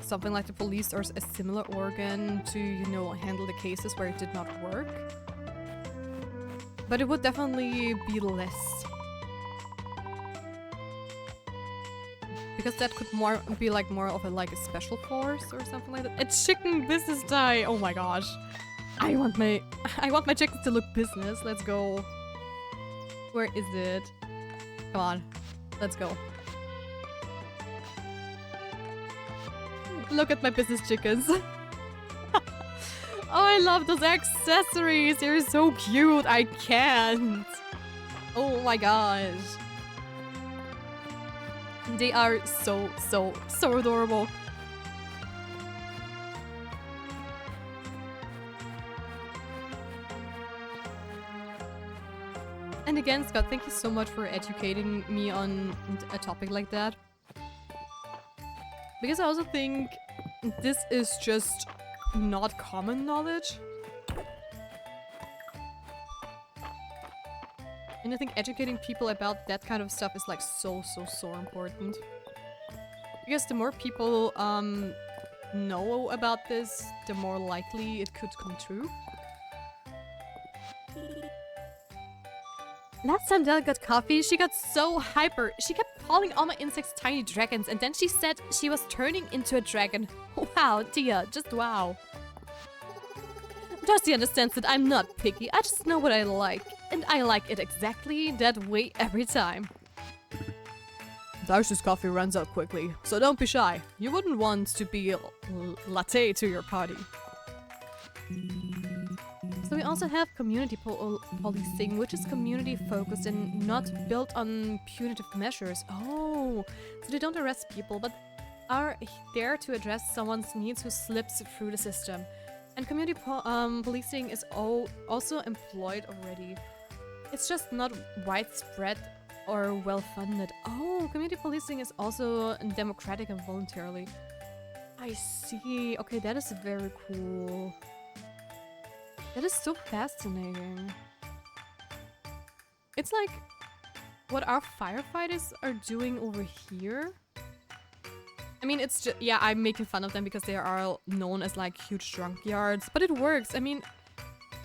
something like the police or a similar organ to, you know, handle the cases where it did not work. But it would definitely be less. Because that could be like more of a special force or something like that. A chicken business die! Oh my gosh. I want my chickens to look business. Let's go. Where is it? Come on. Let's go. Look at my business chickens. Oh, I love those accessories. They're so cute. I can't. Oh my gosh. They are so adorable. And again, Scott, thank you so much for educating me on a topic like that. Because I also think this is just not common knowledge. And I think educating people about that kind of stuff is like so important. Because the more people know about this, the more likely it could come true. Last time Della got coffee, she got so hyper. She kept calling all my insects tiny dragons, and then she said she was turning into a dragon. Wow, Tia, just wow. Darcy understands that I'm not picky, I just know what I like. And I like it exactly that way every time. Darcy's coffee runs out quickly, so don't be shy. You wouldn't want to be latte to your party. So So we also have community policing, which is community focused and not built on punitive measures. Oh, so they don't arrest people, but are there to address someone's needs who slips through the system. And community policing is also employed already. It's just not widespread or well-funded. Oh, community policing is also democratic and voluntarily. I see. Okay, that is very cool. That is so fascinating. It's like what our firefighters are doing over here. I mean, it's just, yeah, I'm making fun of them because they are known as like huge junkyards, but it works. I mean,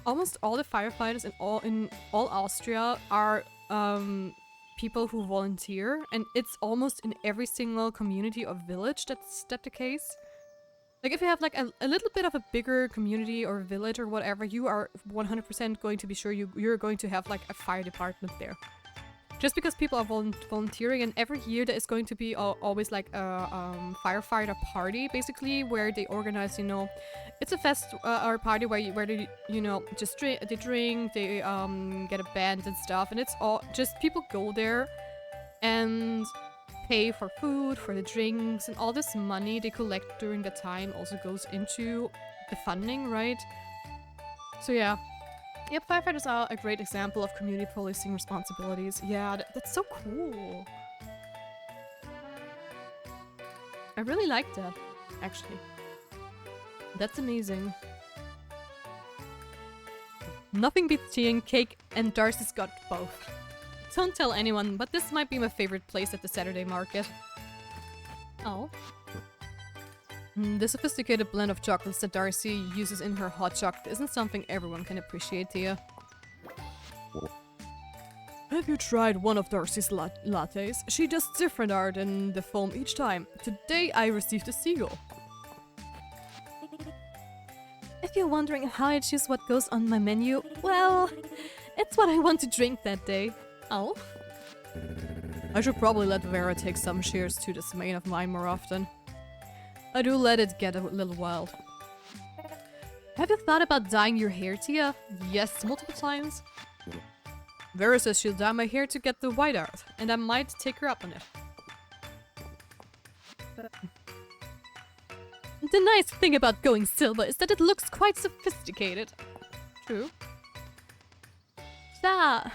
almost all the firefighters in all Austria are people who volunteer, and it's almost in every single community or village that's the case. Like if you have like a little bit of a bigger community or village or whatever, you are 100% going to be sure you're going to have like a fire department there. Just because people are volunteering, and every year there is going to be always like a firefighter party, basically, where they organize, you know, it's a fest or a party where they, you know, just drink, they get a band and stuff, and it's all just people go there and pay for food, for the drinks, and all this money they collect during the time also goes into the funding, right? So yeah. Yep, firefighters are a great example of community policing responsibilities. Yeah, that's so cool. I really like that, actually. That's amazing. Nothing beats tea and cake, and Darcy's got both. Don't tell anyone, but this might be my favorite place at the Saturday market. Oh. The sophisticated blend of chocolates that Darcy uses in her hot chocolate isn't something everyone can appreciate, Tia. Have you tried one of Darcy's lattes? She does different art in the foam each time. Today I received a seagull. If you're wondering how I choose what goes on my menu, well, it's what I want to drink that day. Oh? I should probably let Vera take some shares to this mane of mine more often. I do let it get a little wild. Have you thought about dyeing your hair, Tia? Yes, multiple times. Vera says she'll dye my hair to get the white out, and I might take her up on it. The nice thing about going silver is that it looks quite sophisticated. True. Sha!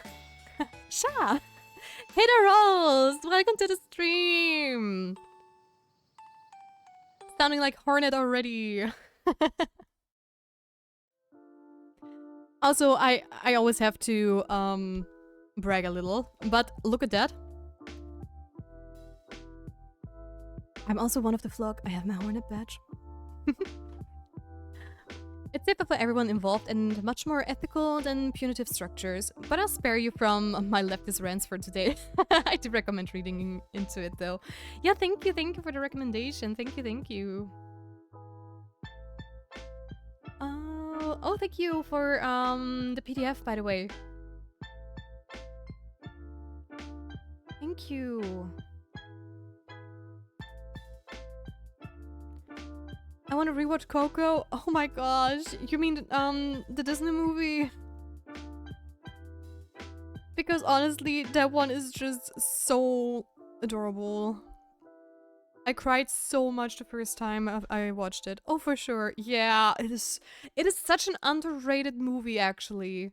Sha! Hey there, Rose! Welcome to the stream! Sounding like Hornet already. Also, I always have to brag a little, but look at that. I'm also one of the flock. I have my Hornet badge. It's safer for everyone involved and much more ethical than punitive structures, but I'll spare you from my leftist rants for today. I do recommend reading into it though. Yeah, thank you for the recommendation. Thank you. Oh, thank you for the PDF, by the way. Thank you. I want to rewatch Coco. Oh my gosh. You mean the Disney movie? Because honestly, that one is just so adorable. I cried so much the first time I watched it. Oh, for sure. Yeah, it is such an underrated movie, actually.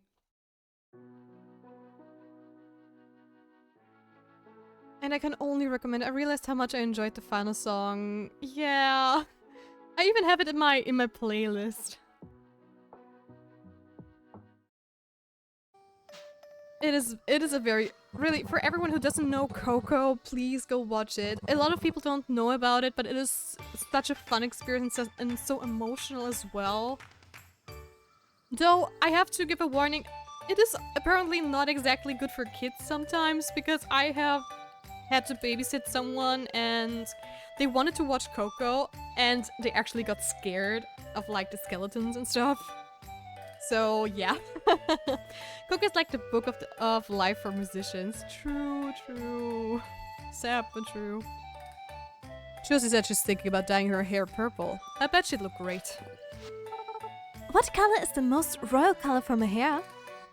And I can only recommend it. I realized how much I enjoyed the final song. Yeah. I even have it in my playlist. It is a very, really, for everyone who doesn't know Coco, please go watch it. A lot of people don't know about it, but it is such a fun experience and so emotional as well. Though, I have to give a warning, it is apparently not exactly good for kids sometimes, because I have had to babysit someone and they wanted to watch Coco and they actually got scared of like the skeletons and stuff. So yeah. Coco is like the book of life for musicians. True. Sad but true. Josie said she's thinking about dyeing her hair purple. I bet she'd look great. What color is the most royal color for my hair?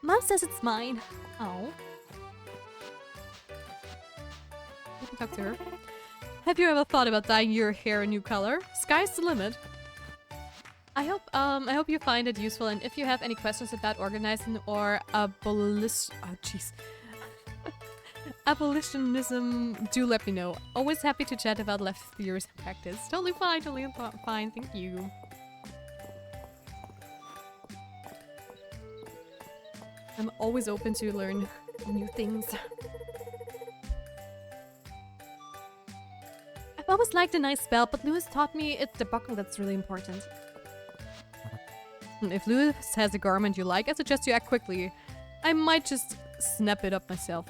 Mom says it's mine. Oh. You can talk to her. Have you ever thought about dyeing your hair a new color? Sky's the limit. I hope you find it useful, and if you have any questions about organizing or abolitionism, do let me know. Always happy to chat about left theories and practice. Totally fine, fine, thank you. I'm always open to learn new things. I've always liked a nice spell, but Lewis taught me it's the buckle that's really important. If Lewis has a garment you like, I suggest you act quickly. I might just snap it up myself.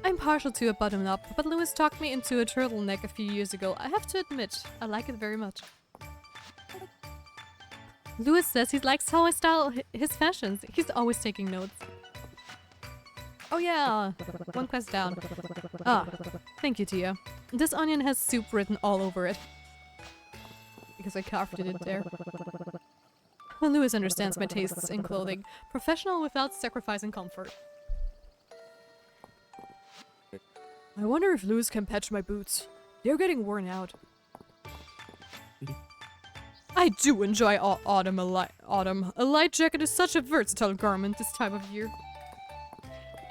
I'm partial to a button-up, but Lewis talked me into a turtleneck a few years ago. I have to admit, I like it very much. Lewis says he likes how I style his fashions. He's always taking notes. Oh yeah, one quest down. Ah, thank you, Tia. This onion has soup written all over it. Because I carved it there. Lewis understands my tastes in clothing. Professional without sacrificing comfort. I wonder if Lewis can patch my boots. They're getting worn out. I do enjoy autumn. A light jacket is such a versatile garment this time of year.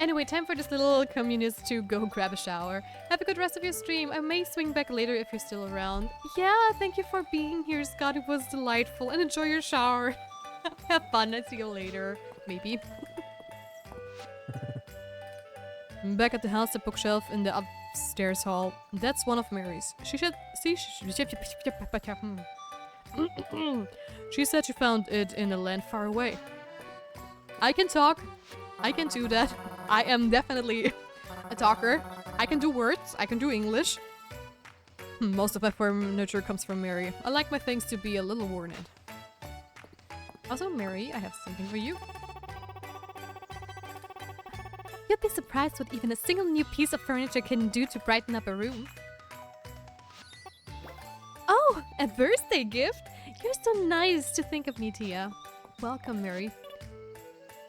Anyway, time for this little communist to go grab a shower. Have a good rest of your stream. I may swing back later if you're still around. Yeah, thank you for being here, Scott. It was delightful. And enjoy your shower. Have fun. I'll see you later. Maybe. Back at the house, the bookshelf in the upstairs hall. That's one of Mary's. She should see. She said she found it in a land far away. I can talk. I can do that. I am definitely a talker. I can do words. I can do English. Most of my furniture comes from Mary. I like my things to be a little worn in. Also, Mary, I have something for you. You'd be surprised what even a single new piece of furniture can do to brighten up a room. Oh, a birthday gift? You're so nice to think of me, Tia. Welcome, Mary.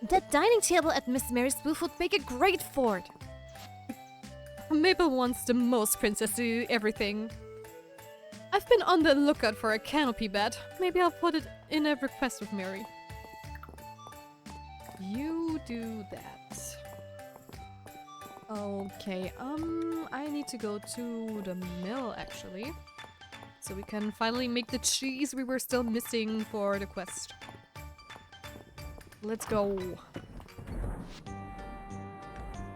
That dining table at Miss Mary's booth would make a great fort. Maple wants the most princessy everything. I've been on the lookout for a canopy bed. Maybe I'll put it in a request with Mary. You do that. Okay, I need to go to the mill actually. So we can finally make the cheese we were still missing for the quest. Let's go.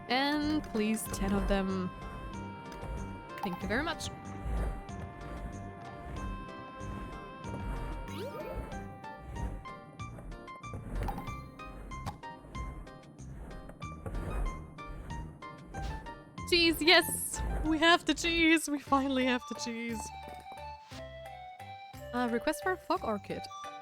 And please, 10 of them. Thank you very much. Cheese, yes! We have the cheese! We finally have the cheese. Request for a fog orchid.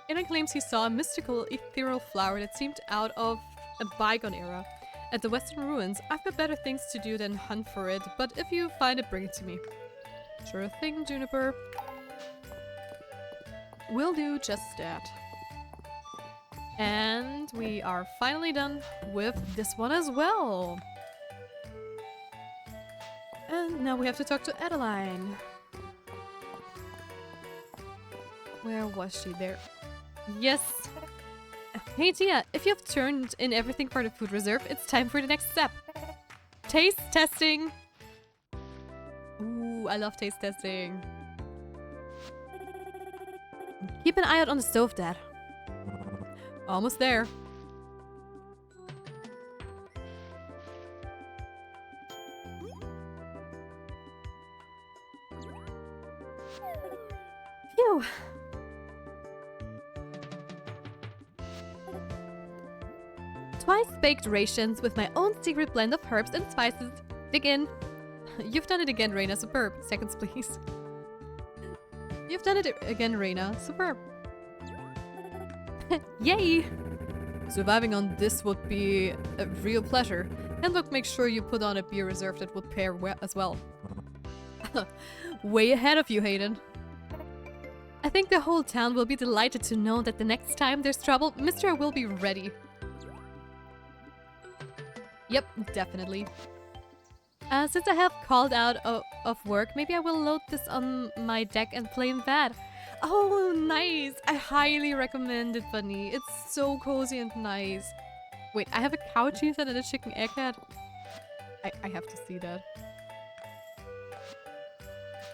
Aiden claims he saw a mystical ethereal flower that seemed out of a bygone era. At the western ruins, I've got better things to do than hunt for it, but if you find it, bring it to me. Sure thing, Juniper. We'll do just that. And we are finally done with this one as well. And now we have to talk to Adeline. Where was she? There. Yes. Hey Tia, if you've turned in everything for the food reserve, it's time for the next step. Taste testing. Ooh, I love taste testing. Keep an eye out on the stove, Dad. Almost there. Phew. Twice-baked rations with my own secret blend of herbs and spices. Dig in. You've done it again, Reina. Superb. Seconds, please. You've done it again, Reina. Superb. Yay! Surviving on this would be a real pleasure. And look, make sure you put on a beer reserve that would pair well as well. Way ahead of you, Hayden. I think the whole town will be delighted to know that the next time there's trouble, Mr. will be ready. Yep, definitely. Since I have called out of work, maybe I will load this on my deck and play in bed. Oh, nice! I highly recommend it, Bunny. It's so cozy and nice. Wait, I have a cow cheese and a chicken egghead? I have to see that.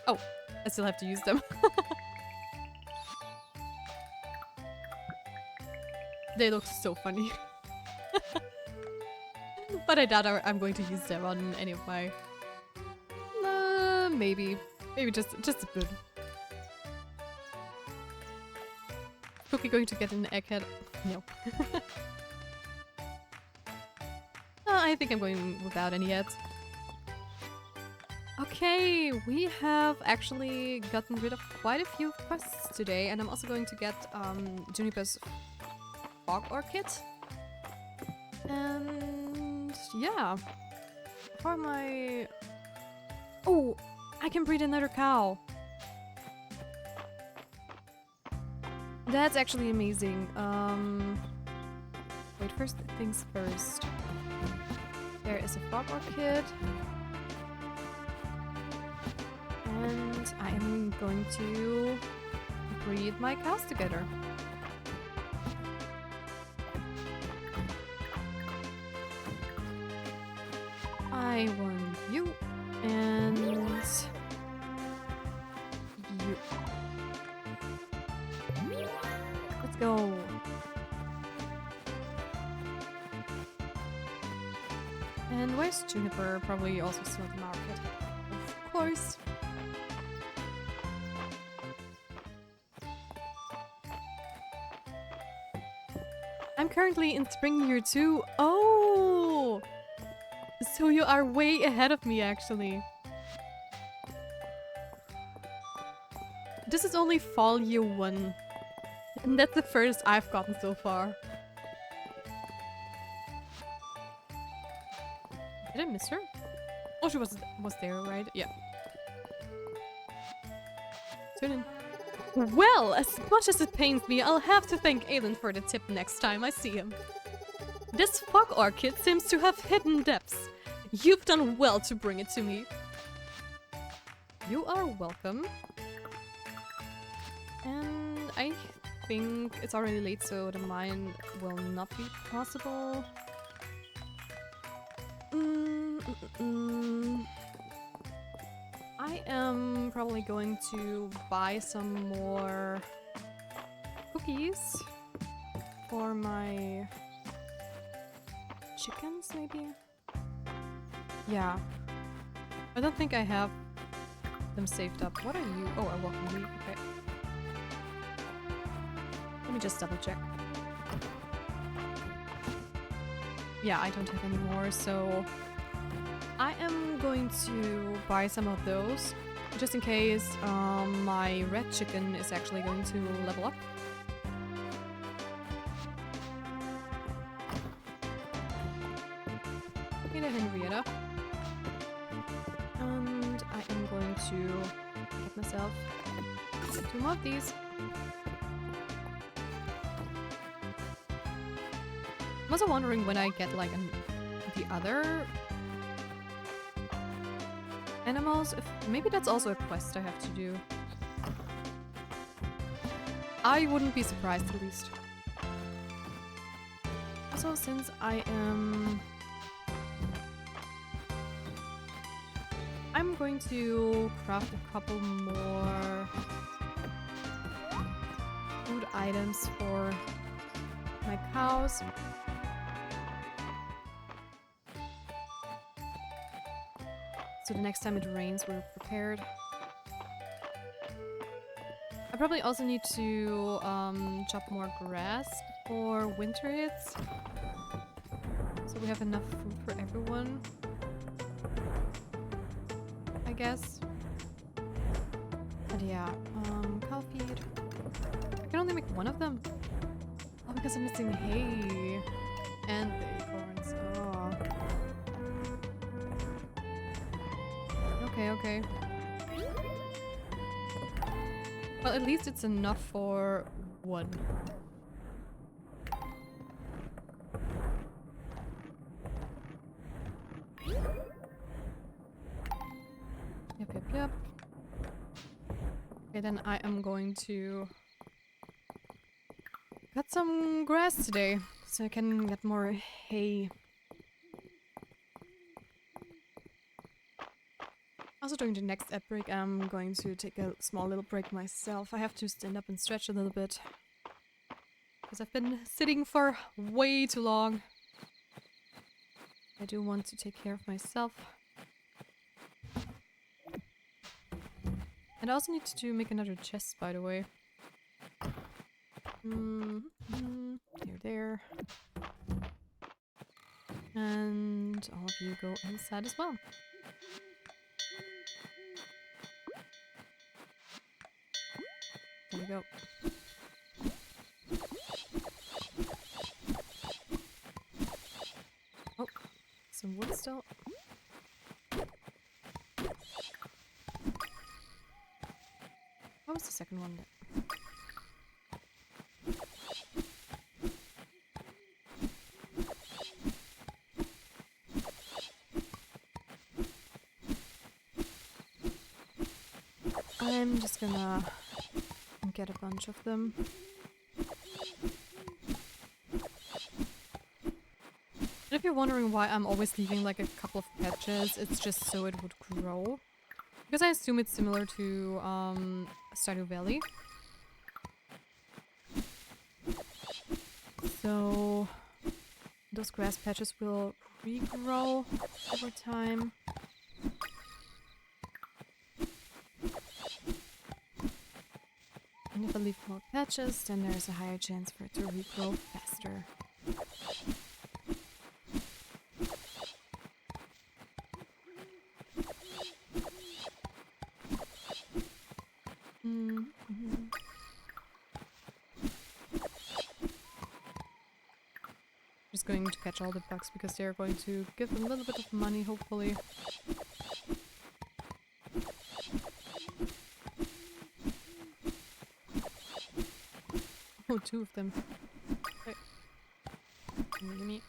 Oh, I still have to use them. They look so funny. But I doubt I'm going to use them on any of my... maybe. Maybe just a bit. Cookie going to get an egghead? No. I think I'm going without any yet. Okay, we have actually gotten rid of quite a few quests today, and I'm also going to get Juniper's fog orchid. And yeah, how am I? Oh, I can breed another cow. That's actually amazing. Wait, first things first. There is a fog orchid. And I am going to breed my cows together. I want you and you. Let's go. And where's Juniper? Probably also still at the market. Of course. I'm currently in spring year 2. Oh! So you are way ahead of me, actually. This is only fall year 1. And that's the furthest I've gotten so far. Did I miss her? Oh, she was there, right? Yeah. Tune in. Well, as much as it pains me, I'll have to thank Aiden for the tip next time I see him. This fog orchid seems to have hidden depths. You've done well to bring it to me. You are welcome. And I think it's already late, so the mine will not be possible. I am probably going to buy some more cookies for my chickens, maybe? Yeah. I don't think I have them saved up. What are you? Oh, a welcome leaf. Okay. Let me just double check. Yeah, I don't have any more, so I am going to buy some of those just in case my red chicken is actually going to level up. Hey there, Henrietta. And I am going to get myself 2 more of these. I'm also wondering when I get like the other animals, if maybe that's also a quest I have to do. I wouldn't be surprised at least. Also, since I'm going to craft a couple more food items for my cows. So the next time it rains, we're prepared. I probably also need to chop more grass before winter hits. So we have enough food for everyone. I guess. But yeah, cow feed. I can only make one of them. Oh, because I'm missing hay. And the acorns. Oh. Okay, okay. Well, at least it's enough for one. Yep. Okay, then I am going to cut some grass today so I can get more hay. Also, during the next ad break, I'm going to take a small little break myself. I have to stand up and stretch a little bit because I've been sitting for way too long. I do want to take care of myself. And I also need to make another chest, by the way. There. And all of you go inside as well. There we go. Oh, some wood still. What was the second one? I'm just gonna get a bunch of them. And if you're wondering why I'm always leaving like a couple of patches, it's just so it would grow. Because I assume it's similar to Stardew Valley. So those grass patches will regrow over time. And if I leave more patches, then there's a higher chance for it to regrow faster. Just going to catch all the bugs because they're going to give them a little bit of money, hopefully. Oh, two of them. Okay. Gimme.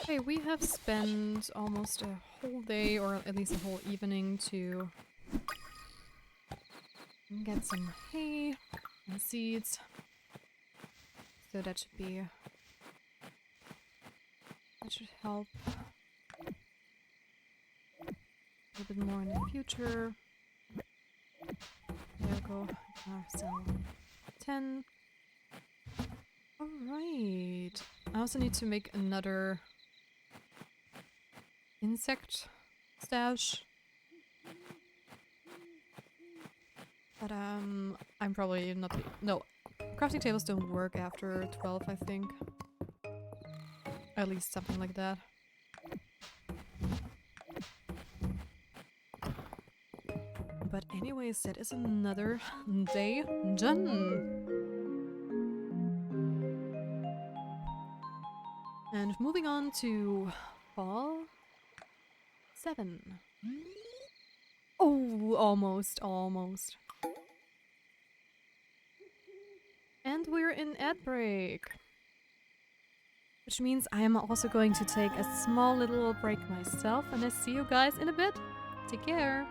Okay, we have spent almost a whole day, or at least a whole evening, to get some hay and seeds. So that should help a little bit more in the future. There we go. Sell 10. Alright. I also need to make another insect stash. But I'm probably not... No. Crafting tables don't work after 12, I think. At least something like that. But anyways, that is another day done. And moving on to fall 7. Oh, almost. And we're in ad break. Which means I am also going to take a small little break myself, and I see you guys in a bit. Take care.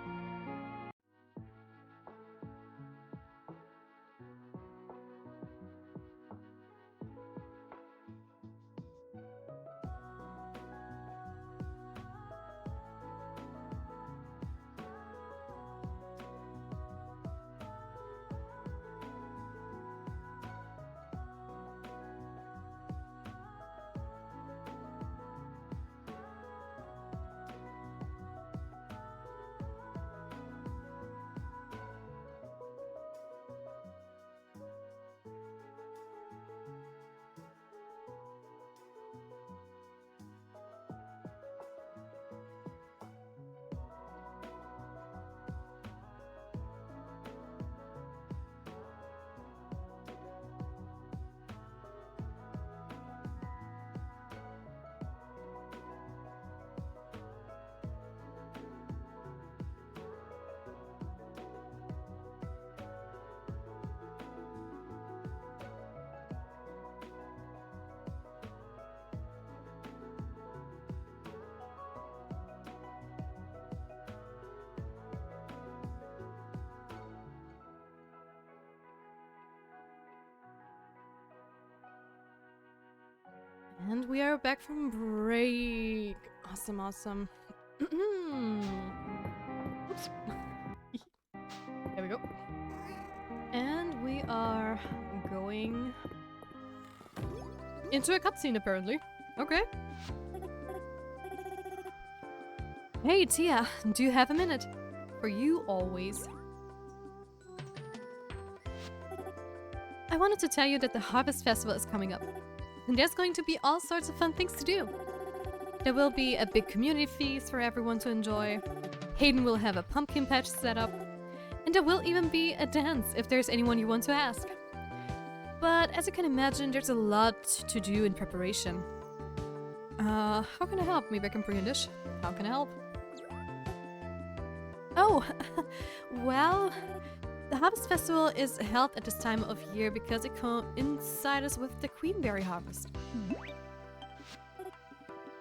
And we are back from break. Awesome, awesome. Oops. There we go. And we are going into a cutscene apparently. Okay. Hey Tia, do you have a minute? For you always. I wanted to tell you that the Harvest Festival is coming up. And there's going to be all sorts of fun things to do. There will be a big community feast for everyone to enjoy. Hayden will have a pumpkin patch set up. And there will even be a dance if there's anyone you want to ask. But as you can imagine, there's a lot to do in preparation. How can I help? Maybe I can bring a dish. How can I help? Oh, well, the Harvest Festival is held at this time of year because it coincides with the Queenberry harvest.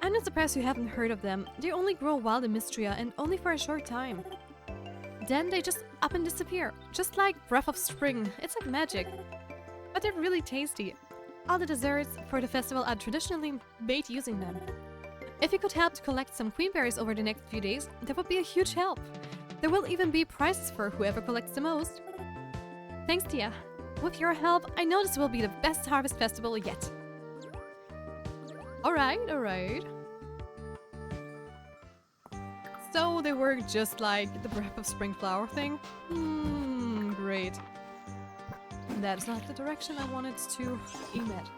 I'm not surprised you haven't heard of them. They only grow wild in Mystria and only for a short time. Then they just up and disappear, just like Breath of Spring. It's like magic. But they're really tasty. All the desserts for the festival are traditionally made using them. If you could help to collect some queenberries over the next few days, that would be a huge help. There will even be prizes for whoever collects the most. Thanks, Tia. With your help, I know this will be the best harvest festival yet. Alright, alright. So they work just like the Breath of Spring flower thing? Great. That is not the direction I wanted to aim at.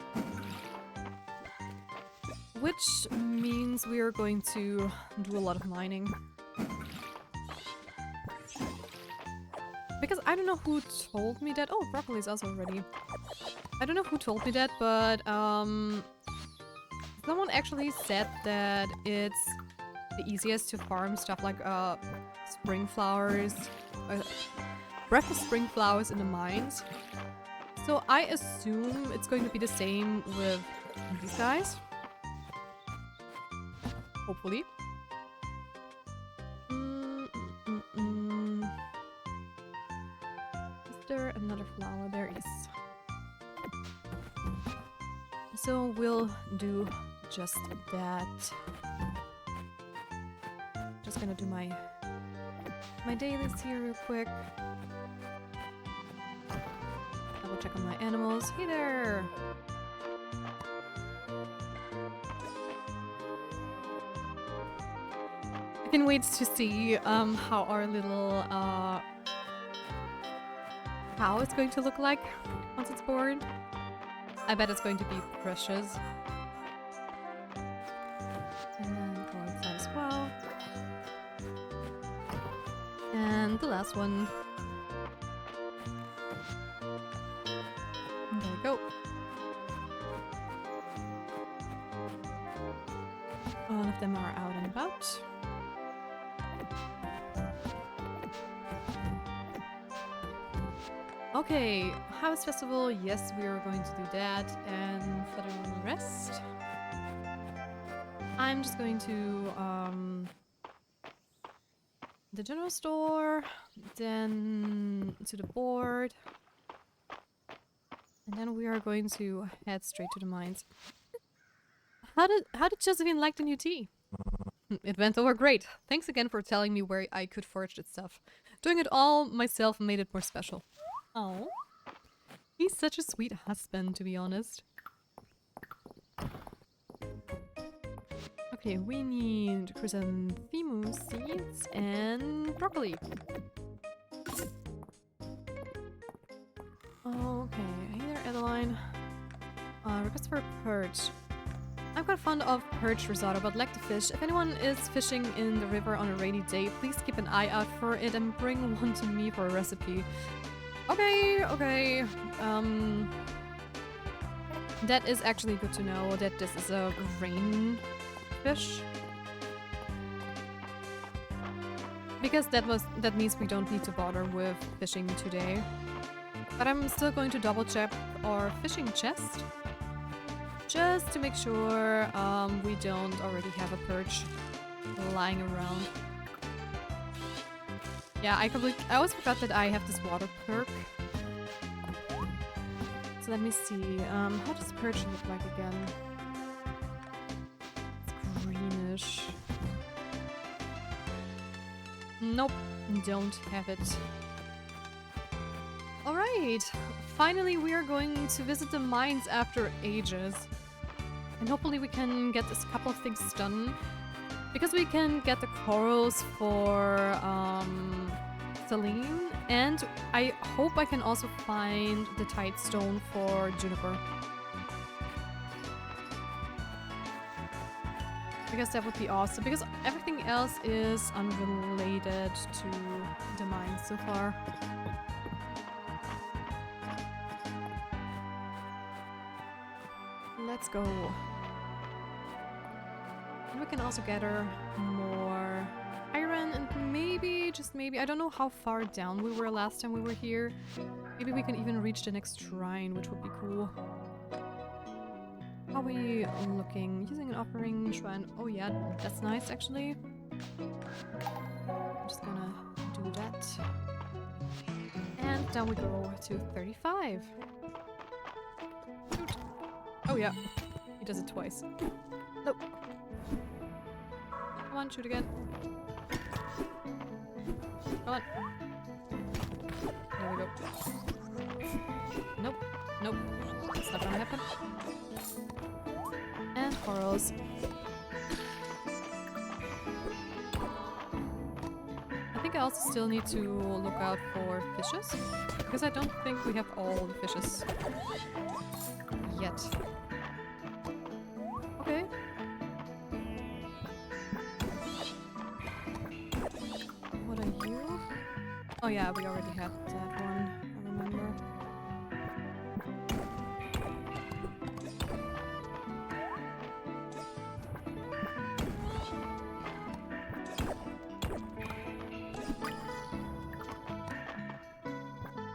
Which means we are going to do a lot of mining. Because I don't know who told me that. Oh, broccoli is also ready. I don't know who told me that, but someone actually said that it's the easiest to farm stuff like spring flowers, Breath of Spring flowers in the mines. So I assume it's going to be the same with these guys. Hopefully. Is there another flower? There is. So we'll do just that. Just gonna do my dailies here real quick. Double check on my animals. Hey there! I can wait to see how our little cow is going to look like once it's born. I bet it's going to be precious. And then go outside as well. And the last one. And there we go. All of them are out and about. Okay, Harvest Festival, yes, we are going to do that, and for the rest, I'm just going to the general store, then to the board, and then we are going to head straight to the mines. How did Josephine like the new tea? It went over great. Thanks again for telling me where I could forage that stuff. Doing it all myself made it more special. Oh, he's such a sweet husband, to be honest. Okay, we need chrysanthemum seeds and broccoli. Okay, hey there, Adeline. Request for a perch. I'm quite fond of perch risotto, but like the fish. If anyone is fishing in the river on a rainy day, please keep an eye out for it and bring one to me for a recipe. Okay, okay. That is actually good to know that this is a rain fish. Because that means we don't need to bother with fishing today. But I'm still going to double check our fishing chest. Just to make sure we don't already have a perch lying around. Yeah, I always forgot that I have this water perk. So let me see. How does perch look like again? fish. Nope, don't have it. Alright, finally we are going to visit the mines after ages. And hopefully we can get this couple of things done. Because we can get the corals for Celine, and I hope I can also find the tide stone for Juniper. I guess that would be awesome, because everything else is unrelated to the mines so far. Let's go. And we can also gather more iron and maybe, just maybe, I don't know how far down we were last time we were here. Maybe we can even reach the next shrine, which would be cool. How are we looking? Using an offering shrine. Oh yeah, that's nice actually. I'm just gonna do that. And down we go to 35. Shoot. Oh yeah, he does it twice. Nope. Come on, shoot again. Come on. There we go. Nope. Nope. That's not gonna happen. And corals. I think I also still need to look out for fishes, because I don't think we have all the fishes yet. Okay. What are you? Oh yeah, we already had that one, I remember.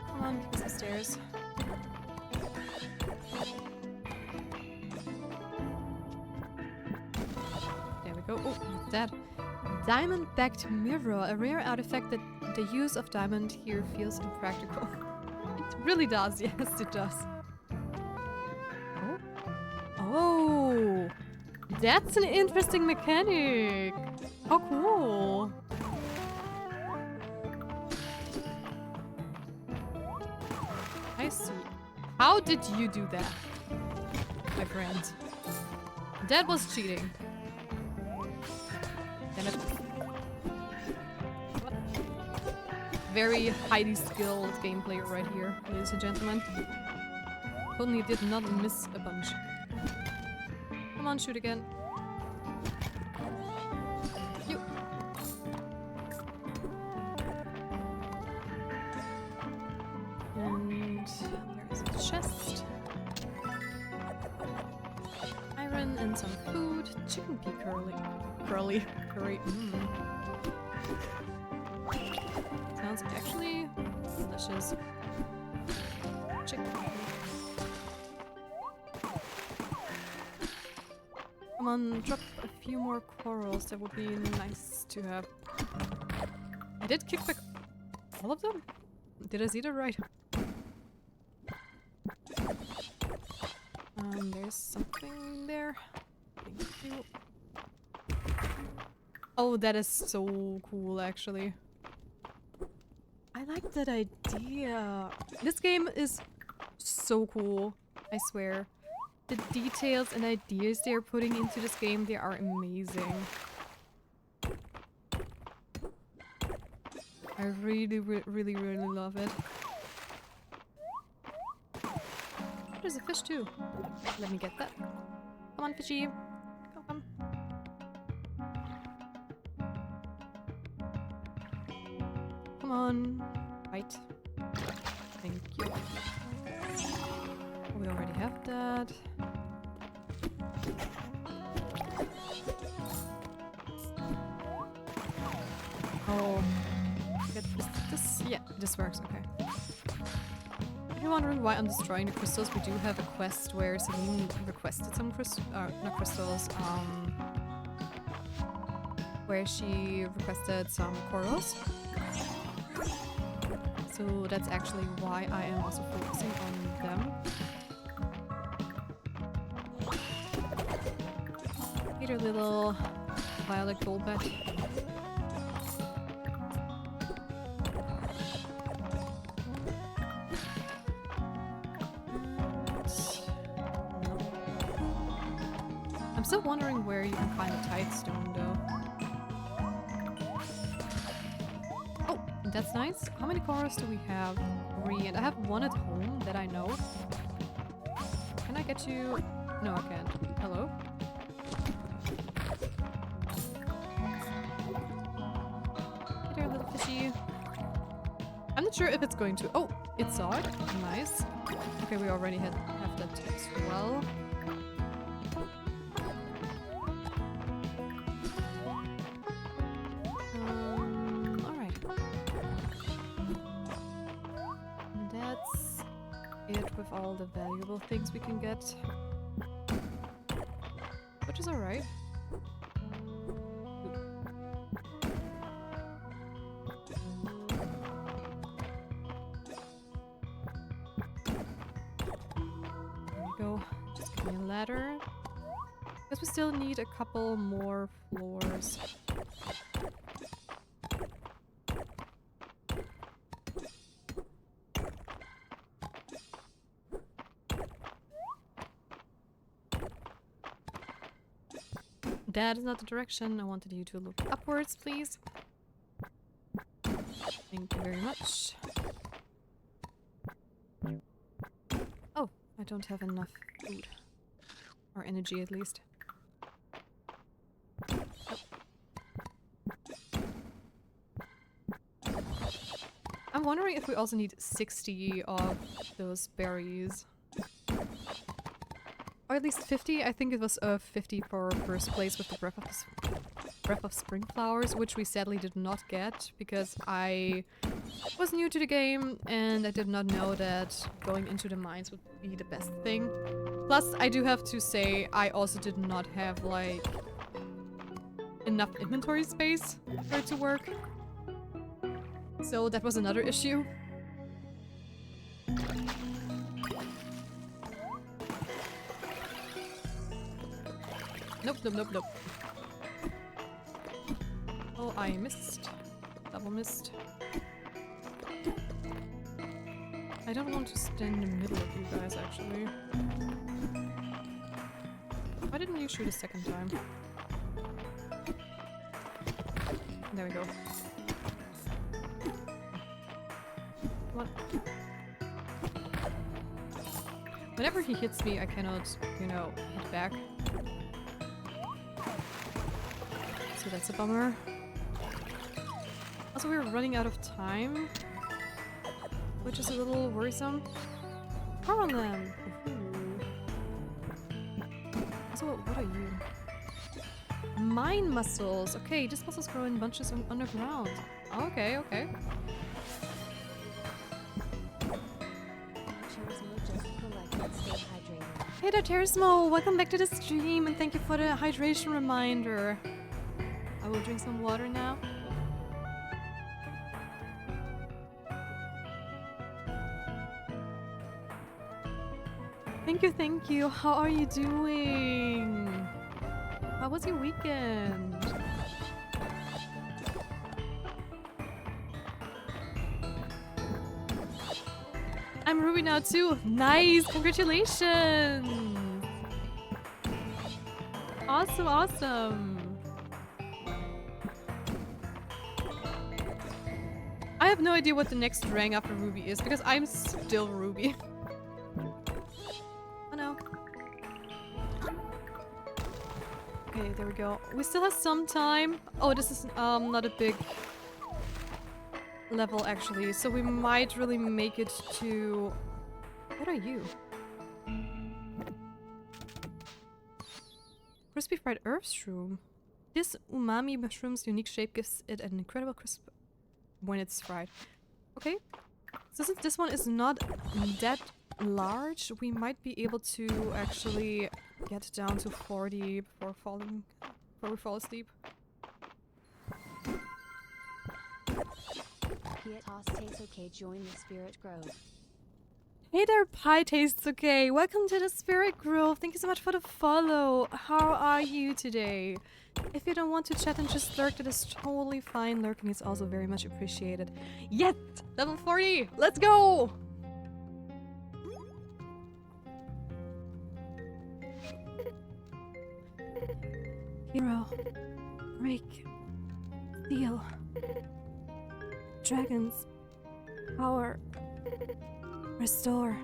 Come on, get the stairs. There we go. Oh, what's that? Diamond-backed mirror, a rare artifact that the use of diamond here feels impractical. It really does, yes it does. Oh? Oh! That's an interesting mechanic! How cool! I see. How did you do that, my friend? That was cheating. Damn it. Very highly skilled gameplay right here, ladies and gentlemen. Totally did not miss a bunch. Come on, shoot again. You. And there's a chest. Iron and some food. Chicken pea curry. Curry. Sounds actually delicious. Chicken. Come on, drop a few more corals. That would be nice to have. I did kick back all of them? Did I see that right? There's something there. Thank you. Oh, that is so cool, actually. I like that idea. This game is so cool, I swear. The details and ideas they're putting into this game, they are amazing. I really, really love it. There's a fish too. Let me get that. Come on, fishy. Come. Come on. Right. Thank you. We already have that. Oh. Get this. Yeah, this works. Okay. You're wondering why I'm destroying the crystals? We do have a quest where Celine requested some not crystals, where she requested some corals. So that's actually why I am also focusing on them. Get her little violet gold bat. I'm still wondering where you can find a tide stone, though. Oh, that's nice. How many cores do we have? 3, and I have 1 at home that I know. Can I get you? No, I can't. Hello? Hey there, little fishy. I'm not sure if it's going to. Oh, it saw it. Nice. Okay, we already have that as well. Alright. That's it with all the valuable things we can get. Which is alright. Ladder. Guess we still need a couple more floors. That is not the direction. I wanted you to look upwards, please. Thank you very much. Oh, I don't have enough food. Or energy, at least. I'm wondering if we also need 60 of those berries. Or at least 50. I think it was 50 for first place with the Breath of Spring Flowers, which we sadly did not get because I was new to the game and I did not know that going into the mines would be the best thing. Plus, I do have to say, I also did not have, like, enough inventory space for it to work. So that was another issue. Nope, nope, nope, nope. Oh, I missed. Double missed. I don't want to stand in the middle of you guys, actually. Why didn't you shoot a second time? There we go. What? Whenever he hits me, I cannot, you know, hit back. So that's a bummer. Also, we're running out of time, which is a little worrisome. Power on them! Also, what are you? Mine mussels! Okay, these mussels grow in bunches underground. Okay, okay. Hey there, Terismo! Welcome back to the stream and thank you for the hydration reminder. I will drink some water now. Thank you. How are you doing? How was your weekend? I'm Ruby now too. Nice! Congratulations! Awesome, awesome. I have no idea what the next rank after Ruby is because I'm still Ruby. Oh no. Okay, there we go. We still have some time. Oh, this is not a big level actually, so we might really make it to... What are you? Crispy fried earth shroom. This umami mushroom's unique shape gives it an incredible crisp when it's fried. Okay, so since this one is not that large, we might be able to actually get down to 40 before we fall asleep. Pietas tastes okay, join the Spirit Grove. Hey there, Pie Tastes Okay. Welcome to the Spirit Grove. Thank you so much for the follow. How are you today? If you don't want to chat and just lurk, that is totally fine. Lurking is also very much appreciated. Yes! Level 40! Let's go! Hero. Break. Steel. Dragons. Power. Restore.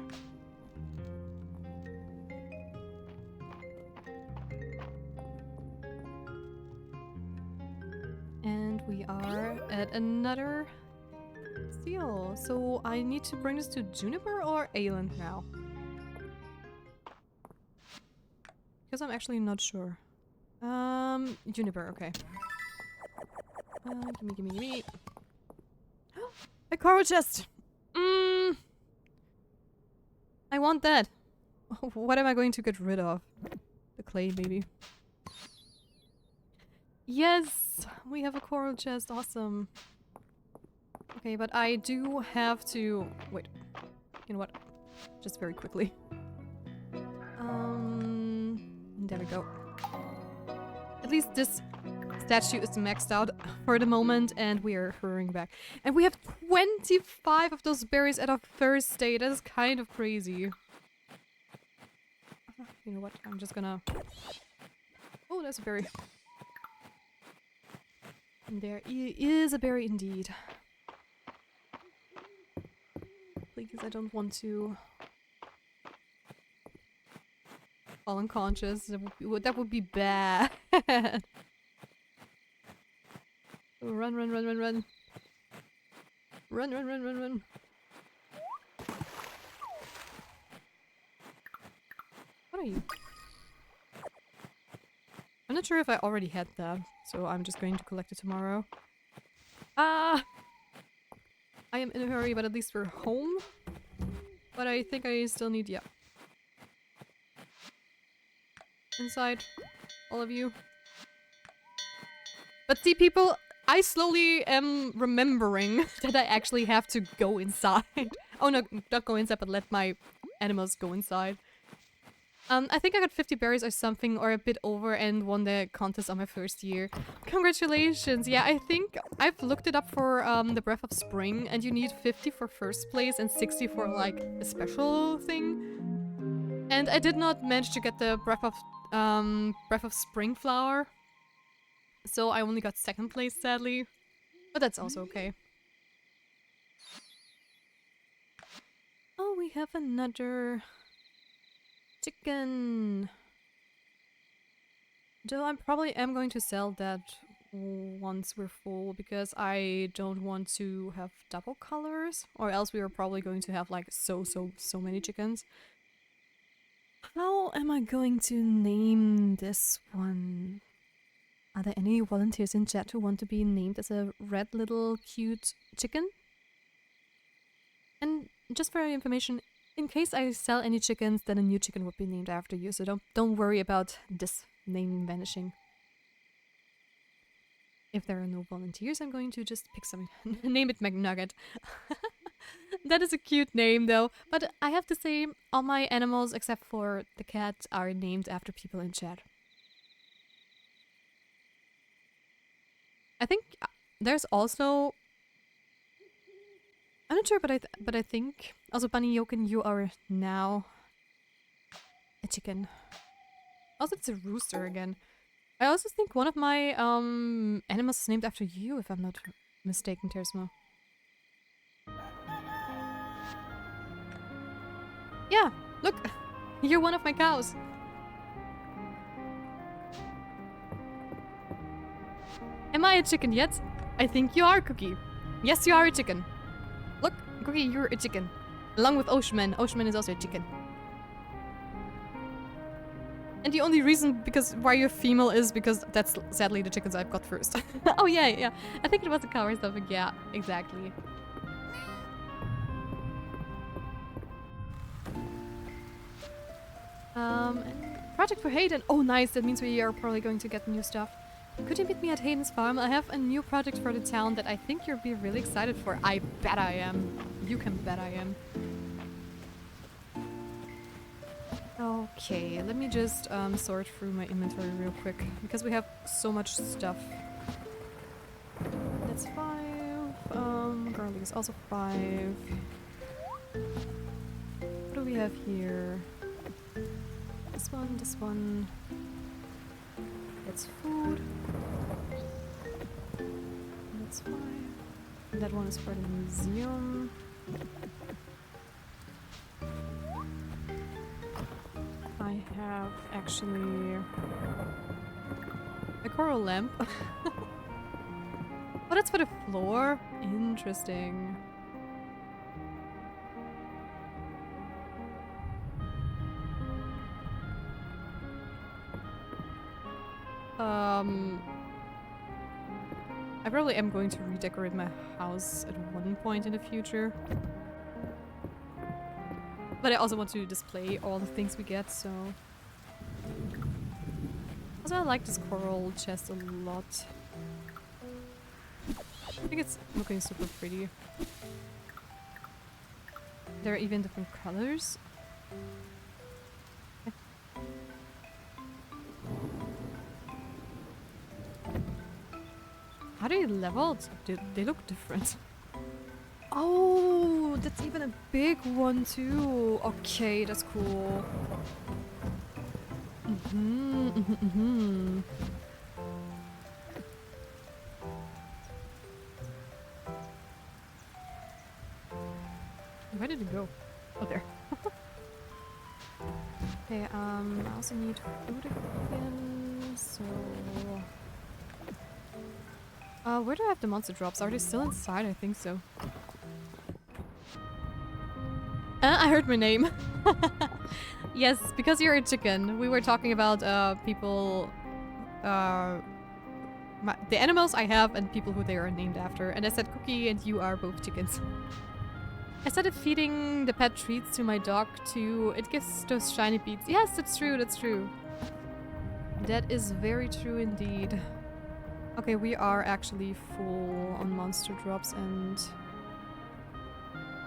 And we are at another seal. So I need to bring this to Juniper or Adeline now? Because I'm actually not sure. Juniper, okay. Gimme. A coral chest! I want that. What am I going to get rid of? The clay, maybe. Yes! We have a coral chest, awesome. Okay, but I do have to... Wait. You know what? Just very quickly. There we go. At least this statue is maxed out for the moment, and we are hurrying back. And we have 25 of those berries at our first day. That is kind of crazy. You know what? I'm just gonna... Oh, there's a berry. And there is a berry indeed. Please, I don't want to fall unconscious. That would be bad. Run. Run. What are you? I'm not sure if I already had that, so I'm just going to collect it tomorrow. Ah! I am in a hurry, but at least we're home. But I think I still need... Yeah. Inside. All of you. But see, people, I slowly am remembering that I actually have to go inside. Oh no, not go inside, but let my animals go inside. I think I got 50 berries or something, or a bit over, and won the contest on my first year. Congratulations! Yeah, I think I've looked it up for the Breath of Spring, and you need 50 for first place and 60 for like a special thing. And I did not manage to get the Breath of Spring flower, so I only got second place, sadly. But that's also okay. Oh, we have another... chicken! Though I probably am going to sell that once we're full, because I don't want to have double colors, or else we are probably going to have like so many chickens. How am I going to name this one? Are there any volunteers in chat who want to be named as a red little cute chicken? And just for your information, in case I sell any chickens, then a new chicken would be named after you, so don't worry about this name vanishing. If there are no volunteers, I'm going to just pick some... name it McNugget. That is a cute name, though. But I have to say, all my animals, except for the cat, are named after people in chat. I think there's also... I'm not sure, but I think... Also, Bunny Yoken, you are now a chicken. Also, it's a rooster again. I also think one of my animals is named after you, if I'm not mistaken, Tersmo. Yeah, look! You're one of my cows! Am I a chicken yet? I think you are, Cookie. Yes, you are a chicken. Look, Cookie, you're a chicken. Along with Oceanman. Oceanman is also a chicken. And the only reason why you're female is because that's sadly the chickens I've got first. Oh yeah. I think it was a cow or something. Yeah, exactly. Project for Hayden. Oh nice, that means we are probably going to get new stuff. Could you meet me at Hayden's farm? I have a new project for the town that I think you'll be really excited for. I bet I am. You can bet I am. Okay, let me just sort through my inventory real quick because we have so much stuff. That's 5. Garlic is also 5. What do we have here? This one, this one. That's food. That's 5. And that one is for the museum. I have actually a coral lamp. Oh, that's for the floor? Interesting. I probably am going to redecorate my house at one point in the future. But I also want to display all the things we get, so... Also, I like this coral chest a lot. I think it's looking super pretty. There are even different colors. How do you level? They look different. Oh, that's even a big one too. Okay, that's cool. Where did it go? Oh, there. Okay, I also need food again, so... where do I have the monster drops? Are they still inside? I think so. I heard my name. Yes, because you're a chicken. We were talking about people... the animals I have and people who they are named after. And I said Cookie and you are both chickens. I started feeding the pet treats to my dog too. It gives those shiny beads. Yes, that's true, that's true. That is very true indeed. Okay, we are actually full on monster drops and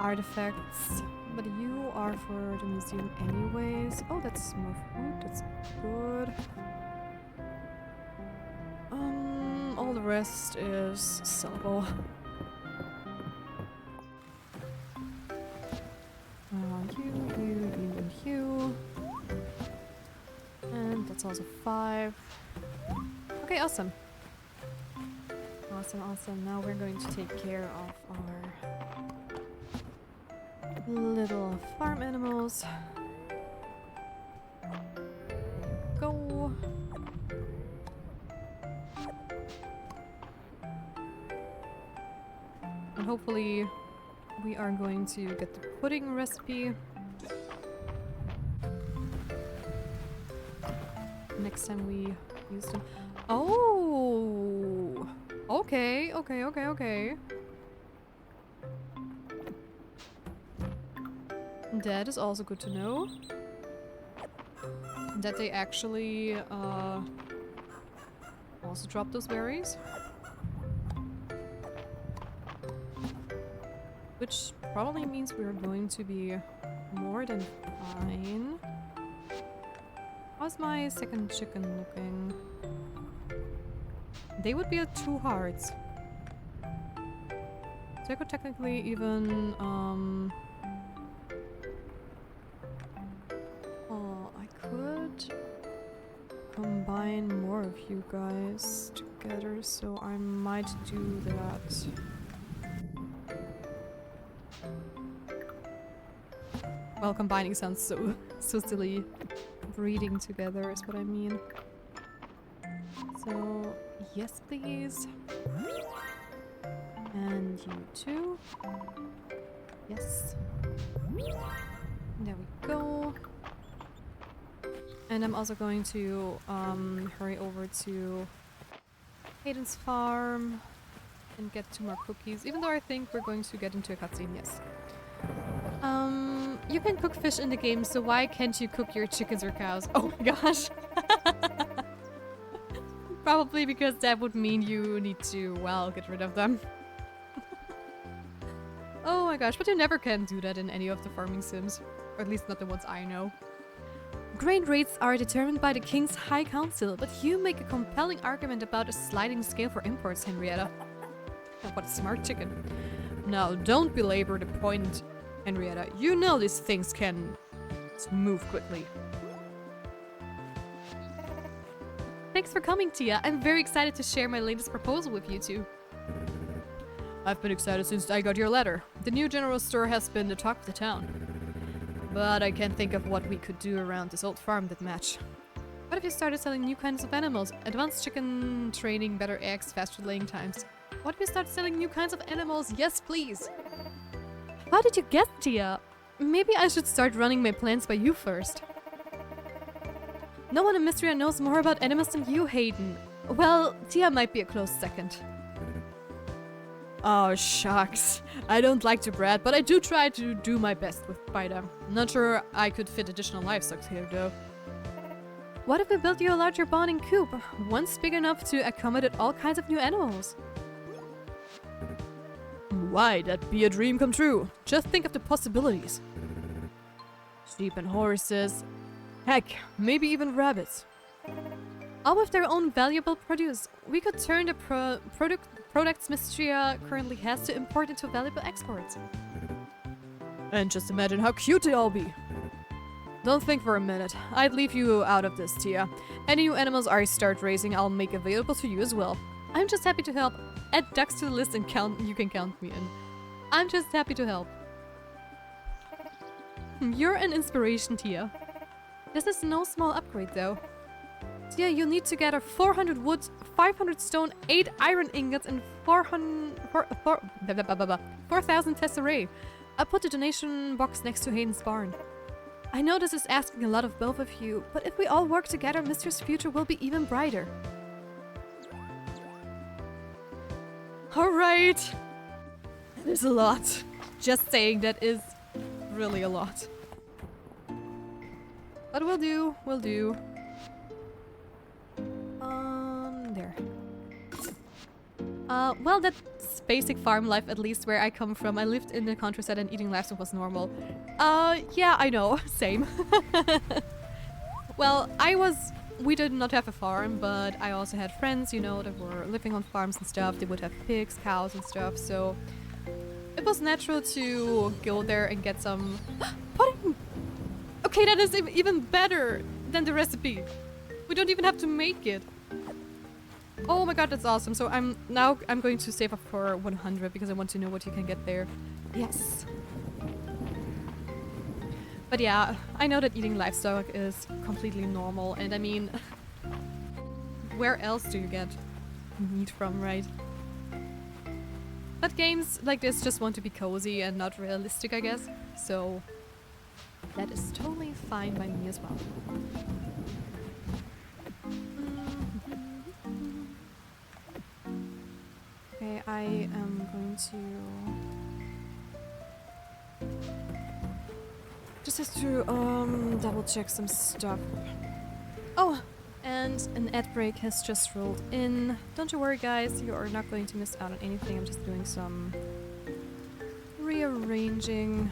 artifacts. But you are for the museum anyways. Oh, that's more food. That's good. All the rest is sellable. You. And that's also 5. Okay, awesome. Awesome. Now we're going to take care of our little farm animals. Go. And hopefully we are going to get the pudding recipe. Next time we use them. Oh! Okay. That is also good to know. That they actually also drop those berries. Which probably means we're going to be more than fine. How's my second chicken looking? They would be at 2 hearts. So I could technically even, I could combine more of you guys together, so I might do that. Well, combining sounds so silly. Breeding together is what I mean. So, yes please. And you too. Yes. There we go. And I'm also going to hurry over to Haydens farm and get 2 more cookies, even though I think we're going to get into a cutscene, yes. You can cook fish in the game, so why can't you cook your chickens or cows? Oh my gosh. Probably because that would mean you need to, well, get rid of them. Oh my gosh, but you never can do that in any of the farming sims. Or at least not the ones I know. grain rates are determined by the King's High Council, but you make a compelling argument about a sliding scale for imports, Henrietta. What a smart chicken. Now, don't belabor the point, Henrietta. You know these things can move quickly. Thanks for coming, Tia. I'm very excited to share my latest proposal with you two. I've been excited since I got your letter. The new general store has been the talk of the town. But I can't think of what we could do around this old farm that match. What if you started selling new kinds of animals? Advanced chicken training, better eggs, faster laying times. What if you start selling new kinds of animals? Yes, please! How did you guess, Tia? Maybe I should start running my plans by you first. No one in Mystria knows more about animals than you, Hayden. Well, Tia might be a close second. Oh, shucks. I don't like to brag, but I do try to do my best by them. Not sure I could fit additional livestock here, though. What if we built you a larger bonding coop? Once big enough to accommodate all kinds of new animals? Why, that'd be a dream come true. Just think of the possibilities. Sheep and horses. Heck, maybe even rabbits. All with their own valuable produce. We could turn the products Mystria currently has to import into valuable exports. And just imagine how cute they all be. Don't think for a minute. I'd leave you out of this, Tia. Any new animals I start raising, I'll make available to you as well. I'm just happy to help. Add ducks to the list and you can count me in. I'm just happy to help. You're an inspiration, Tia. This is no small upgrade, though. Tia, you need to gather 400 wood, 500 stone, 8 iron ingots, and 4,000 tesserae. I'll put the donation box next to Hayden's barn. I know this is asking a lot of both of you, but if we all work together, Mister's future will be even brighter. Alright! That is a lot. Just saying, that is really a lot. But we'll do, we'll do. There. Well, that's basic farm life, at least where I come from. I lived in the countryside and eating livestock was normal. Yeah, I know. Same. Well, we did not have a farm, but I also had friends, you know, that were living on farms and stuff. They would have pigs, cows and stuff, so it was natural to go there and get some pudding. Okay, that is even better than the recipe. We don't even have to make it. Oh my god, that's awesome. So I'm going to save up for 100 because I want to know what you can get there. Yes. But yeah, I know that eating livestock is completely normal, and I mean, where else do you get meat from, right? But games like this just want to be cozy and not realistic, I guess. So that is totally fine by me as well. Okay, I am going to just have to double check some stuff. Oh, and an ad break has just rolled in. Don't you worry, guys, you are not going to miss out on anything. I'm just doing some rearranging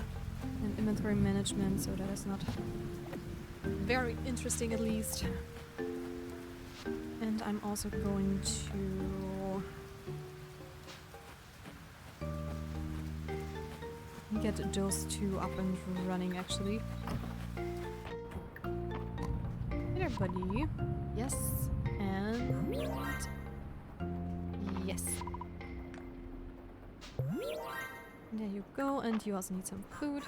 and inventory management, so that is not very interesting, at least. And I'm also going to get those two up and running, actually. Hey there, buddy. Yes. And yes. There you go, and you also need some food.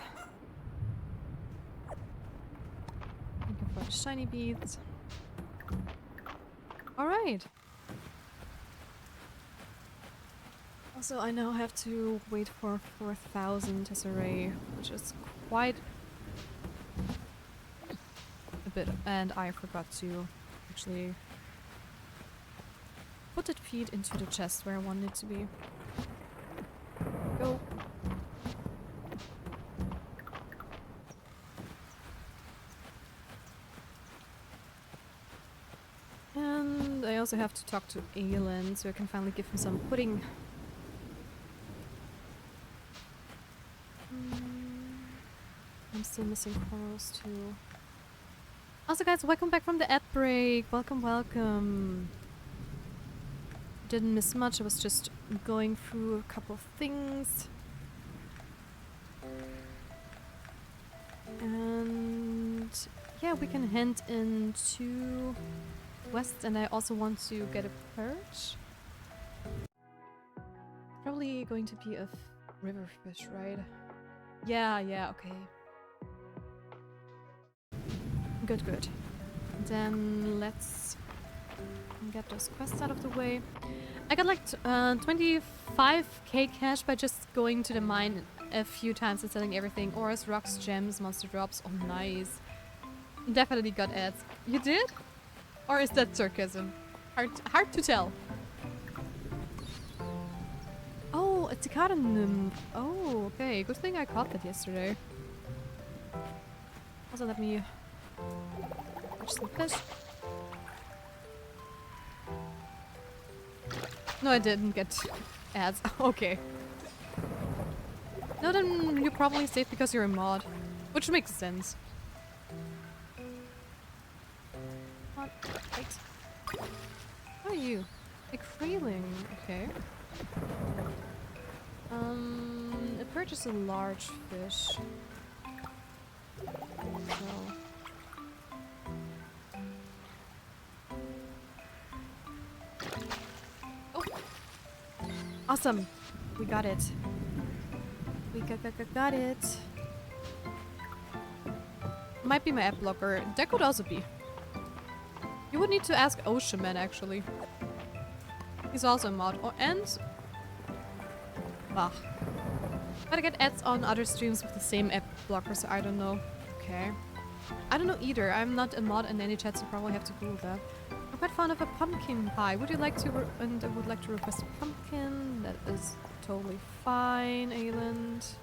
Thank you for the shiny beads. Alright. Also, I now have to wait for 4,000 tesserae, which is quite a bit, and I forgot to actually put that feed into the chest where I wanted it to be. Go. And I also have to talk to Adeline so I can finally give him some pudding. I'm still missing corals too. Also, guys, welcome back from the ad break. Welcome, welcome. Didn't miss much. I was just going through a couple of things. And yeah, we can head into west, and I also want to get a perch. Probably going to be a river fish, right? Yeah, okay. Good, good. Then let's get those quests out of the way. I got like 25k cash by just going to the mine a few times and selling everything. Ores, rocks, gems, monster drops. Oh, nice. Definitely got ads. You did? Or is that sarcasm? Hard to tell. Oh, a cicada nymph. Oh, okay. Good thing I caught that yesterday. Also, let me catch some fish. No, I didn't get ads. Okay. No, then you're probably safe because you're a mod. Which makes sense. What? Wait. How are you? A Krayling. Okay. It purchased a large fish. So. Oh! Awesome! We got it. We got it. Might be my app blocker. That could also be. You would need to ask Ocean Man, actually. He's also a mod. Oh, and... Ugh. But I get ads on other streams with the same app blocker, so I don't know. Okay. I don't know either. I'm not a mod in any chat, so probably have to Google that. I'm quite fond of a pumpkin pie. Would you like to and I would like to request a pumpkin? That is totally fine, Ayland.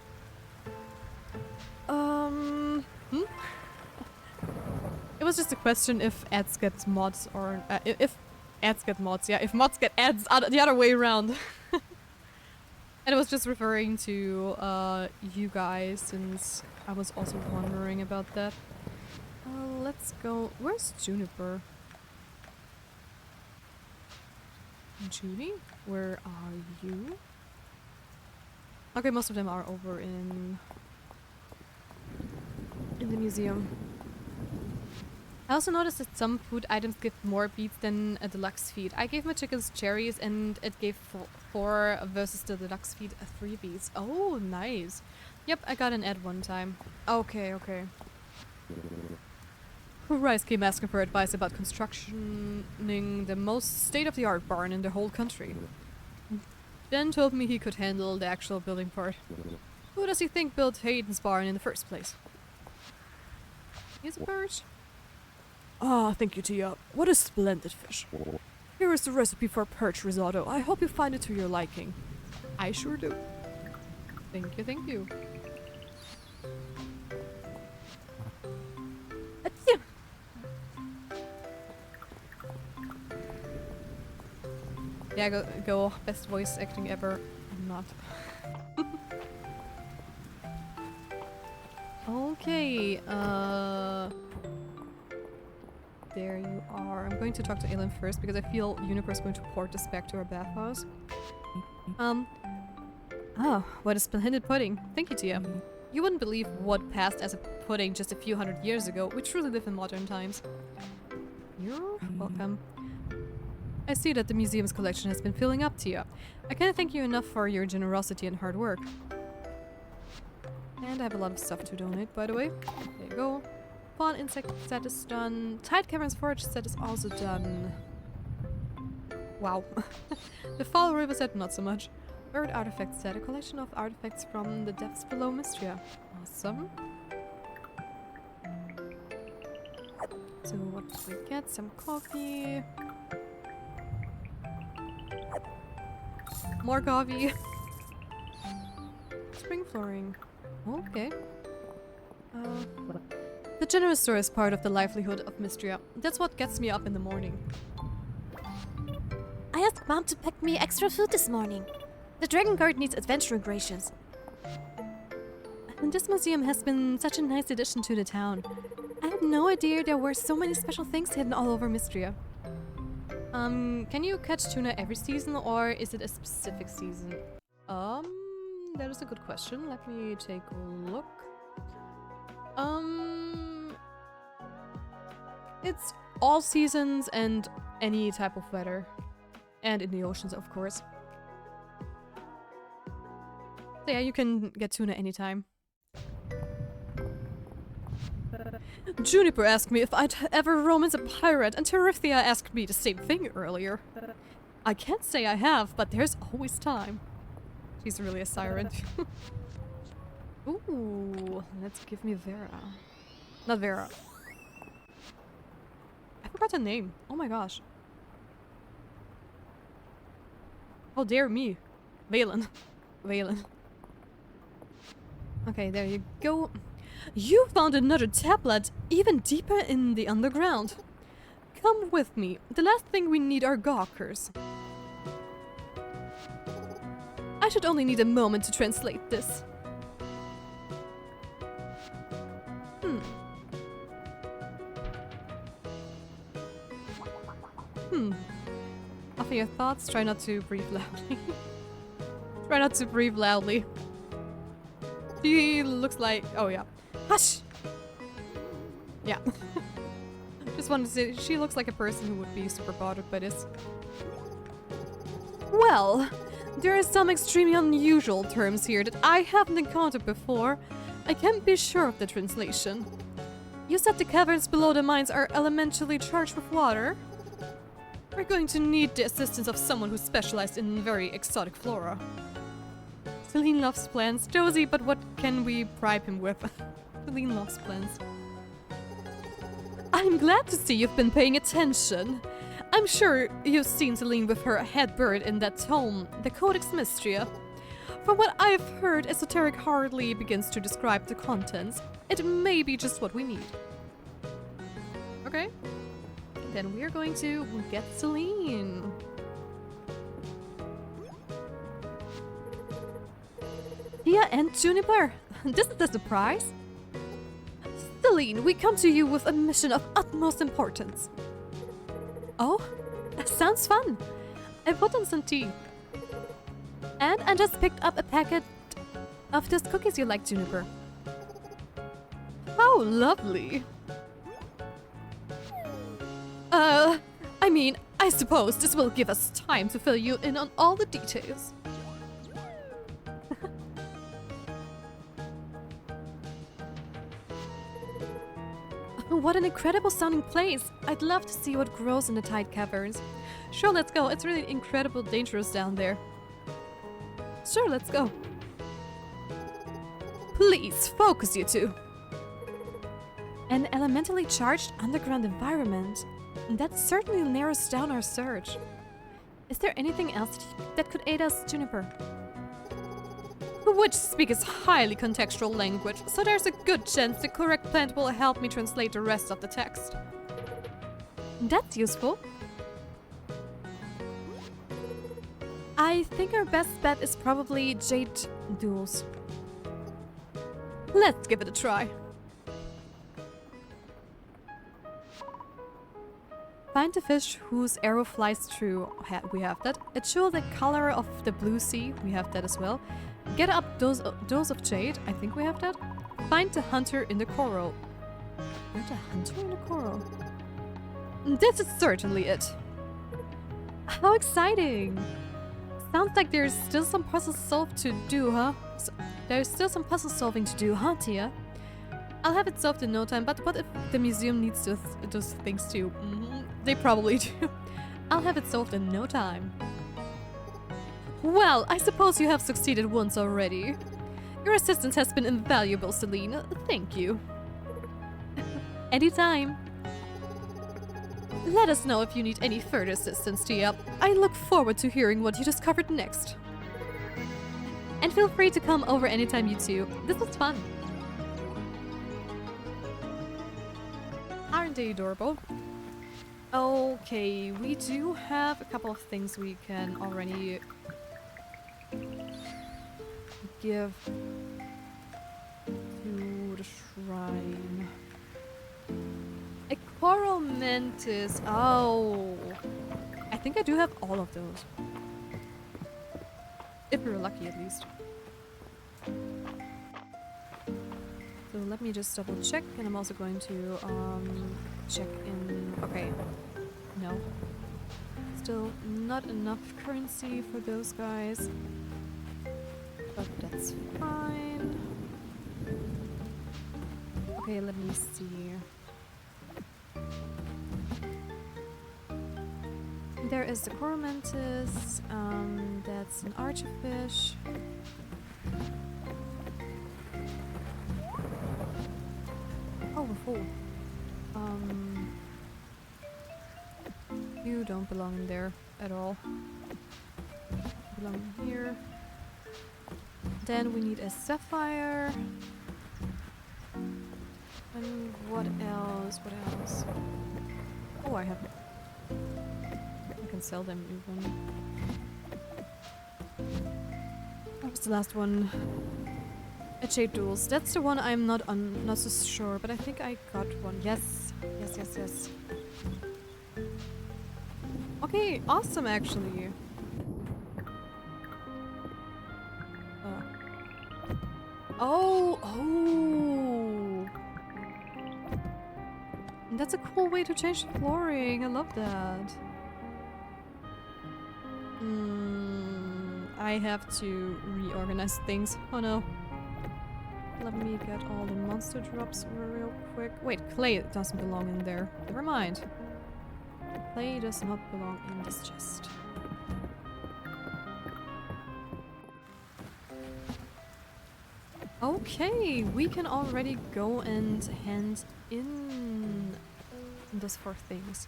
It was just a question if ads get mods or if ads get mods. Yeah, if mods get ads, the other way around. And I was just referring to you guys, since I was also wondering about that. Let's go. Where's Juniper? Judy? Where are you? Okay, most of them are over in the museum. I also noticed that some food items give more beets than a deluxe feed. I gave my chickens cherries and it gave 4 versus the deluxe feed 3 beets. Oh, nice. Yep, I got an ad one time. Okay, okay. Rice came asking for advice about constructioning the most state-of-the-art barn in the whole country. Then told me he could handle the actual building part. Who does he think built Haydens barn in the first place? He's a bird. Ah, thank you, Tia. What a splendid fish. Here is the recipe for perch risotto. I hope you find it to your liking. I sure do. Thank you, thank you. Achoo! Yeah, go. Best voice acting ever. I'm not. Okay, there you are. I'm going to talk to Adeline first because I feel Unicor's going to port this back to our bathhouse. Oh, what a splendid pudding. Thank you, Tia. You wouldn't believe what passed as a pudding just a few hundred years ago. We truly live in modern times. You're welcome. I see that the museum's collection has been filling up, Tia. I can't thank you enough for your generosity and hard work. And I have a lot of stuff to donate, by the way. There you go. Fawn insect set is done. Tide Caverns forage set is also done. Wow. The Fall River set, not so much. Bird artifact set, a collection of artifacts from the depths below Mystria. Awesome. So what did we get? Some coffee. More coffee. Spring flooring. Okay. The generous store is part of the livelihood of Mystria. That's what gets me up in the morning. I asked Mom to pack me extra food this morning. The Dragon Guard needs adventuring rations. And this museum has been such a nice addition to the town. I'm had no idea there were so many special things hidden all over Mystria. Can you catch tuna every season, or is it a specific season? That is a good question. Let me take a look. It's all seasons and any type of weather. And in the oceans, of course. So yeah, you can get tuna anytime. Juniper asked me if I'd ever romance a pirate, and Terithia asked me the same thing earlier. I can't say I have, but there's always time. She's really a siren. Ooh, let's give me Vera. Not Vera. I forgot her name. Oh my gosh. How dare me. Valen. Valen. Okay, there you go. You found another tablet, even deeper in the underground. Come with me. The last thing we need are gawkers. I should only need a moment to translate this. Offer your thoughts, try not to breathe loudly. Try not to breathe loudly. She looks like... oh yeah. Hush! Yeah. Just wanted to say, she looks like a person who would be super bothered by this. Well, there are some extremely unusual terms here that I haven't encountered before. I can't be sure of the translation. You said the caverns below the mines are elementally charged with water? We're going to need the assistance of someone who specialized in very exotic flora. Celine loves plants. Josie, but what can we bribe him with? Celine loves plants. I'm glad to see you've been paying attention. I'm sure you've seen Celine with her head buried in that tome, the Codex Mystria. From what I've heard, esoteric hardly begins to describe the contents. It may be just what we need. Okay. Then we're going to get Celine. Tia and Juniper, this is a surprise. Celine, we come to you with a mission of utmost importance. Oh, sounds fun. I put on some tea. And I just picked up a packet of those cookies you like, Juniper. How lovely. I suppose this will give us time to fill you in on all the details. What an incredible sounding place! I'd love to see what grows in the tide caverns. Sure, let's go. It's really incredible dangerous down there. Sure, let's go. Please, focus, you two. An elementally charged underground environment. That certainly narrows down our search. Is there anything else that could aid us, Juniper? Witch speak is highly contextual language, so there's a good chance the correct plant will help me translate the rest of the text. That's useful. I think our best bet is probably jade duels. Let's give it a try. Find the fish whose arrow flies through. We have that. Ensure the color of the blue sea. We have that as well. Get up dose of jade. I think we have that. Find the hunter in the coral. Find the hunter in the coral. This is certainly it. How exciting! Sounds like there's still some puzzle solved to do, huh? There's still some puzzle solving to do, huh, Tia? I'll have it solved in no time, but what if the museum needs those things too? They probably do. I'll have it solved in no time. Well, I suppose you have succeeded once already. Your assistance has been invaluable, Celine. Thank you. Anytime. Let us know if you need any further assistance, Tia. I look forward to hearing what you discovered next. And feel free to come over anytime, you two. This was fun. Aren't they adorable? Okay, we do have a couple of things we can already give to the shrine. Coral mantis. Oh. I think I do have all of those. If we're lucky, at least. So let me just double check, and I'm also going to check in. Okay. No. Still not enough currency for those guys. But that's fine. Okay, let me see. There is the coral mantis. That's an archerfish. Oh, we're full. You don't belong in there at all. You belong in here. Then we need a sapphire. And what else? What else? Oh, I have. I can sell them even. What was the last one? A Jade Duels. That's the one I'm not so sure, but I think I got one. Yes. Yes, yes, yes. Okay, awesome actually. Oh! That's a cool way to change the flooring. I love that. I have to reorganize things. Oh no. Let me get all the monster drops real quick. Wait, clay doesn't belong in there. Never mind. Clay does not belong in this chest. Okay, we can already go and hand in those 4 things.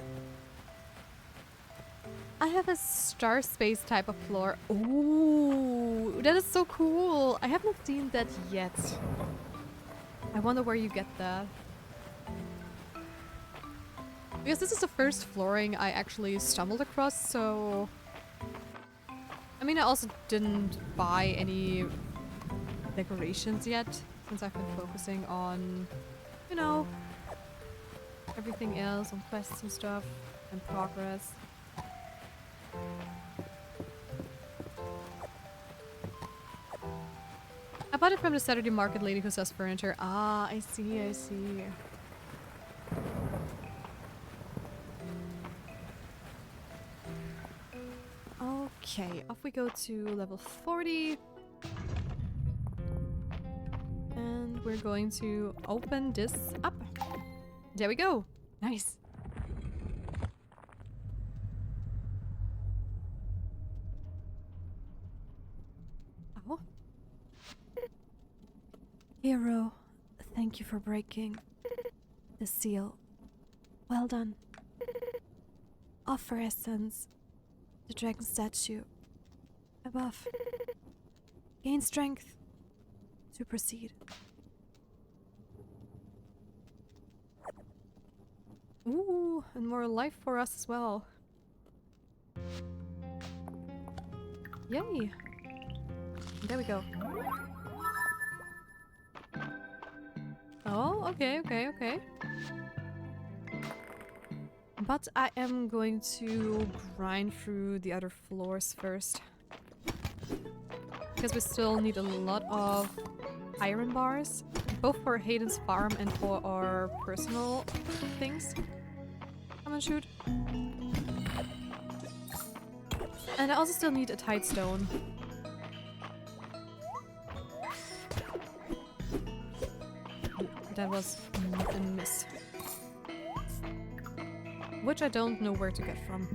I have a star space type of floor. Ooh, that is so cool. I haven't seen that yet. I wonder where you get that. Because this is the first flooring I actually stumbled across, so... I mean, I also didn't buy any decorations yet, since I've been focusing on, you know, everything else, on quests and stuff, and progress. I bought it from the Saturday market lady who sells furniture. Ah, I see, I see. Okay, off we go to level 40. And we're going to open this up. There we go. Nice. Oh. Hero, thank you for breaking the seal. Well done. Offer essence. The dragon statue. Above. Gain strength. To proceed. Ooh, and more life for us as well. Yay! There we go. Oh, okay, okay, okay. But I am going to grind through the other floors first. Because we still need a lot of iron bars, both for Haydens farm and for our personal things. Come and shoot. And I also still need a tide stone. That was a miss. Which I don't know where to get from.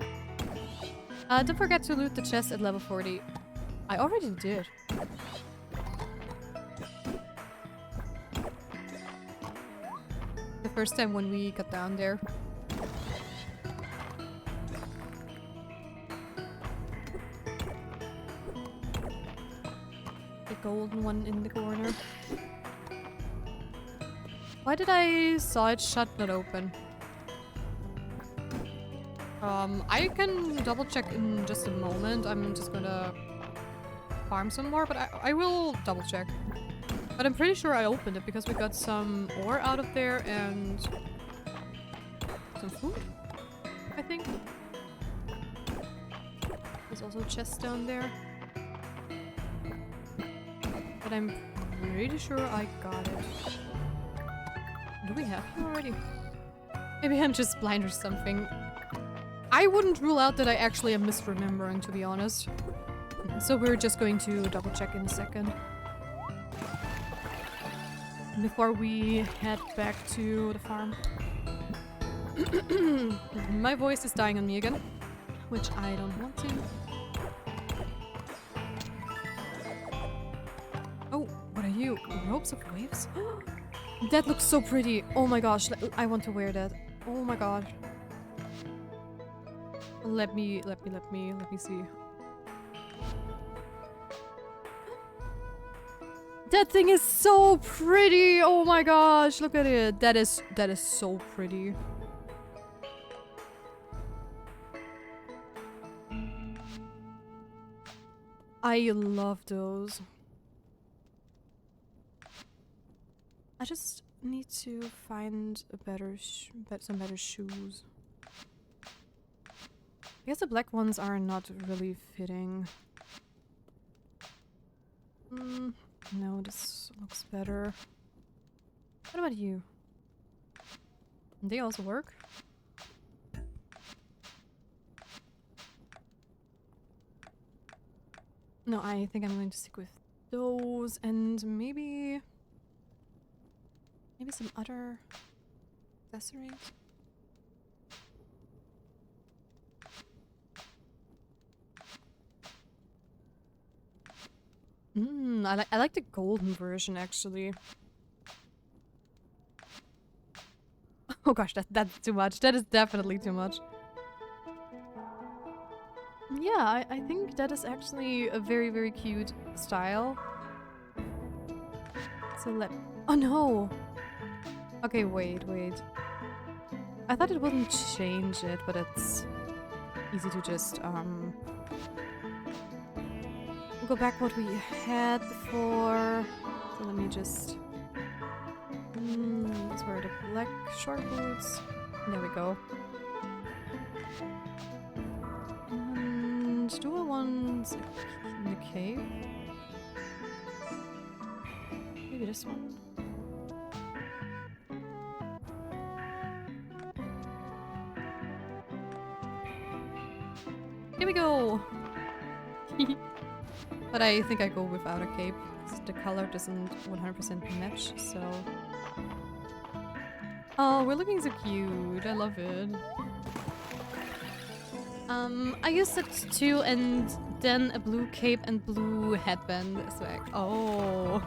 Don't forget to loot the chest at level 40. I already did. The first time when we got down there. The golden one in the corner. Why did I saw it shut, not open? I can double check in just a moment. I'm just gonna farm some more, but I will double check. But I'm pretty sure I opened it because we got some ore out of there and some food, I think. There's also a chest down there. But I'm pretty sure I got it. Do we have it already? Maybe I'm just blind or something. I wouldn't rule out that I actually am misremembering, to be honest. So we're just going to double check in a second. Before we head back to the farm. My voice is dying on me again, which I don't want to. Oh, what are you? Ropes of waves? That looks so pretty. Oh my gosh, I want to wear that. Oh my god. Let me see. That thing is so pretty! Oh my gosh, look at it. That is so pretty. I love those. I just need to find a some better shoes. I guess the black ones are not really fitting. No, this looks better. What about you? They also work? No, I think I'm going to stick with those and maybe some other accessories. I like the golden version actually. Oh gosh, that's too much. That is definitely too much. Yeah, I think that is actually a very, very cute style. So oh no! Okay, wait. I thought it wouldn't change it, but it's easy to just, go back what we had before. So let me just... these were the black short boots. There we go. And do I want the cave? Maybe this one? Here we go! But I think I go without a cape, because the color doesn't 100% match, so... Oh, we're looking so cute. I love it. I used it too, and then a blue cape and blue headband swag. Oh.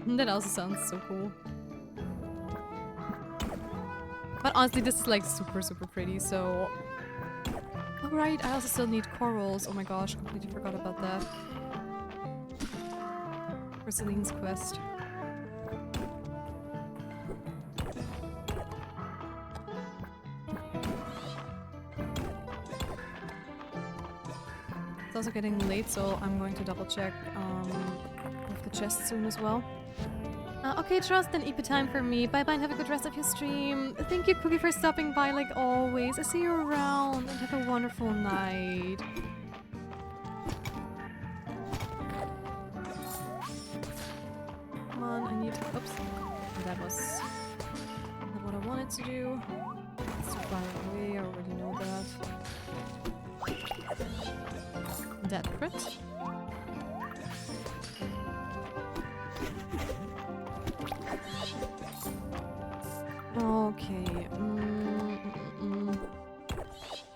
That also sounds so cool. But honestly, this is like super, super pretty, so... Oh right, I also still need corals. Oh my gosh, completely forgot about that. For Celine's quest. It's also getting late, so I'm going to double check with the chest soon as well. Okay, trust and EP time for me. Bye bye and have a good rest of your stream. Thank you, Cookie, for stopping by like always. I see you around and have a wonderful night. Come on, I need... Oops. That was not what I wanted to do. It's too far away, I already know that. That crit. Okay.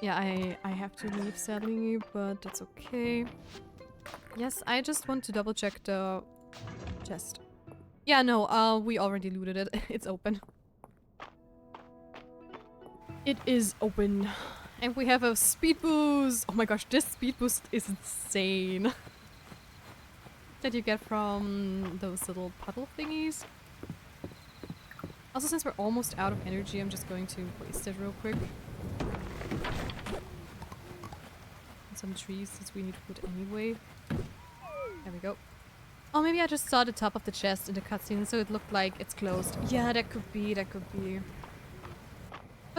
Yeah, I have to leave sadly, but that's okay. Yes, I just want to double check the chest. Yeah, no, we already looted it. It's open. It is open. And we have a speed boost! Oh my gosh, this speed boost is insane. That you get from those little puddle thingies. Also, since we're almost out of energy, I'm just going to waste it real quick. And some trees, since we need food anyway. There we go. Oh, maybe I just saw the top of the chest in the cutscene, so it looked like it's closed. Yeah, that could be, that could be.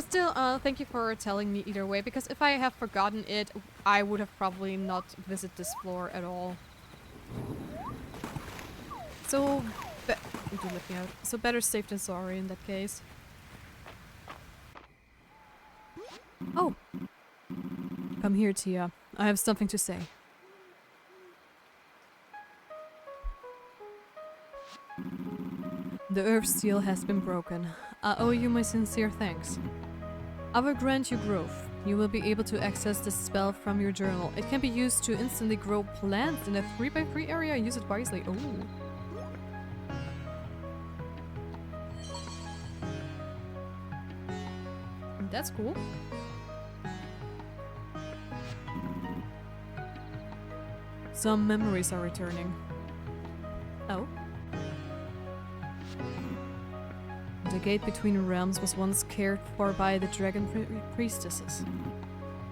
Still, thank you for telling me either way, because if I have forgotten it, I would have probably not visited this floor at all. So, do let me out. So better safe than sorry in that case. Oh! Come here, Tia. I have something to say. The earth seal has been broken. I owe you my sincere thanks. I will grant you growth. You will be able to access this spell from your journal. It can be used to instantly grow plants in a 3x3 area. Use it wisely. Oh. That's cool. Some memories are returning. Oh. The gate between realms was once cared for by the dragon priestesses.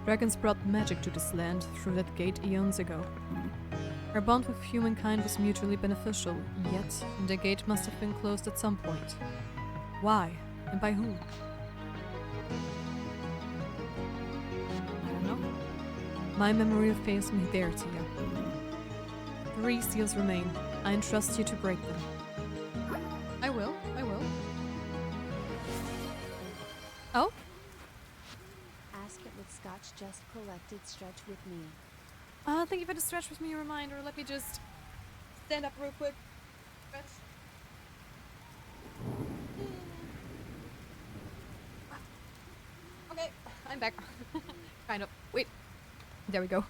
Dragons brought magic to this land through that gate eons ago. Our bond with humankind was mutually beneficial, yet the gate must have been closed at some point. Why? And by whom? I don't know. My memory fails me there, Tia. 3 seals remain. I entrust you to break them. I will. Oh? Ask it with scotch just collected. Stretch with me. Thank you for the stretch with me reminder. Let me just stand up real quick. Stretch. Okay, I'm back. Kind of. Wait. There we go.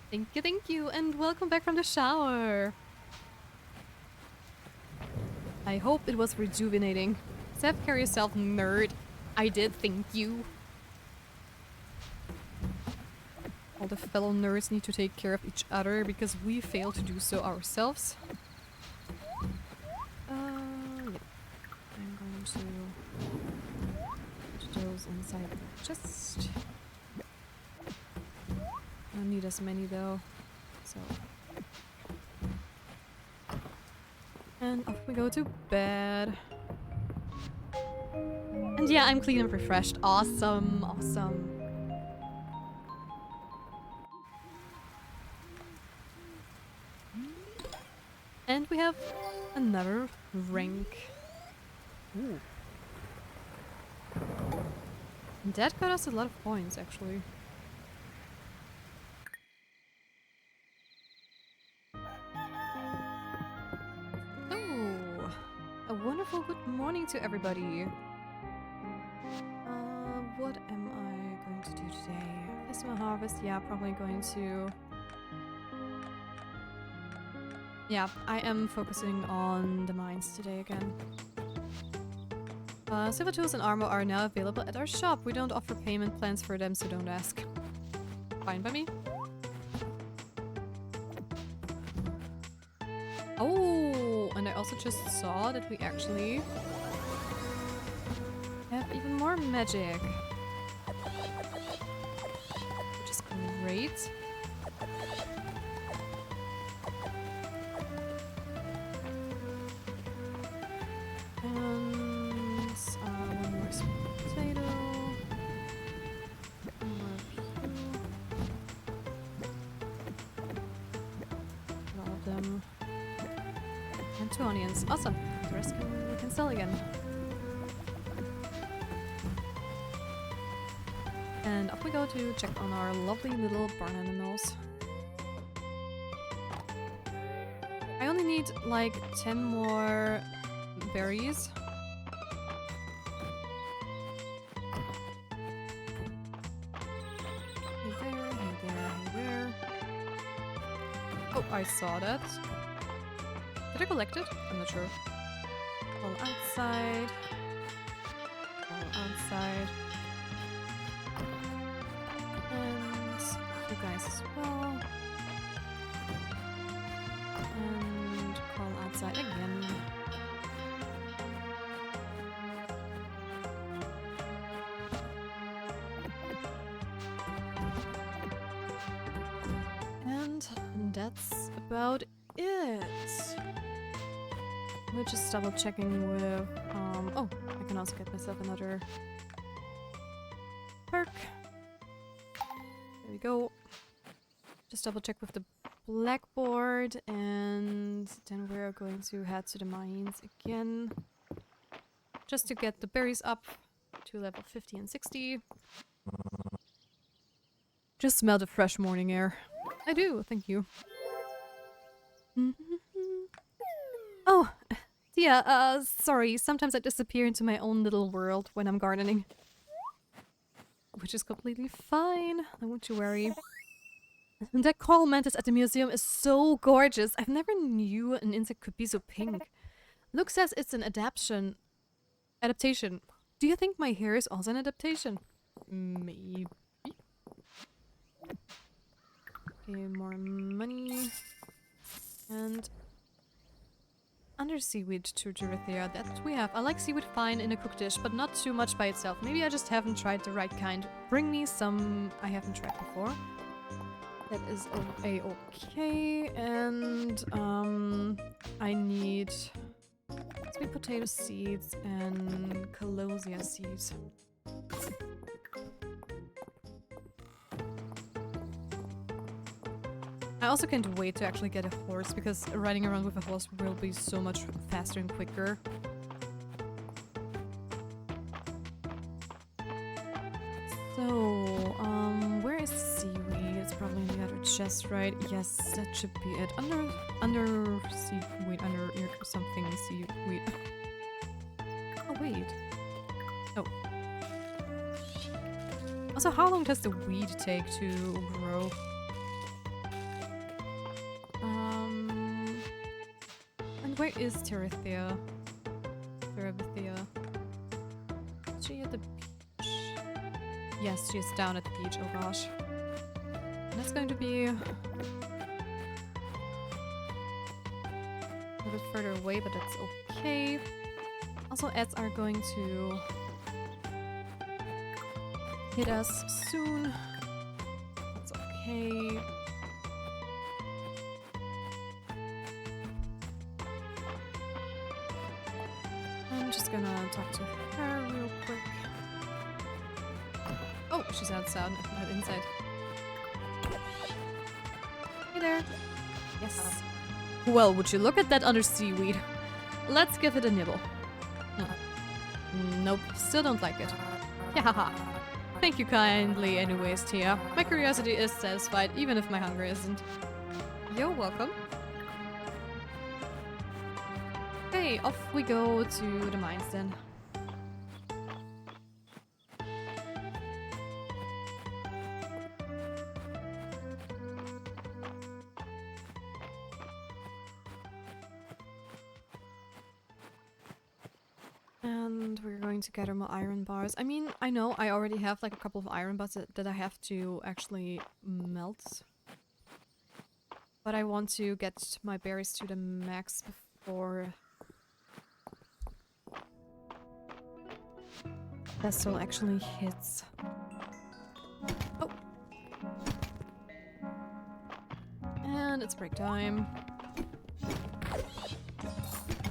Thank you, and welcome back from the shower. I hope it was rejuvenating. Self-care yourself, nerd. I did, thank you. All the fellow nerds need to take care of each other because we fail to do so ourselves. Yeah. I'm going to put those inside the chest. I don't need as many though, so. And off we go to bed. And yeah, I'm clean and refreshed. Awesome, awesome. And we have another rank. Ooh. That got us a lot of points, actually. Oh, a wonderful good morning to everybody. What am I going to do today? Festival Harvest, yeah, probably going to... Yeah, I am focusing on the mines today again. Silver tools and armor are now available at our shop. We don't offer payment plans for them, so don't ask. Fine by me. Oh, and I also just saw that we actually have even more magic. Which is great. And one more sweet potato. One more pew. All of them. And 2 onions. Awesome. The rest we can sell again. And off we go to check on our lovely little barn animals. I only need like 10 more berries. Hey there, hey there, hey there. Oh, I saw that. Did I collect it? I'm not sure. All outside. All outside. And you guys as well. And call outside again. And that's about it. We're just double checking with, oh, I can also get myself another perk. There we go. Just double check with the blackboard, and then we're going to head to the mines again. Just to get the berries up to level 50 and 60. Just smell the fresh morning air. I do, thank you. Oh, Tia, sorry, sometimes I disappear into my own little world when I'm gardening. Which is completely fine, don't you worry. That coral mantis at the museum is so gorgeous. I've never knew an insect could be so pink. Luke says it's an adaptation. Do you think my hair is also an adaptation? Maybe. Okay, more money. And under seaweed to Dorothea. That we have. I like seaweed fine in a cooked dish, but not too much by itself. Maybe I just haven't tried the right kind. Bring me some I haven't tried before. That is okay. And I need sweet potato seeds and calosia seeds. I also can't wait to actually get a horse, because riding around with a horse will be so much faster and quicker. So, where is seaweed? It's probably in the other chest, right? Yes, that should be it. Under seaweed, under something seaweed. Oh, wait. Oh. Also, how long does the weed take to grow? And where is Dorothea? Dorothea. Is she at the beach? Yes, she's down at the beach. Oh gosh. And that's going to be a bit further away, but that's okay. Also, ads are going to hit us soon. That's okay. I'm just gonna talk to her real quick. Oh, she's outside, not inside. Hey there. Yes. Well, would you look at that under seaweed? Let's give it a nibble. Nope, still don't like it. Yahaha. Thank you kindly anyways, Tia. My curiosity is satisfied, even if my hunger isn't. You're welcome. Okay, off we go to the mines then. And we're going to gather more iron bars. I mean, I know I already have like a couple of iron bars that I have to actually melt. But I want to get my berries to the max before Vessel actually hits. Oh! And it's break time.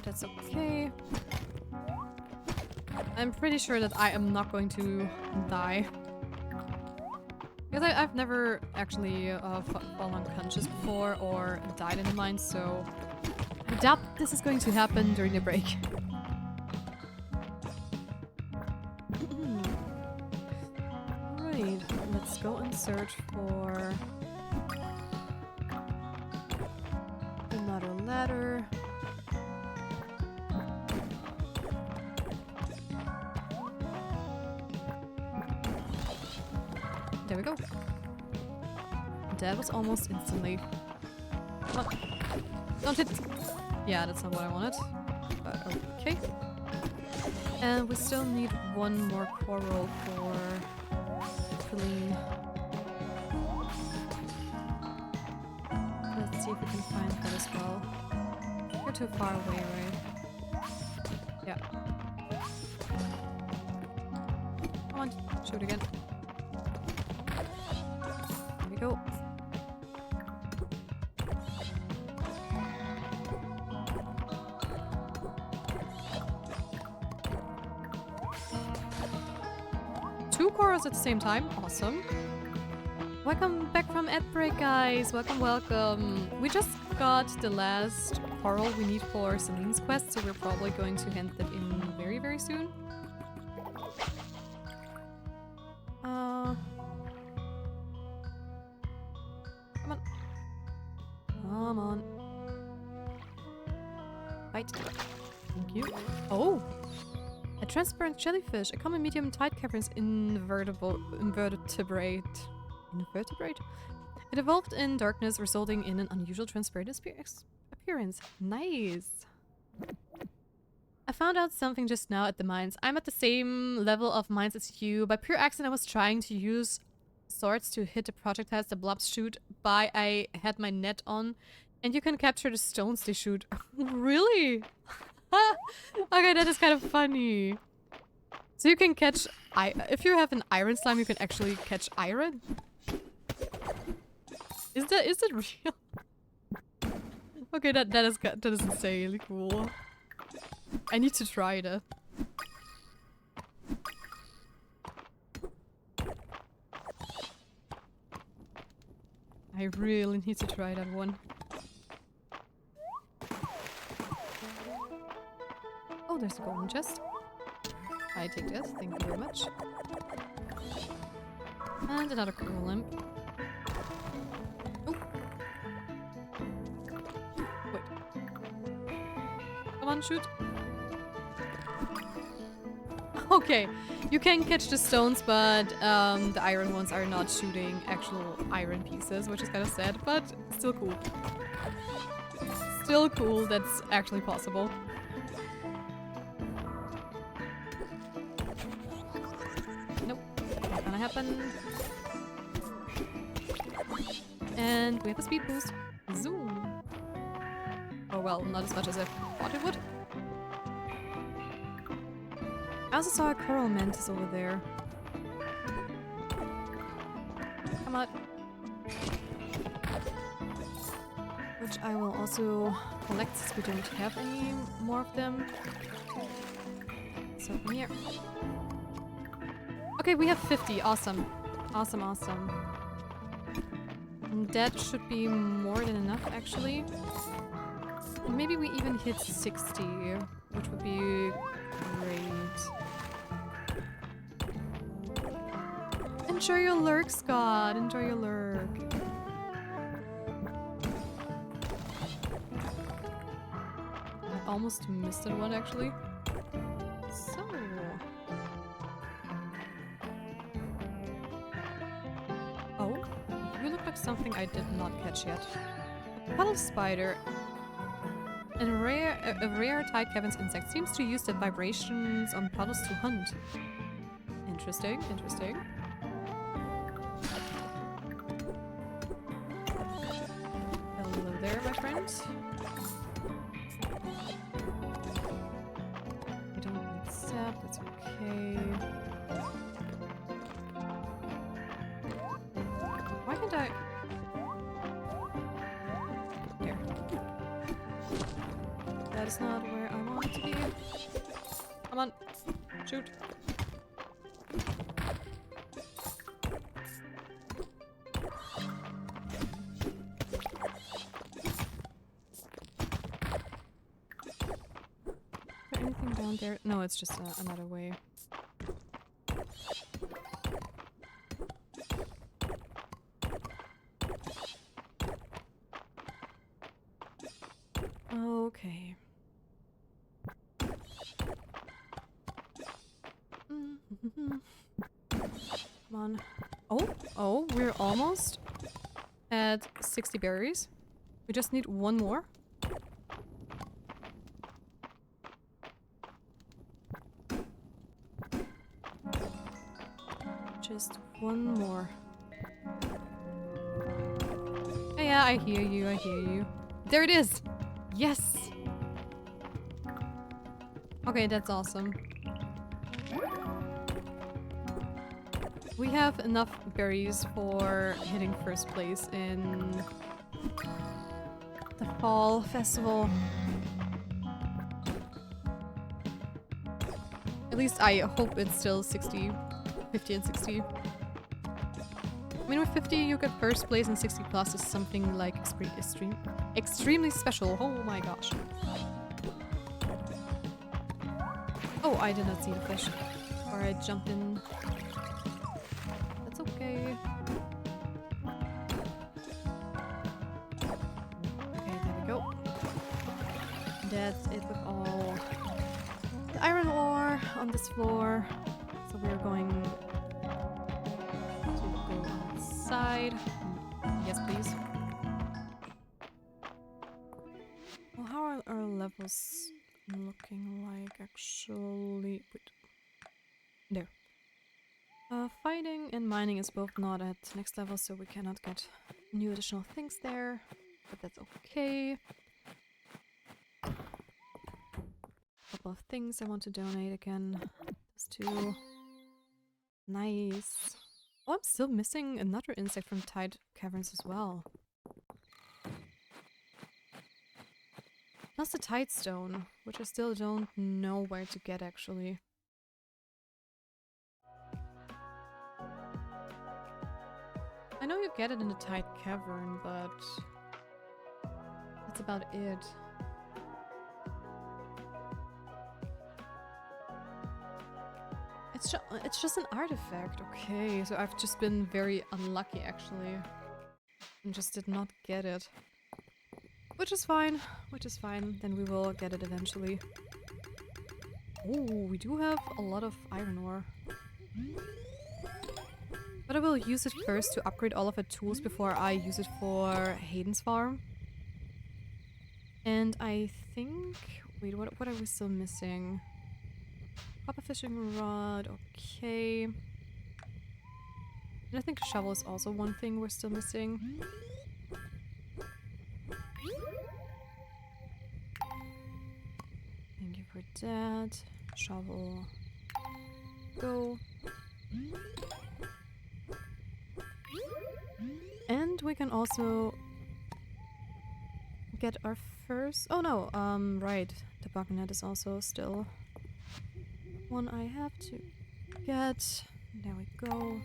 That's okay. I'm pretty sure that I am not going to die. Because I've never actually fallen unconscious before or died in the mine, so I doubt this is going to happen during the break. Right, let's go and search for another ladder. There we go. That was almost instantly. Come on. Don't hit! Yeah, that's not what I wanted. But okay. And we still need one more coral for filling. Let's see if we can find that as well. You're too far away, right? Yeah. Come on, shoot again. Go. 2 corals at the same time. Awesome. Welcome back from ad break, guys. Welcome, welcome. We just got the last coral we need for Celine's quest, so we're probably going to hand that in very, very soon. Come on. Come on. Bite. Thank you. Oh! A transparent jellyfish, a common medium tide caverns invertebrate. Invertebrate? It evolved in darkness, resulting in an unusual transparent appearance. Nice! I found out something just now at the mines. I'm at the same level of mines as you. By pure accident, I was trying to use swords to hit the projectiles the blobs shoot by. I had my net on, and you can capture the stones they shoot. Really? Okay, that is kind of funny. So you can catch... if you have an iron slime, you can actually catch iron? Is it real? Okay, that is insanely cool. I need to try that. I really need to try that one. Oh, there's a golden chest. I take this, thank you very much. And another coral limp. Oh. Wait. Come on, shoot. Okay, you can catch the stones, but the iron ones are not shooting actual iron pieces, which is kind of sad, but still cool. Still cool, that's actually possible. Nope, not gonna happen. And we have a speed boost. Zoom. Oh well, not as much as I thought it would. I also saw a coral mantis over there. Come on. Which I will also collect since we don't have any more of them. So from here. Okay, we have 50. Awesome. Awesome, awesome. And that should be more than enough, actually. Maybe we even hit 60, which would be great. Enjoy your lurk, Scott. Enjoy your lurk. I almost missed that one, actually. So... oh, you look like something I did not catch yet. A puddle spider. A rare tide caverns insect seems to use the vibrations on puddles to hunt. Interesting, interesting. Hello there, my friend. I don't need sap, that's okay. Why can't I... there. That is not where I want to be. Come on, shoot. Anything down there? No, it's just another way. Okay. Come on. Oh, we're almost at 60 berries. We just need one more. Just one more. Oh, yeah, I hear you, I hear you. There it is! Yes! Okay, that's awesome. We have enough berries for hitting first place in the fall festival. At least I hope it's still 60 50 and 60. I mean, with 50 you get first place and 60 plus is something like extremely special. Oh my gosh. Oh, I did not see the fish. Or I jumped in. That's okay. Okay, there we go. That's it with all the iron ore on this floor. So we're going to go outside. Yes, please. Well, how are our levels looking like actually? Wait. There. Fighting and mining is both not at next level, so we cannot get new additional things there. But that's okay. Couple of things I want to donate again. Those two. Nice. Oh, I'm still missing another insect from Tide Caverns as well. Plus the Tide Stone, which I still don't know where to get actually. I know you get it in the Tide Cavern, but that's about it. It's just an artifact, okay. So I've just been very unlucky actually. And just did not get it. Which is fine, Then we will get it eventually. Oh, we do have a lot of iron ore. But I will use it first to upgrade all of the tools before I use it for Haydens farm. And I think... Wait, what are we still missing? Copper fishing rod, okay. And I think a shovel is also one thing we're still missing. Thank you for that. Shovel. Go. And we can also get our first... Oh no, right. The bug net is also still one I have to get. There we go.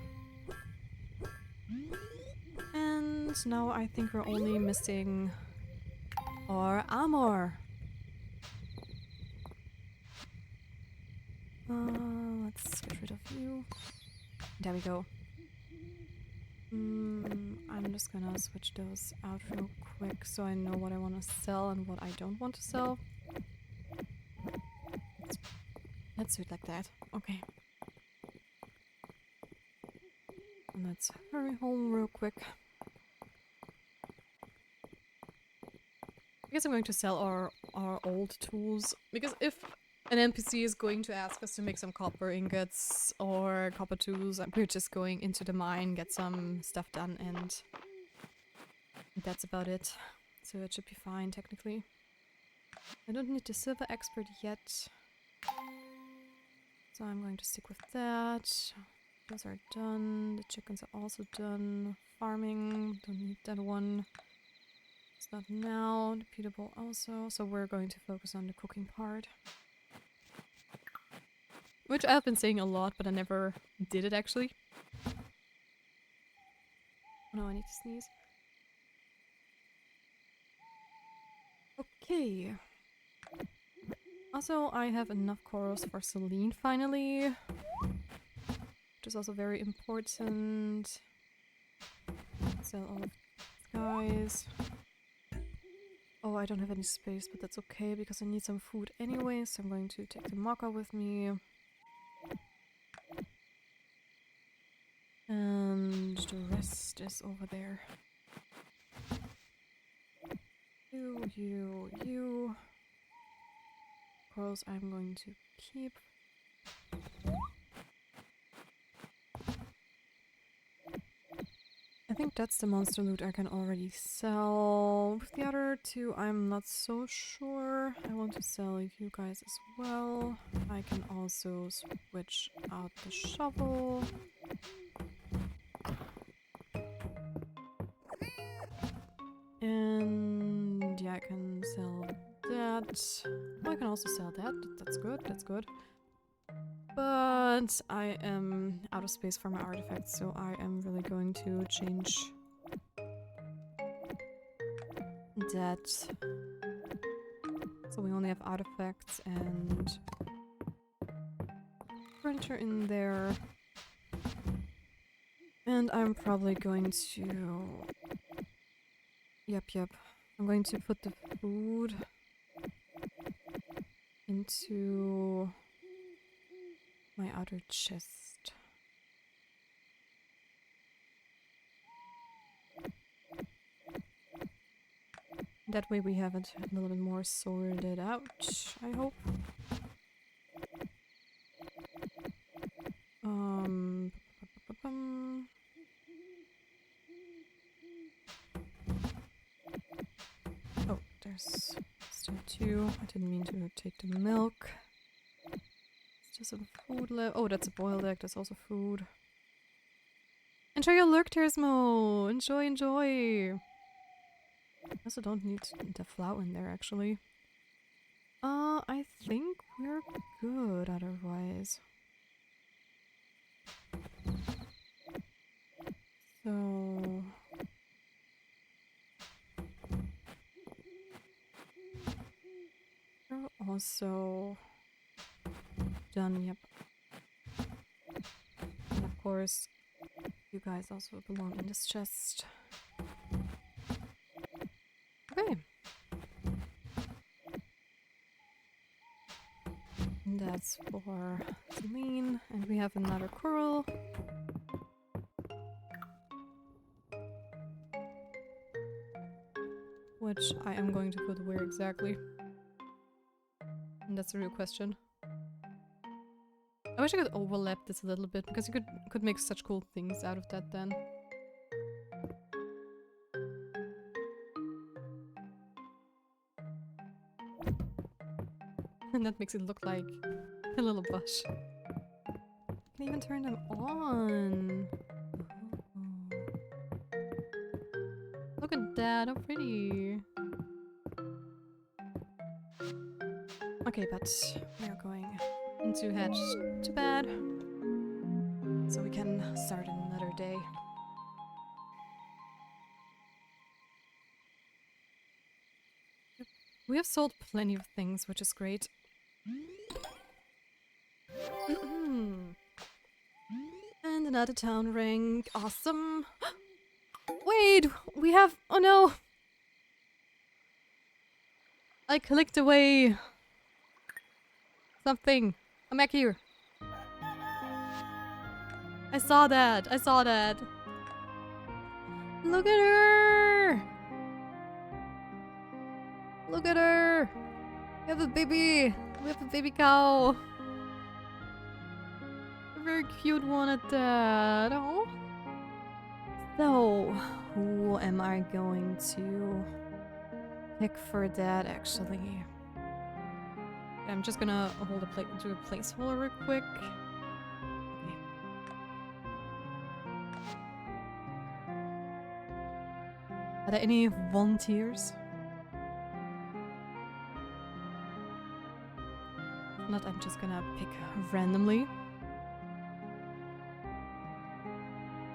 And now I think we're only missing our armor. Let's get rid of you. There we go. I'm just gonna switch those out real quick so I know what I want to sell and what I don't want to sell. Let's do it like that. Okay. And let's hurry home real quick. I guess I'm going to sell our old tools, because if an NPC is going to ask us to make some copper ingots or copper tools, we're just going into the mine, get some stuff done, and that's about it. So it should be fine, technically. I don't need the silver expert yet, so I'm going to stick with that. Those are done. The chickens are also done. Farming, don't need that one. It's not now. The Peter Bowl also. So we're going to focus on the cooking part. Which I've been saying a lot, but I never did it actually. Oh no, I need to sneeze. Okay. Also, I have enough corals for Celine finally. Which is also very important. Sell all of these guys. Oh, I don't have any space, but that's okay because I need some food anyway, so I'm going to take the marker with me. And the rest is over there. You. Corals I'm going to keep. I think that's the monster loot I can already sell. With the other two, I'm not so sure. I want to sell you guys as well. I can also switch out the shovel. And yeah, I can sell that. Oh, I can also sell that. That's good, that's good. But I am out of space for my artifacts, so I am really going to change that. So we only have artifacts and printer in there. And I'm probably going to... Yep. I'm going to put the food into my outer chest. That way we have it a little bit more sorted out, I hope. Oh, there's still 2. I didn't mean to take the milk. There's some food left. Oh, that's a boiled egg. That's also food. Enjoy your lurk, Tersmo! Enjoy! I also don't need the flour in there, actually. I think we're good otherwise. So... we're also done, yep. And of course, you guys also belong in this chest. Okay. And that's for Celine, and we have another coral. Which I am going to put where exactly? And that's the real question. I wish I could overlap this a little bit, because you could make such cool things out of that then. And that makes it look like a little bush. I can even turn them on. Oh. Look at that, how pretty. Okay, but we are going into head to bed, so we can start another day. Yep. We have sold plenty of things, which is great. And another town rank. Awesome. Wait, we have... Oh no! I clicked away something. I'm back here. I saw that. Look at her! Look at her! We have a baby! We have a baby cow! A very cute one at that. Oh. So, who am I going to pick for that actually? I'm just gonna hold do a placeholder real quick. Okay. Are there any volunteers? If not, I'm just gonna pick randomly.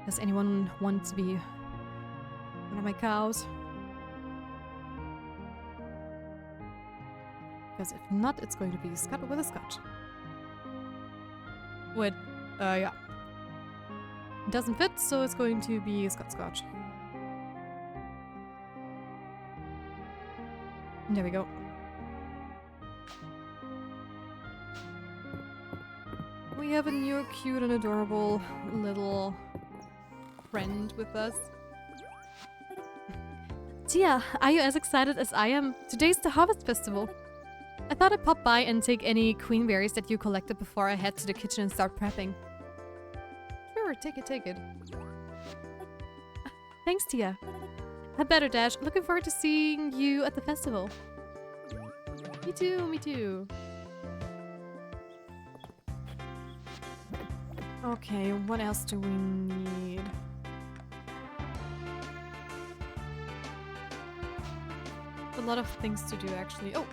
Does anyone want to be one of my cows? Because if not, it's going to be Scott with a Scotch. Wait, yeah. It doesn't fit, so it's going to be Scotch. There we go. We have a new cute and adorable little friend with us. Tia, are you as excited as I am? Today's the Harvest Festival. I thought I'd pop by and take any queen berries that you collected before I head to the kitchen and start prepping. Sure, take it. Thanks, Tia. Had better, Dash. Looking forward to seeing you at the festival. Me too. Okay, what else do we need? A lot of things to do, actually. Oh!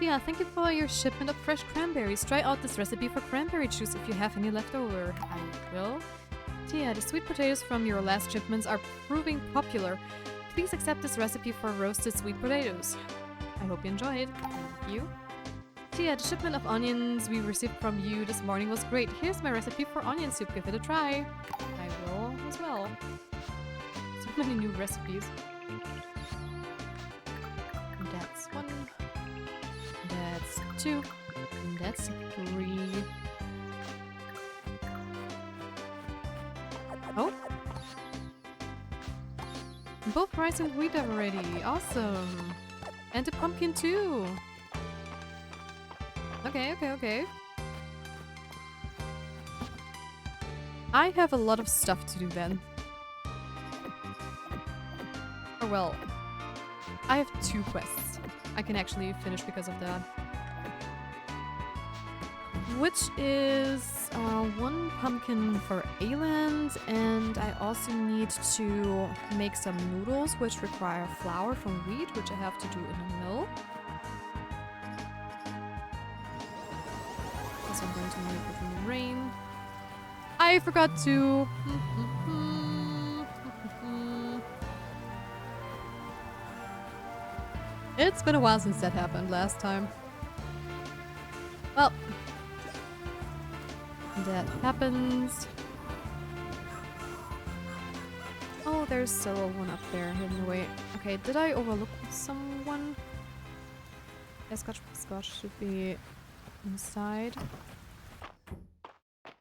Tia, thank you for your shipment of fresh cranberries. Try out this recipe for cranberry juice if you have any left over. I will. Tia, the sweet potatoes from your last shipments are proving popular. Please accept this recipe for roasted sweet potatoes. I hope you enjoy it. Thank you. Tia, the shipment of onions we received from you this morning was great. Here's my recipe for onion soup. Give it a try. I will as well. So many new recipes. That's 1. That's 2. And that's 3. Oh. Both rice and wheat already. Awesome. And the pumpkin too. Okay. I have a lot of stuff to do then. Or well, I have 2 quests I can actually finish because of that. Which is 1 pumpkin for Adeline, and I also need to make some noodles which require flour from wheat, which I have to do in the mill. Also I'm going to make it in the rain. I forgot to... It's been a while since that happened last time. Well, that happens. Oh, there's still one up there hidden away. Okay, did I overlook someone? Yeah, Scotch should be inside.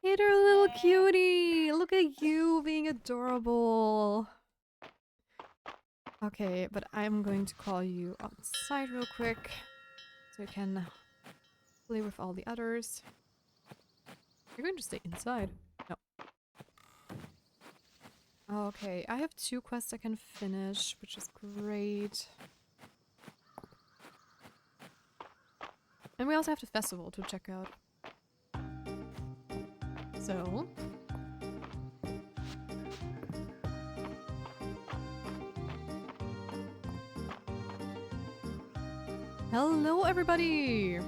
Hey there, little cutie! Look at you being adorable. Okay, but I'm going to call you outside real quick so you can play with all the others. You're going to stay inside. No. Okay, I have 2 quests I can finish, which is great. And we also have the festival to check out. So... Hello, everybody!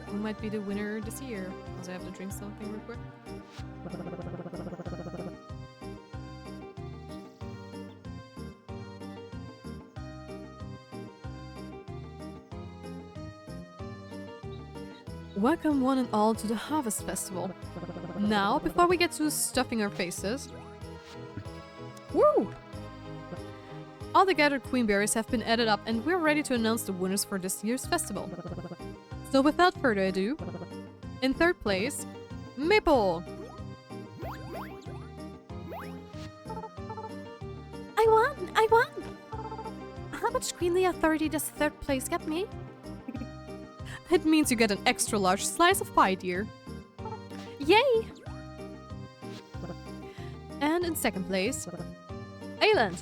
Who might be the winner this year? Also, I have to drink something real quick. Welcome one and all to the Harvest Festival. Now, before we get to stuffing our faces... Woo! All the gathered queen berries have been added up and we're ready to announce the winners for this year's festival. So without further ado, in 3rd place, Maple! I won! How much queenly authority does 3rd place get me? It means you get an extra large slice of pie, dear. Yay! And in 2nd place, Adeline!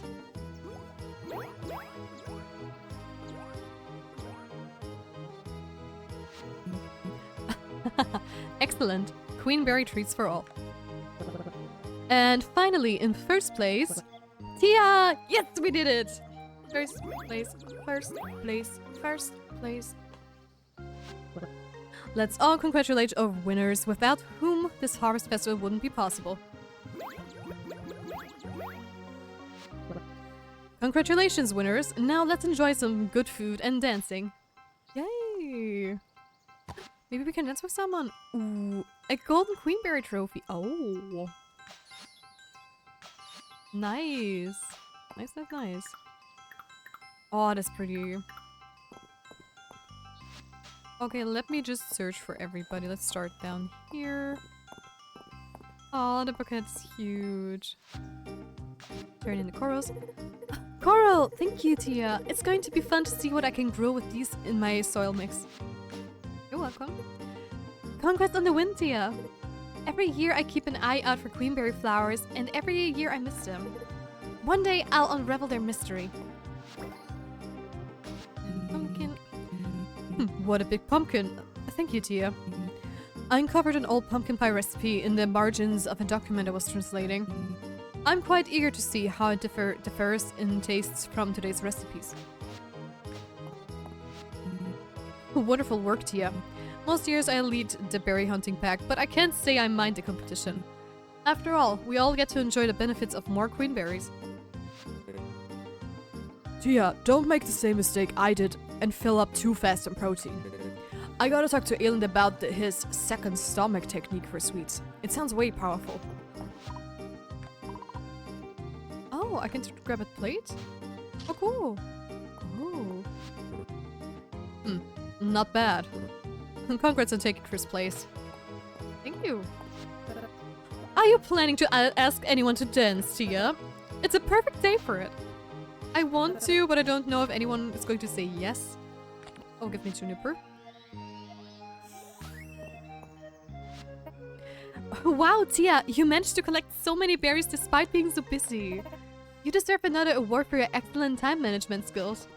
Excellent. Queenberry treats for all. And finally, in 1st place, Tia! Yes, we did it! 1st place, 1st place, 1st place. Let's all congratulate our winners, without whom this Harvest Festival wouldn't be possible. Congratulations, winners! Now let's enjoy some good food and dancing. Yay! Maybe we can dance with someone. Ooh, a golden queenberry trophy. Oh. Nice. Nice. Oh, that's pretty. Okay, let me just search for everybody. Let's start down here. Oh, the bucket's huge. Turn in the corals. Coral! Thank you, Tia. It's going to be fun to see what I can grow with these in my soil mix. You're welcome. Conquest on the win, Tia. Every year I keep an eye out for queenberry flowers, and every year I miss them. One day I'll unravel their mystery. Pumpkin. What a big pumpkin. Thank you, Tia. I uncovered an old pumpkin pie recipe in the margins of a document I was translating. I'm quite eager to see how it differs in tastes from today's recipes. Wonderful work, Tia. Most years I lead the berry hunting pack, but I can't say I mind the competition. After all, we all get to enjoy the benefits of more queen berries. Tia, don't make the same mistake I did and fill up too fast on protein. I gotta talk to Adeline about his second stomach technique for sweets. It sounds way powerful. Oh, I can grab a plate? Oh, cool. Oh. Not bad. Congrats on taking first place. Thank you. Are you planning to ask anyone to dance, Tia? It's a perfect day for it. I want to, but I don't know if anyone is going to say yes. Oh, give me Juniper. Wow, Tia, you managed to collect so many berries despite being so busy. You deserve another award for your excellent time management skills.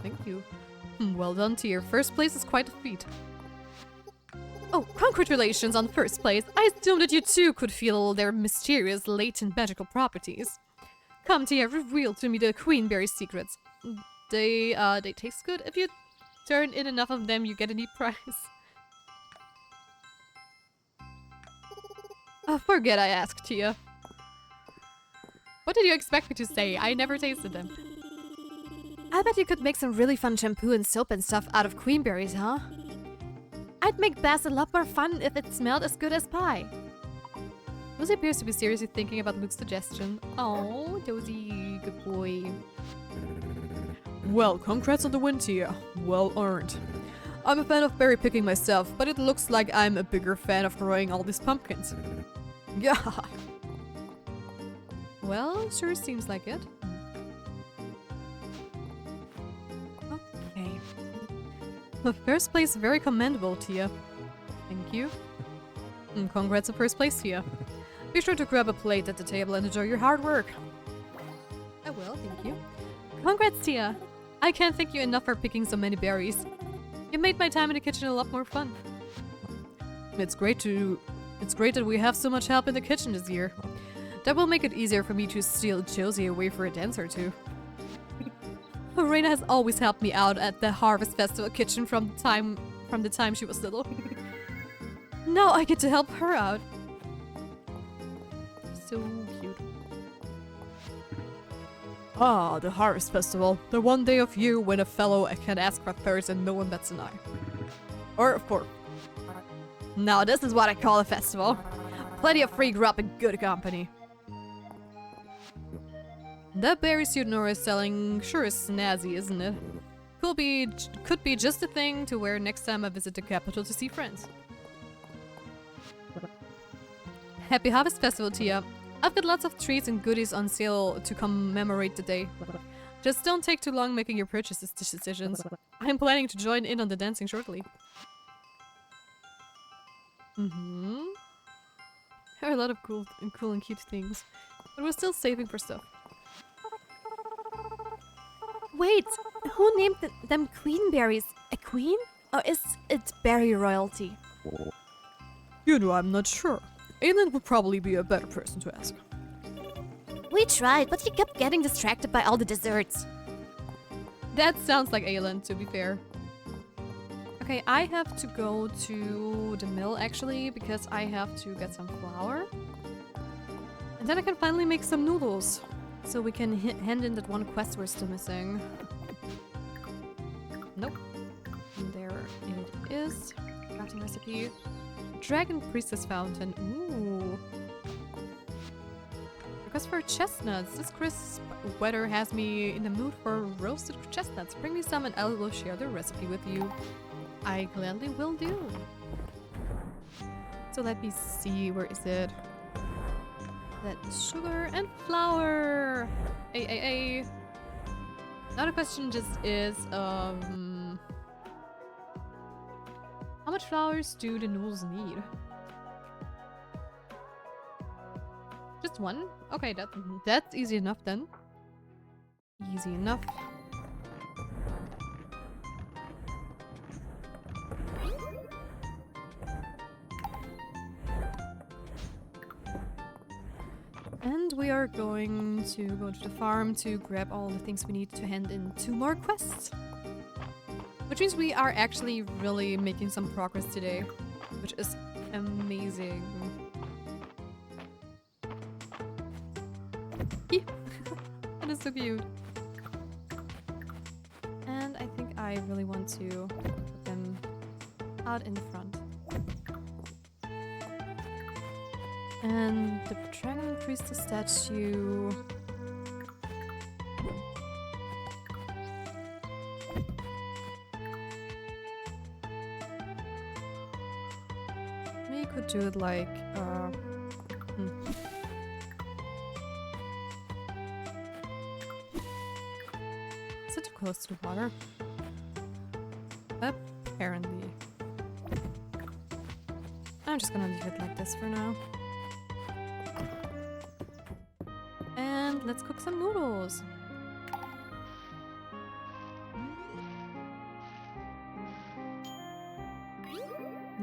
Thank you. Well done, Tia. First place is quite a feat. Oh, congratulations on first place. I assumed that you too could feel their mysterious, latent magical properties. Come, Tia, reveal to me the queenberry secrets. They taste good. If you turn in enough of them, you get a neat prize. Forget I asked, Tia. What did you expect me to say? I never tasted them. I bet you could make some really fun shampoo and soap and stuff out of queenberries, huh? I'd make baths a lot more fun if it smelled as good as pie. Dozy appears to be seriously thinking about Luke's suggestion. Oh, Dozy, good boy. Well, congrats on the win, Tia. Well earned. I'm a fan of berry picking myself, but it looks like I'm a bigger fan of growing all these pumpkins. Yeah. Well, sure seems like it. Okay. The first place, very commendable, Tia. Thank you. And congrats on first place, Tia. Be sure to grab a plate at the table and enjoy your hard work. I will, thank you. Congrats, Tia. I can't thank you enough for picking so many berries. You made my time in the kitchen a lot more fun. It's great that we have so much help in the kitchen this year. That will make it easier for me to steal Josie away for a dance or two. Reina has always helped me out at the Harvest Festival kitchen from the time she was little. Now I get to help her out. So cute. Ah, the Harvest Festival. The one day of year when a fellow can ask for thirst and no one bats an eye. Or, of course. Now this is what I call a festival. Plenty of free grub and good company. That berry suit Nora is selling sure is snazzy, isn't it? Could be just the thing to wear next time I visit the capital to see friends. Happy Harvest Festival, Tia. I've got lots of treats and goodies on sale to commemorate the day. Just don't take too long making your purchases decisions. I'm planning to join in on the dancing shortly. There are a lot of cool and cute things, but we're still saving for stuff. Wait, who named them queenberries? A queen? Or is it berry royalty? You know, I'm not sure. Adeline would probably be a better person to ask. We tried, but he kept getting distracted by all the desserts. That sounds like Adeline, to be fair. Okay, I have to go to the mill actually, because I have to get some flour. And then I can finally make some noodles. So we can hand in that one quest we're still missing. Nope. And there it is. Crafting recipe. Dragon Priestess Fountain. Ooh. Request for chestnuts. This crisp weather has me in the mood for roasted chestnuts. Bring me some and I will share the recipe with you. I gladly will do. So let me see, where is it? That is sugar and flour. Ay. Now the question just is, how much flours do the noodles need? Just one? Okay, that's easy enough then. Easy enough. And we are going to go to the farm to grab all the things we need to hand in 2 more quests. Which Which means we are actually really making some progress today, which is amazing. That is so cute. And I think I really want to put them out in the front. And the dragon priestess statue. We could do it like Is it too close to the water? Apparently. I'm just gonna leave it like this for now. And let's cook some noodles.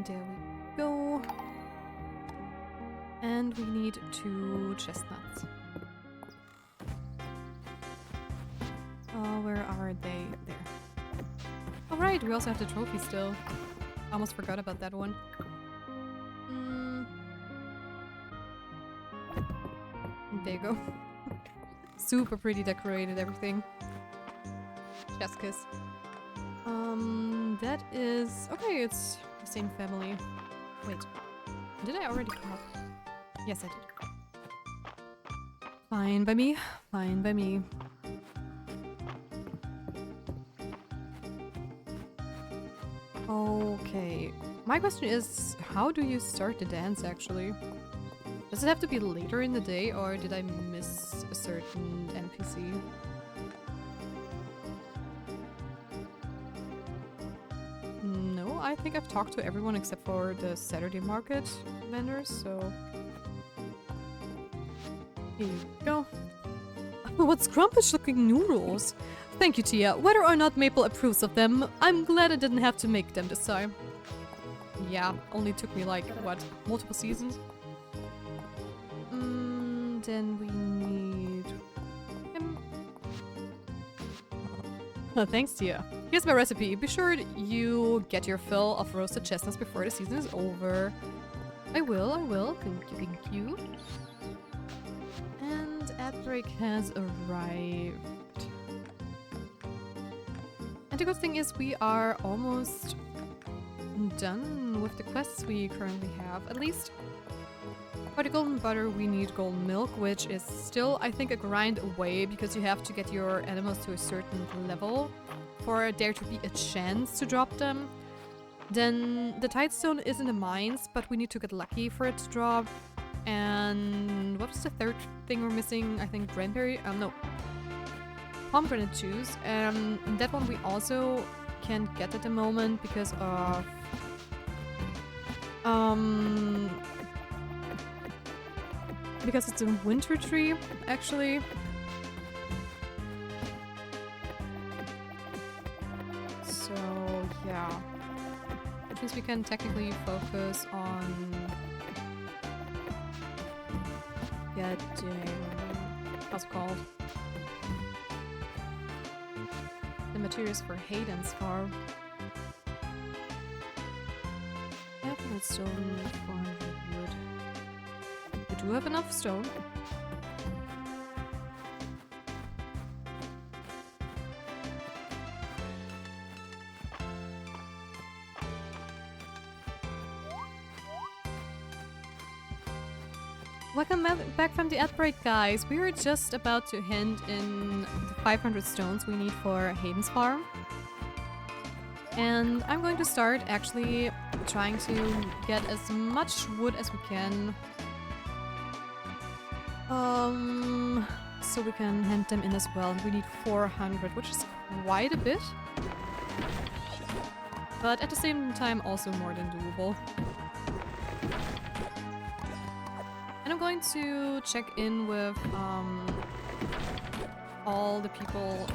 There we go. And we need 2 chestnuts. Where are they? There. Alright, we also have the trophy still. Almost forgot about that one. There you go. Super pretty decorated, everything. Chef's kiss. That is... Okay, it's the same family. Wait. Did I already come up? Yes, I did. Fine by me. Fine by me. Okay. My question is, how do you start the dance, actually? Does it have to be later in the day, or did I miss a certain NPC? No, I think I've talked to everyone except for the Saturday market vendors, so... Here you go. What scrumpish looking noodles! Thank you, Tia. Whether or not Maple approves of them, I'm glad I didn't have to make them this time. Yeah, only took me like, what, multiple seasons? Then we need him. Oh, thanks, Tia. Here's my recipe. Be sure you get your fill of roasted chestnuts before the season is over. I will. Thank you. And Outbreak has arrived. And the good thing is we are almost done with the quests we currently have, at least. For the golden butter, we need golden milk, which is still, I think, a grind away because you have to get your animals to a certain level for there to be a chance to drop them. Then the Tidestone is in the mines, but we need to get lucky for it to drop. And what's the third thing we're missing? I think cranberry? No. Pomegranate juice. That one we also can't get at the moment because of... because it's a winter tree, actually. So, yeah. Which means we can technically focus on getting... what's it called? The materials for Haydens farm. Yeah, but it's still 400 wood. We do have enough stone. Welcome back from the outbreak, guys. We were just about to hand in the 500 stones we need for Haydens farm. And I'm going to start actually trying to get as much wood as we can. So we can hand them in as well. We need 400, which is quite a bit. But at the same time, also more than doable. And I'm going to check in with all the people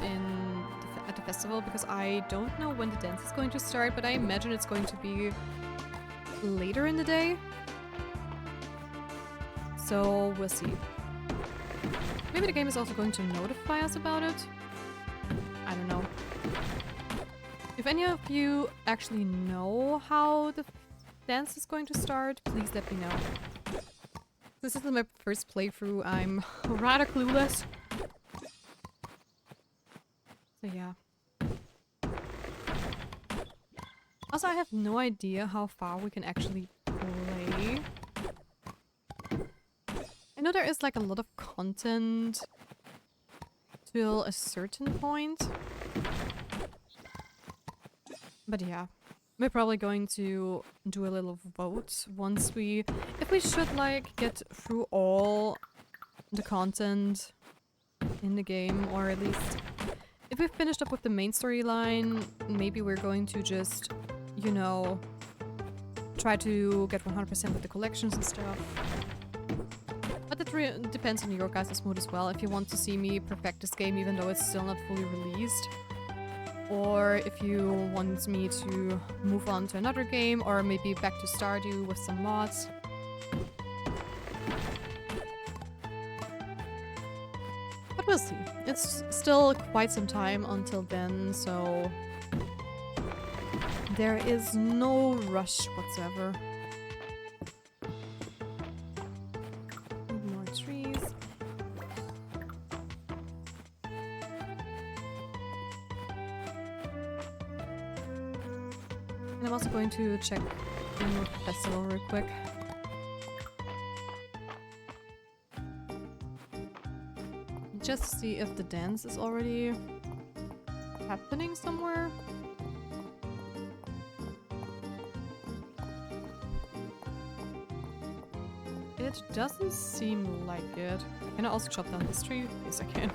at the festival because I don't know when the dance is going to start, but I imagine it's going to be later in the day. So we'll see. Maybe the game is also going to notify us about it. I don't know. If any of you actually know how the dance is going to start, please let me know. This is my first playthrough, I'm rather clueless. So yeah. Also, I have no idea how far we can actually play. I know there is like a lot of content till a certain point. But yeah, we're probably going to do a little vote once if we should like get through all the content in the game, or at least if we've finished up with the main storyline, maybe we're going to just, you know, try to get 100% with the collections and stuff. But it depends on your guys' mood as well, if you want to see me perfect this game even though it's still not fully released. Or if you want me to move on to another game, or maybe back to Stardew with some mods. But we'll see. It's still quite some time until then, so there is no rush whatsoever. More trees. And I'm also going to check in with the festival real quick. Just to see if the dance is already happening somewhere. It doesn't seem like it. Can I also chop down this tree? Yes, I can.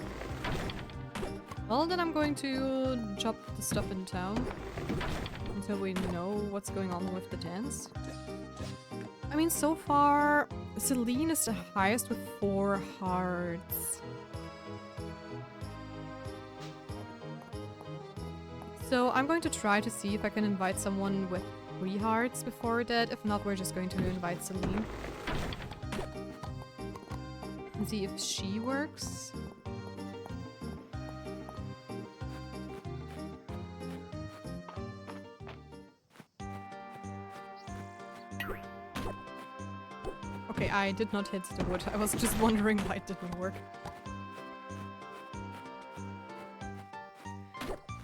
Well, then I'm going to chop the stuff in town until we know what's going on with the dance. I mean, so far, Celine is the highest with 4 hearts. So I'm going to try to see if I can invite someone with 3 hearts before that. If not, we're just going to invite Celine. And see if she works. Okay, I did not hit the wood. I was just wondering why it didn't work.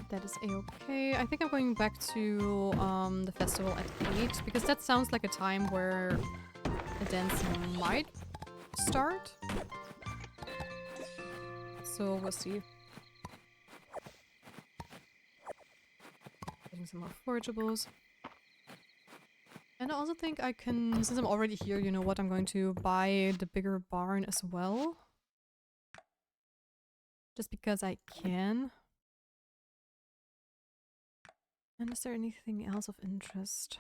That is a-okay. I think I'm going back to the festival at 8, because that sounds like a time where a dance might start. So we'll see. Getting some more forageables. And I also think I can, since I'm already here, you know what, I'm going to buy the bigger barn as well. Just because I can. And is there anything else of interest?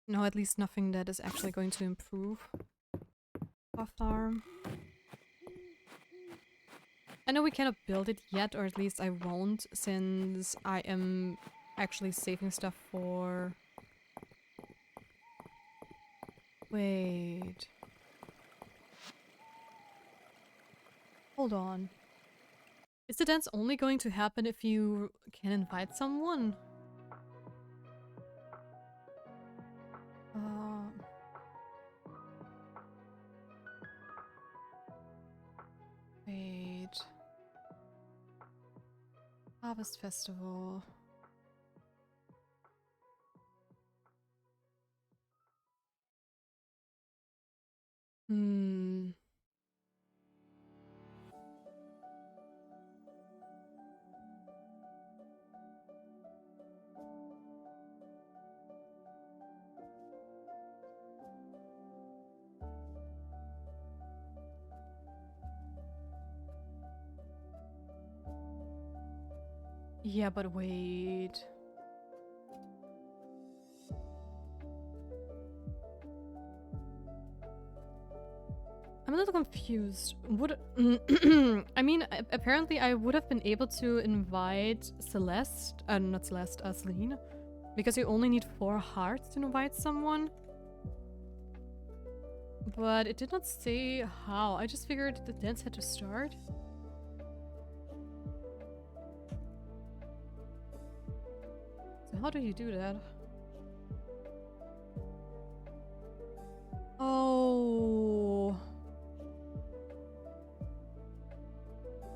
No, at least nothing that is actually going to improve our farm. I know we cannot build it yet, or at least I won't, since I am actually saving stuff for... Wait... Hold on. Is the dance only going to happen if you can invite someone? Wait. Harvest Festival. Yeah, but wait. I'm a little confused. Would I mean, apparently I would have been able to invite Celeste, not Celeste, Celine, because you only need 4 hearts to invite someone. But it did not say how. I just figured the dance had to start. So how do you do that? Oh.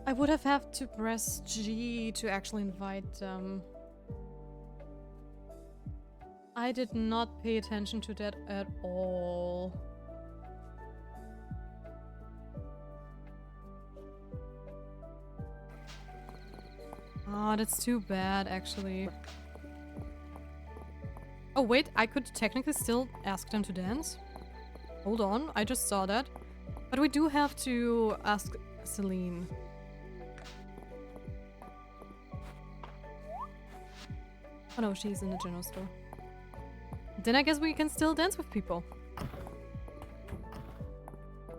I would have had to press G to actually invite them. I did not pay attention to that at all. Oh, that's too bad, actually. Oh, wait, I could technically still ask them to dance. Hold on, I just saw that. But we do have to ask Celine. Oh no, she's in the general store. Then I guess we can still dance with people.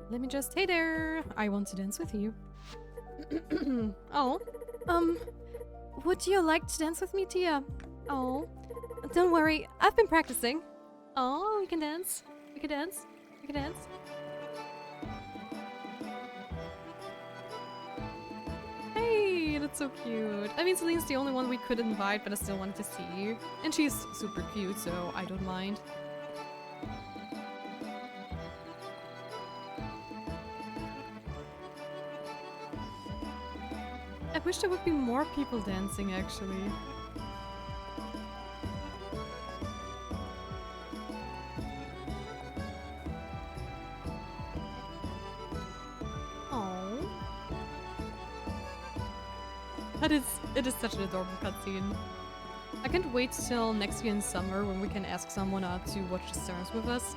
Let me just... Hey there! I want to dance with you. Oh. Would you like to dance with me, Tia? Oh, don't worry, I've been practicing. Oh, we can dance. We can dance. We can dance. Hey, that's so cute. I mean, Celine's the only one we could invite, but I still wanted to see. And she's super cute, so I don't mind. I wish there would be more people dancing, actually. Oh, it is such an adorable cutscene. I can't wait till next year in summer when we can ask someone to watch the stars with us.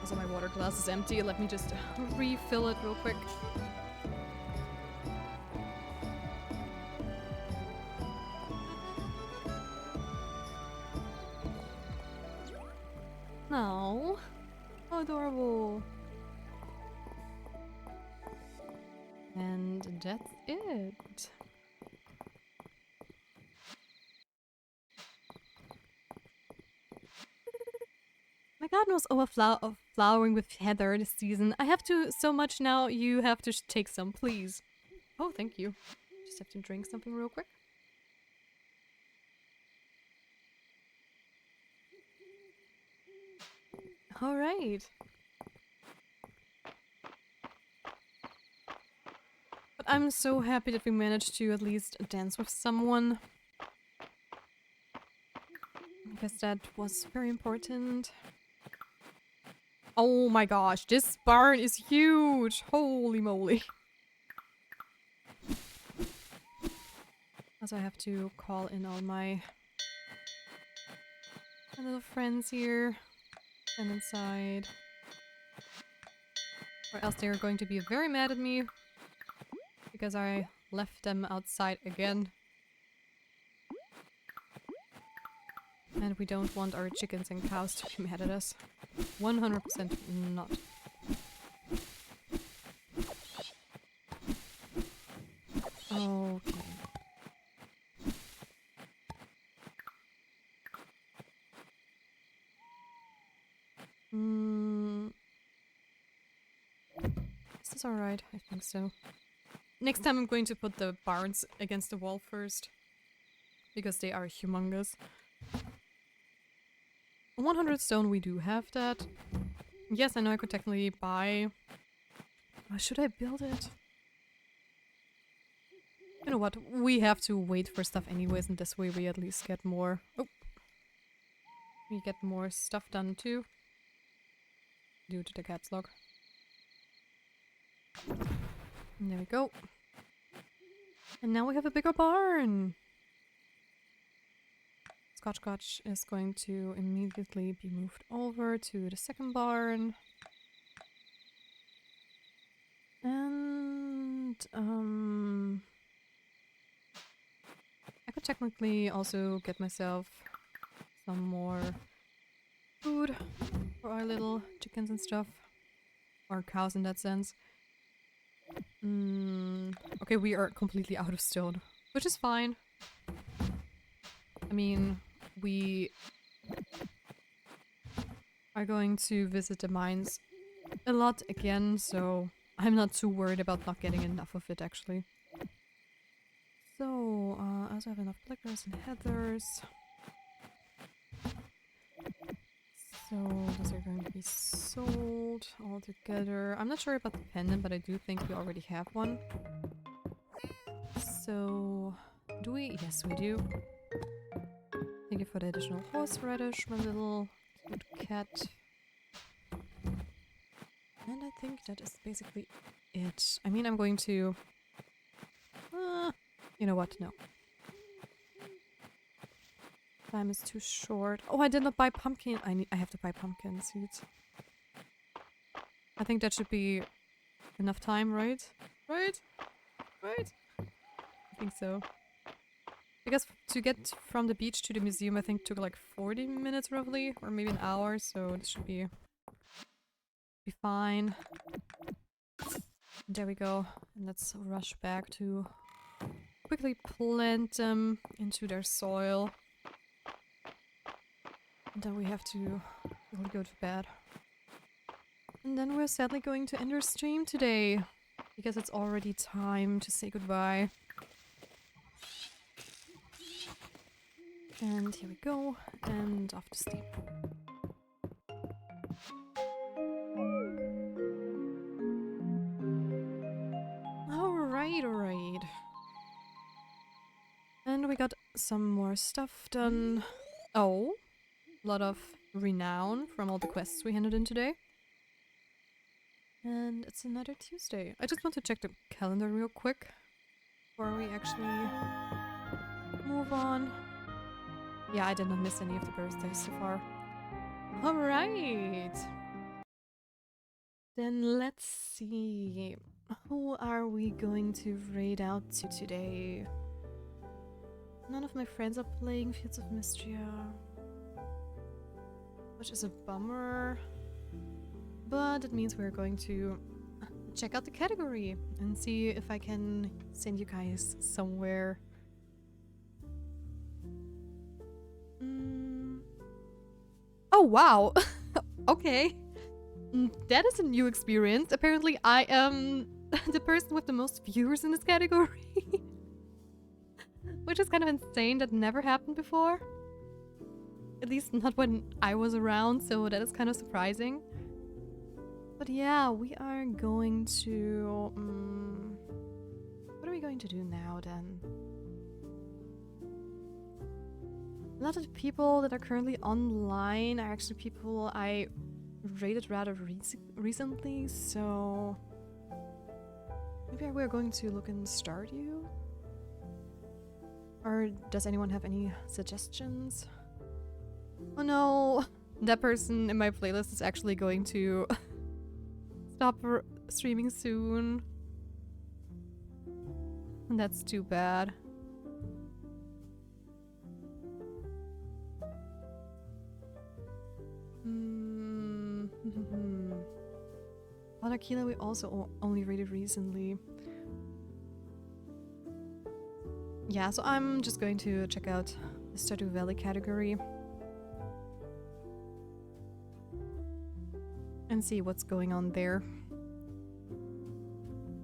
Also, my water glass is empty. Let me just refill it real quick. No. How adorable. And that's it. My garden was overflowering with heather this season. I have to so much now. You have to take some, please. Oh, thank you. Just have to drink something real quick. All right. But I'm so happy that we managed to at least dance with someone. I guess that was very important. Oh my gosh, this barn is huge! Holy moly. Also, I have to call in all my little friends here. And inside. Or else they're going to be very mad at me. Because I left them outside again. And we don't want our chickens and cows to be mad at us. 100% not. Okay. Is this alright? I think so. Next time I'm going to put the barns against the wall first. Because they are humongous. 100 stone, we do have that. Yes, I know I could technically buy... should I build it? You know what? We have to wait for stuff anyways, and this way we at least get more... Oh! We get more stuff done too. Due to the caps lock. And there we go. And now we have a bigger barn! Scotch is going to immediately be moved over to the second barn. And I could technically also get myself some more food for our little chickens and stuff. Or cows in that sense. Okay, we are completely out of stone, which is fine. I mean, we are going to visit the mines a lot again, so I'm not too worried about not getting enough of it, actually. So, I also have enough blackberries and heathers. So, those are going to be sold all together. I'm not sure about the pendant, but I do think we already have one. So, do we? Yes, we do. Thank you for the additional horseradish, my little cute cat. And I think that is basically it. I mean, I'm going to... you know what? No. Time is too short. Oh, I did not buy pumpkin. I have to buy pumpkin seeds. I think that should be enough time, right? Right? Right? I think so. Because to get from the beach to the museum, I think took like 40 minutes roughly, or maybe an hour, so this should be fine. There we go. And let's rush back to quickly plant them into their soil. And then we have to really go to bed. And then we're sadly going to end our stream today, because it's already time to say goodbye. And here we go, and off to sleep. Alright. And we got some more stuff done. Oh, a lot of renown from all the quests we handed in today. And it's another Tuesday. I just want to check the calendar real quick before we actually move on. Yeah, I did not miss any of the birthdays so far. Alright! Then let's see. Who are we going to raid out to today? None of my friends are playing Fields of Mystria, which is a bummer. But it means we're going to check out the category and see if I can send you guys somewhere. Oh wow! Okay. That is a new experience. Apparently I am the person with the most viewers in this category. Which is kind of insane. That never happened before. At least not when I was around, so that is kind of surprising. But yeah, we are going to... what are we going to do now then? A lot of the people that are currently online are actually people I rated rather recently, so... maybe we're going to look in Stardew? Or does anyone have any suggestions? Oh no! That person in my playlist is actually going to stop streaming soon. And that's too bad. Akila we also only rated recently. Yeah, so I'm just going to check out the Stardew Valley category and see what's going on there.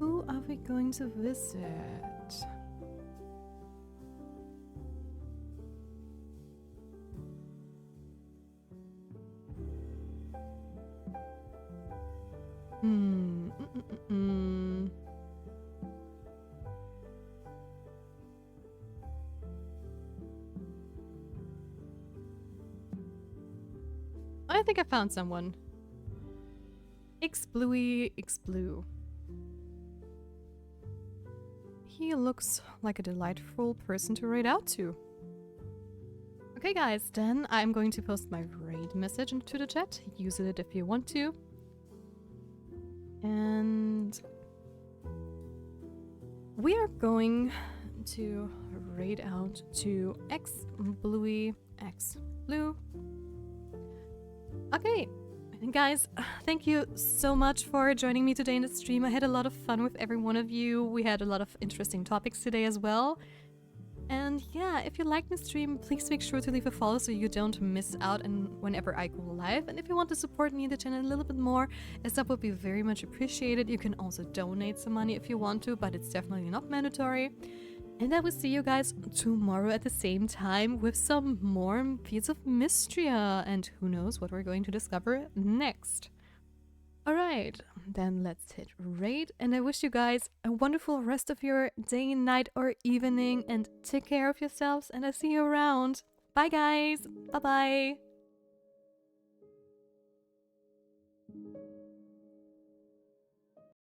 Who are we going to visit? I think I found someone. Xblue. He looks like a delightful person to raid out to. Okay guys, then I'm going to post my raid message into the chat. Use it if you want to. And we are going to raid out to Xblue. Okay, and guys, thank you so much for joining me today in the stream. I had a lot of fun with every one of you. We had a lot of interesting topics today as well. And yeah, if you like my stream, please make sure to leave a follow so you don't miss out and whenever I go live. And if you want to support me in the channel a little bit more, a sub would be very much appreciated. You can also donate some money if you want to, but it's definitely not mandatory. And I will see you guys tomorrow at the same time with some more Fields of Mystria, and who knows what we're going to discover next. Alright, then let's hit raid, and I wish you guys a wonderful rest of your day, night, or evening, and take care of yourselves, and I'll see you around. Bye guys! Bye bye!